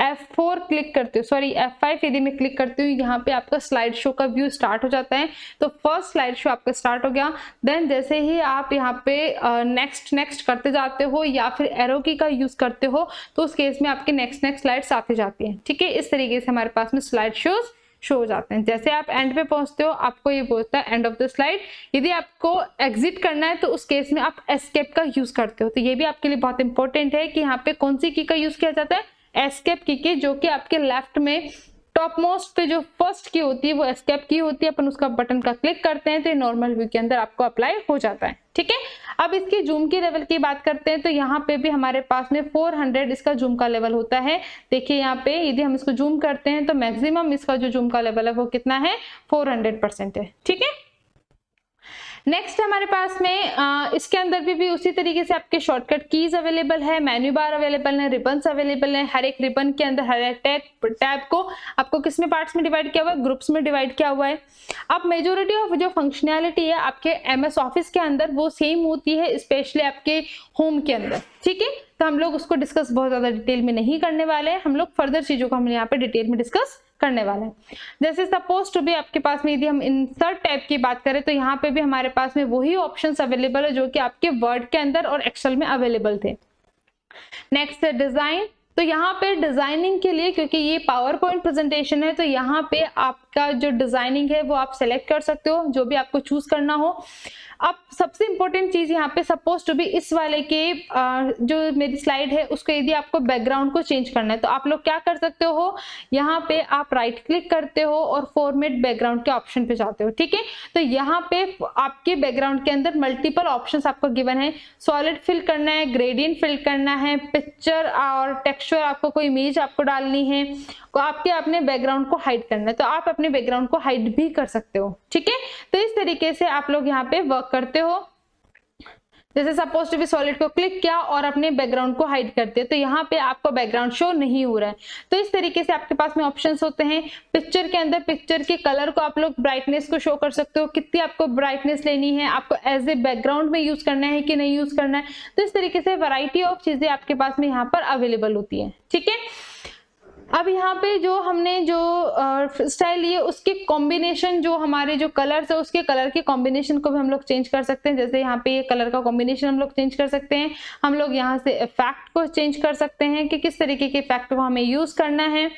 F4 क्लिक करती हूँ, सॉरी F5 यदि मैं क्लिक करती हूँ, यहाँ पे आपका स्लाइड शो का व्यू स्टार्ट हो जाता है। तो फर्स्ट स्लाइड शो आपका स्टार्ट हो गया। देन जैसे ही आप यहाँ पे नेक्स्ट नेक्स्ट करते जाते हो या फिर एरो की का यूज करते हो तो उस केस में आपके नेक्स्ट नेक्स्ट स्लाइड्स आती जाती हैं। ठीक है, इस तरीके से हमारे पास में स्लाइड शोज शो हो जाते हैं। जैसे आप एंड पे पहुंचते हो आपको ये बोलता है एंड ऑफ द स्लाइड। यदि आपको एग्जिट करना है तो उस केस में आप एस्केप का यूज करते हो। तो ये भी आपके लिए बहुत इंपॉर्टेंट है कि यहाँ पे कौन सी की का यूज किया जाता है, एस्केप की के, जो कि आपके लेफ्ट में टॉप मोस्ट पे जो फर्स्ट की होती है वो एस्केप की होती है। अपन उसका बटन का क्लिक करते हैं तो ये नॉर्मल व्यू के अंदर आपको अप्लाई हो जाता है। ठीक है, अब इसकी जूम की लेवल की बात करते हैं तो यहाँ पे भी हमारे पास में 400 इसका जूम का लेवल होता है। देखिए यहाँ पे यदि हम इसको जूम करते हैं तो मैक्सिमम इसका जो जूम का लेवल है वो कितना है, 400% है। ठीक है, नेक्स्ट हमारे पास में इसके अंदर भी उसी तरीके से आपके शॉर्टकट कीज अवेलेबल है, मेन्यू बार अवेलेबल है, रिबन्स अवेलेबल है। हर एक रिबन के अंदर हर एक टैब को आपको किस में पार्ट्स में डिवाइड किया हुआ है, ग्रुप्स में डिवाइड किया हुआ है। अब मेजोरिटी ऑफ जो फंक्शनैलिटी है आपके MS ऑफिस के अंदर वो सेम होती है, स्पेशली आपके होम के अंदर। ठीक है, तो हम लोग उसको डिस्कस बहुत ज्यादा डिटेल में नहीं करने वाले हैं, हम लोग फर्दर चीजों को हम यहाँ पे डिटेल में डिस्कस करने वाले हैं। जैसे सपोज टू भी आपके पास में यदि हम इंसर्ट टैब की बात करें तो यहाँ पे भी हमारे पास में वही ऑप्शंस अवेलेबल है जो कि आपके वर्ड के अंदर और एक्सेल में अवेलेबल थे। नेक्स्ट है डिजाइन। तो यहाँ पे डिजाइनिंग के लिए, क्योंकि ये पावर पॉइंट प्रेजेंटेशन है, तो यहाँ पे आप आपका जो डिजाइनिंग है वो आप सेलेक्ट कर सकते हो, जो भी आपको चूज करना हो। अब सबसे इंपॉर्टेंट चीज यहाँ पे सपोज टू बी इस वाले के जो मेरी स्लाइड है उसको यदि आपको बैकग्राउंड को चेंज करना है तो आप लोग क्या कर सकते हो, यहाँ पे आप राइट क्लिक करते हो और फॉर्मेट बैकग्राउंड के ऑप्शन पे जाते हो। ठीक है, तो यहाँ पे आपके बैकग्राउंड के अंदर मल्टीपल ऑप्शंस आपको गिवन है। सॉलिड फिल करना है, ग्रेडियंट फिल करना है, पिक्चर और टेक्सचर, आपको कोई इमेज आपको डालनी है, तो आपके अपने बैकग्राउंड को हाइड करना है तो आप अपने बैकग्राउंड को हाइड भी कर सकते हो। ठीक है, तो इस तरीके से आप लोग यहाँ पे वर्क करते हो। जैसे सपोज टू बी सॉलिड को क्लिक किया और अपने बैकग्राउंड को हाइड करते हैं तो यहाँ पे आपको बैकग्राउंड शो नहीं हो रहा है। तो इस तरीके से आपके पास में ऑप्शंस होते हैं। पिक्चर के अंदर पिक्चर के कलर को आप लोग ब्राइटनेस को शो कर सकते हो, कितनी आपको ब्राइटनेस लेनी है, आपको एज ए बैकग्राउंड में यूज करना है कि नहीं यूज करना है। तो इस तरीके से वैरायटी ऑफ चीजें आपके पास में यहाँ पर अवेलेबल होती है। ठीक है, अब यहाँ पे जो हमने जो स्टाइल लिए उसके कॉम्बिनेशन, जो हमारे जो कलर्स है उसके कलर के कॉम्बिनेशन को भी हम लोग चेंज कर सकते हैं। जैसे यहाँ पे ये कलर का कॉम्बिनेशन हम लोग चेंज कर सकते हैं। हम लोग यहाँ से इफेक्ट को चेंज कर सकते हैं कि किस तरीके के इफेक्ट को हमें यूज करना है।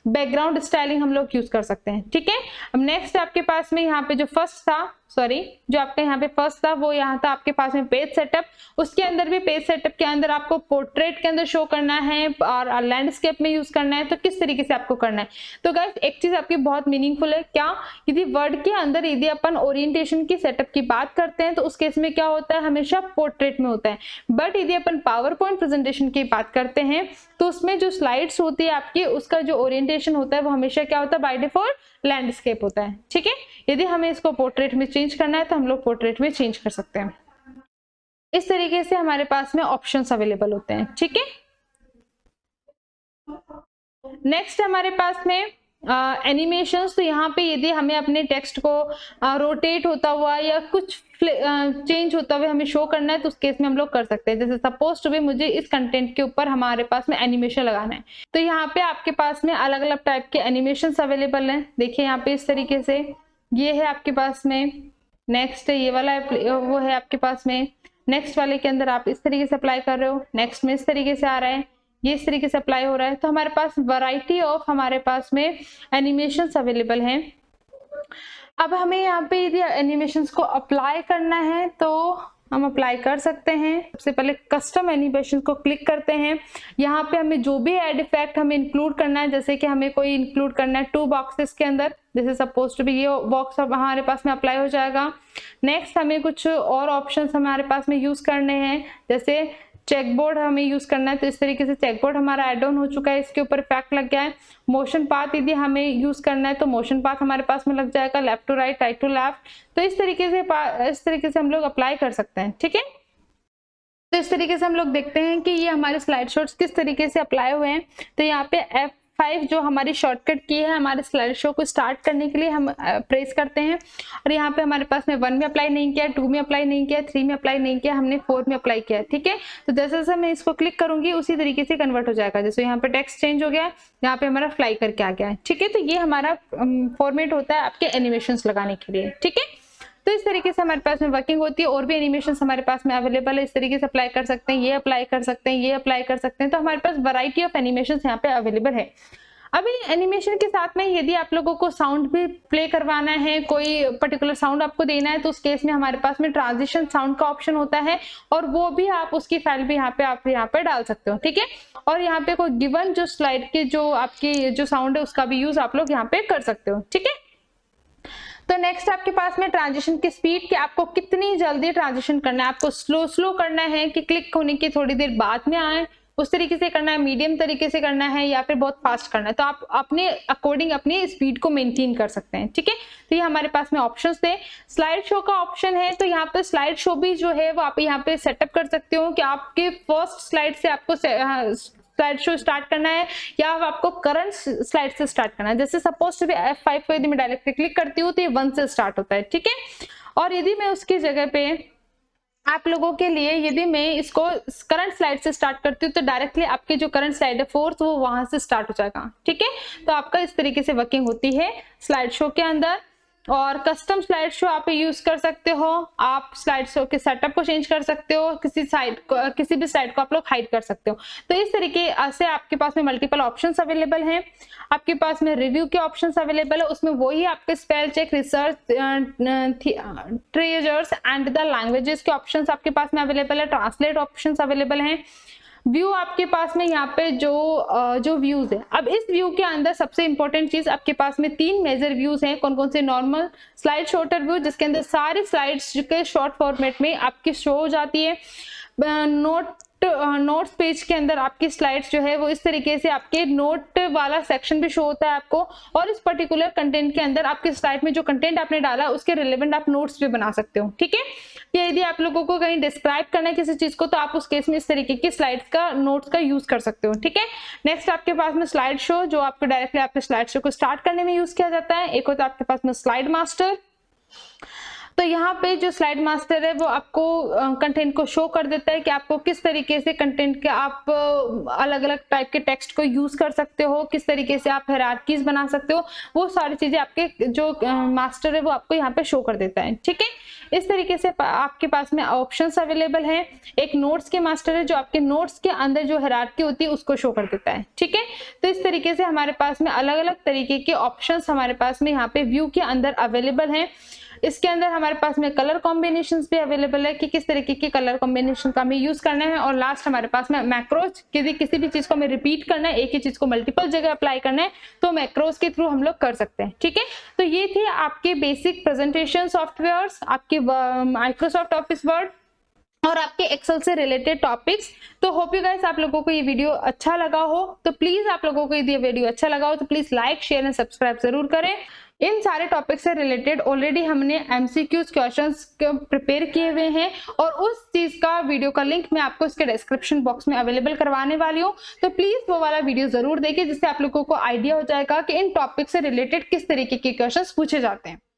बैकग्राउंड स्टाइलिंग हम लोग यूज कर सकते हैं। ठीक है, अब नेक्स्ट आपके पास में यहाँ पे जो फर्स्ट था, जो आपका यहाँ पे फर्स्ट था वो यहाँ था आपके पास में पेज सेटअप। उसके अंदर भी पेज सेटअप के अंदर आपको पोर्ट्रेट के अंदर शो करना है और लैंडस्केप में यूज करना है। तो किस तरीके से आपको करना है, तो गाइस एक चीज आपकी बहुत मीनिंगफुल है। क्या, यदि वर्ड के अंदर यदि अपन ओरिएंटेशन की सेटअप की बात करते हैं तो उस केस में क्या होता है, हमेशा पोर्ट्रेट में होता है। बट यदि अपन पावर पॉइंट प्रेजेंटेशन की बात करते हैं तो उसमें जो स्लाइड्स होती है आपकी, उसका जो ओरिएंटेशन होता है वो हमेशा क्या होता है, बाय डिफॉल्ट लैंडस्केप होता है। ठीक है, यदि हमें इसको पोर्ट्रेट में चेंज करना है तो हम लोग पोर्ट्रेट में चेंज कर सकते हैं। इस तरीके से हमारे पास में ऑप्शंस अवेलेबल होते हैं। ठीक है, नेक्स्ट हमारे पास में एनिमेशंस। तो यहाँ पे यदि हमें अपने टेक्स्ट को रोटेट होता हुआ या कुछ चेंज होता हुआ हमें शो करना है तो उस केस में हम लोग कर सकते हैं। जैसे सपोज टू बी मुझे इस कंटेंट के ऊपर हमारे पास में एनिमेशन लगाना है तो यहाँ पे आपके पास में अलग अलग टाइप के एनिमेशंस अवेलेबल हैं। देखिए यहाँ पे इस तरीके से ये है आपके पास में, नेक्स्ट ये वाला वो है आपके पास में, नेक्स्ट वाले के अंदर आप इस तरीके से अप्लाई कर रहे हो, नेक्स्ट में इस तरीके से आ रहा है, ये इस तरीके से अप्लाई हो रहा है। तो हमारे पास वैरायटी ऑफ हमारे पास में एनिमेशंस अवेलेबल हैं। अब हमें यहाँ पे यदि एनिमेशंस को अप्लाई करना है तो हम अप्लाई कर सकते हैं। सबसे पहले कस्टम एनिमेशन को क्लिक करते हैं। यहाँ पे हमें जो भी एड इफेक्ट हमें इंक्लूड करना है, जैसे कि हमें कोई इंक्लूड करना है 2 बॉक्सेस के अंदर, जैसे सपोज टू बी ये बॉक्स अब हमारे पास में अप्लाई हो जाएगा। नेक्स्ट हमें कुछ और ऑप्शंस हमारे पास में यूज करने हैं, जैसे चेकबोर्ड हमें यूज करना है। तो इस तरीके से चेकबोर्ड हमारा एड ऑन हो चुका है, इसके ऊपर इफेक्ट लग गया है। मोशन पाथ यदि हमें यूज करना है तो मोशन पाथ हमारे पास में लग जाएगा, left to right, right to left. तो इस तरीके से हम लोग अप्लाई कर सकते हैं। ठीक है, तो इस तरीके से हम लोग देखते हैं कि ये हमारे स्लाइड शॉट्स किस तरीके से अप्लाई हुए हैं। तो यहाँ पे F5 जो हमारी शॉर्टकट की है हमारे स्लाइड शो को स्टार्ट करने के लिए हम प्रेस करते हैं। और यहाँ पे हमारे पास में 1 में अप्लाई नहीं किया, 2 में अप्लाई नहीं किया, 3 में अप्लाई नहीं किया, हमने 4 में अप्लाई किया। ठीक है, तो जैसे जैसे मैं इसको क्लिक करूंगी उसी तरीके से कन्वर्ट हो जाएगा। जैसे यहाँ पे टेक्स्ट चेंज हो गया, यहाँ पे हमारा फ्लाई करके आ गया है। ठीक है, तो ये हमारा फॉर्मेट होता है आपके एनिमेशंस लगाने के लिए। ठीक है, तो इस तरीके से हमारे पास में वर्किंग होती है। और भी एनिमेशन हमारे पास में अवेलेबल है, इस तरीके से अप्लाई कर सकते हैं, ये अप्लाई कर सकते हैं, ये अप्लाई कर सकते हैं। तो हमारे पास वैरायटी ऑफ एनिमेशन यहाँ पे अवेलेबल है। अभी एनिमेशन के साथ में यदि आप लोगों को साउंड भी प्ले करवाना है, कोई पर्टिकुलर साउंड आपको देना है, तो उस केस में हमारे पास में ट्रांजिशन साउंड का ऑप्शन होता है और वो भी आप उसकी फाइल भी आप यहाँ पे डाल सकते हो। ठीक है, और यहाँ पे कोई गिवन जो स्लाइड के जो आपकी जो साउंड है उसका भी यूज आप लोग यहाँ पे कर सकते हो। ठीक है, तो नेक्स्ट आपके पास में ट्रांजिशन की स्पीड, कि आपको कितनी जल्दी ट्रांजिशन करना है, आपको स्लो करना है कि क्लिक होने की थोड़ी देर बाद में आए, उस तरीके से करना है, मीडियम तरीके से करना है या फिर बहुत फास्ट करना है। तो आप अपने अकॉर्डिंग अपनी स्पीड को मेंटेन कर सकते हैं। ठीक है, तो ये हमारे पास में ऑप्शंस थे। स्लाइड शो का ऑप्शन है, तो यहाँ पे स्लाइड शो भी जो है वो आप यहाँ पे सेटअप कर सकते हो कि आपके फर्स्ट स्लाइड से आपको स्लाइड शो स्टार्ट करना है या आपको करंट स्लाइड से स्टार्ट करना है। जैसे सपोज टू बी F5 को यदि मैं डायरेक्टली क्लिक करती हूँ तो ये 1 से स्टार्ट होता है। ठीक है, और यदि मैं उसकी जगह पे आप लोगों के लिए यदि मैं इसको करंट स्लाइड से स्टार्ट करती हूँ तो डायरेक्टली आपकी जो करंट स्लाइड है 4th वो वहां से स्टार्ट हो जाएगा। ठीक है, तो आपका इस तरीके से वर्किंग होती है स्लाइड शो के अंदर। और कस्टम स्लाइड शो आप यूज कर सकते हो। आप स्लाइड शो के सेटअप को चेंज कर सकते हो, किसी भी स्लाइड को आप लोग हाइड कर सकते हो। तो इस तरीके से आपके पास में मल्टीपल ऑप्शंस अवेलेबल हैं। आपके पास में रिव्यू के ऑप्शंस अवेलेबल है, उसमें वही आपके spell check, research, thesaurus and the languages के ऑप्शंस आपके पास में अवेलेबल है। ट्रांसलेट ऑप्शंस अवेलेबल हैं। व्यू आपके पास में यहाँ पे जो व्यूज है, अब इस व्यू के अंदर सबसे इंपॉर्टेंट चीज आपके पास में 3 मेजर व्यूज हैं। कौन कौन से? नॉर्मल स्लाइड शॉर्टर व्यू, जिसके अंदर सारी स्लाइड्स के शॉर्ट फॉर्मेट में आपकी शो हो जाती है। नोट्स पेज के अंदर आपकी स्लाइड्स जो है वो इस तरीके से आपके नोट वाला सेक्शन भी शो होता है आपको, और इस पर्टिकुलर कंटेंट के अंदर आपके स्लाइड में जो कंटेंट आपने डाला उसके रिलेवेंट आप नोट्स भी बना सकते हो। ठीक है, या यदि आप लोगों को कहीं डिस्क्राइब करना है किसी चीज को, तो आप उस केस में इस तरीके की स्लाइड्स का, नोट्स का यूज कर सकते हो। ठीक है, नेक्स्ट आपके पास में स्लाइड शो, जो आपको डायरेक्टली आपके स्लाइड शो को स्टार्ट करने में यूज किया जाता है। एक होता है आपके पास में स्लाइड मास्टर। तो यहाँ पे जो स्लाइड मास्टर है वो आपको कंटेंट को शो कर देता है कि आपको किस तरीके से कंटेंट के आप अलग अलग टाइप के टेक्स्ट को यूज कर सकते हो, किस तरीके से आप हायरार्कीज बना सकते हो, वो सारी चीजें आपके जो मास्टर है वो आपको यहाँ पे शो कर देता है। ठीक है, इस तरीके से आपके पास में ऑप्शंस अवेलेबल हैं। एक नोट्स के मास्टर है जो आपके नोट्स के अंदर जो हायरार्की होती है उसको शो कर देता है। ठीक है, तो इस तरीके से हमारे पास में अलग अलग तरीके के ऑप्शंस हमारे पास में यहाँ पे व्यू के अंदर अवेलेबल हैं। इसके अंदर हमारे पास में कलर कॉम्बिनेशंस भी अवेलेबल है कि किस तरीके के कलर कॉम्बिनेशन का हमें यूज करना है। और लास्ट हमारे पास में मैक्रोज, यदि किसी भी चीज को हमें रिपीट करना है, एक ही चीज को मल्टीपल जगह अप्लाई करना है, तो मैक्रोज के थ्रू हम लोग कर सकते हैं। ठीक है, तो ये थे आपके बेसिक प्रेजेंटेशन सॉफ्टवेयर्स, आपके माइक्रोसॉफ्ट ऑफिस वर्ड और आपके एक्सेल से रिलेटेड टॉपिक्स। तो होप यू गाइस आप लोगों को ये वीडियो अच्छा लगा हो। तो प्लीज आप लोगों को यदि ये वीडियो अच्छा लगा हो तो please like, share and subscribe जरूर करें। इन सारे टॉपिक से रिलेटेड ऑलरेडी हमने एमसीक्यूज क्वेश्चंस प्रिपेयर किए हुए हैं, और उस चीज का वीडियो का लिंक मैं आपको इसके डिस्क्रिप्शन बॉक्स में अवेलेबल करवाने वाली हूँ। तो प्लीज वो वाला वीडियो जरूर देखिए, जिससे आप लोगों को आइडिया हो जाएगा कि इन टॉपिक से रिलेटेड किस तरीके के क्वेश्चंस पूछे जाते हैं।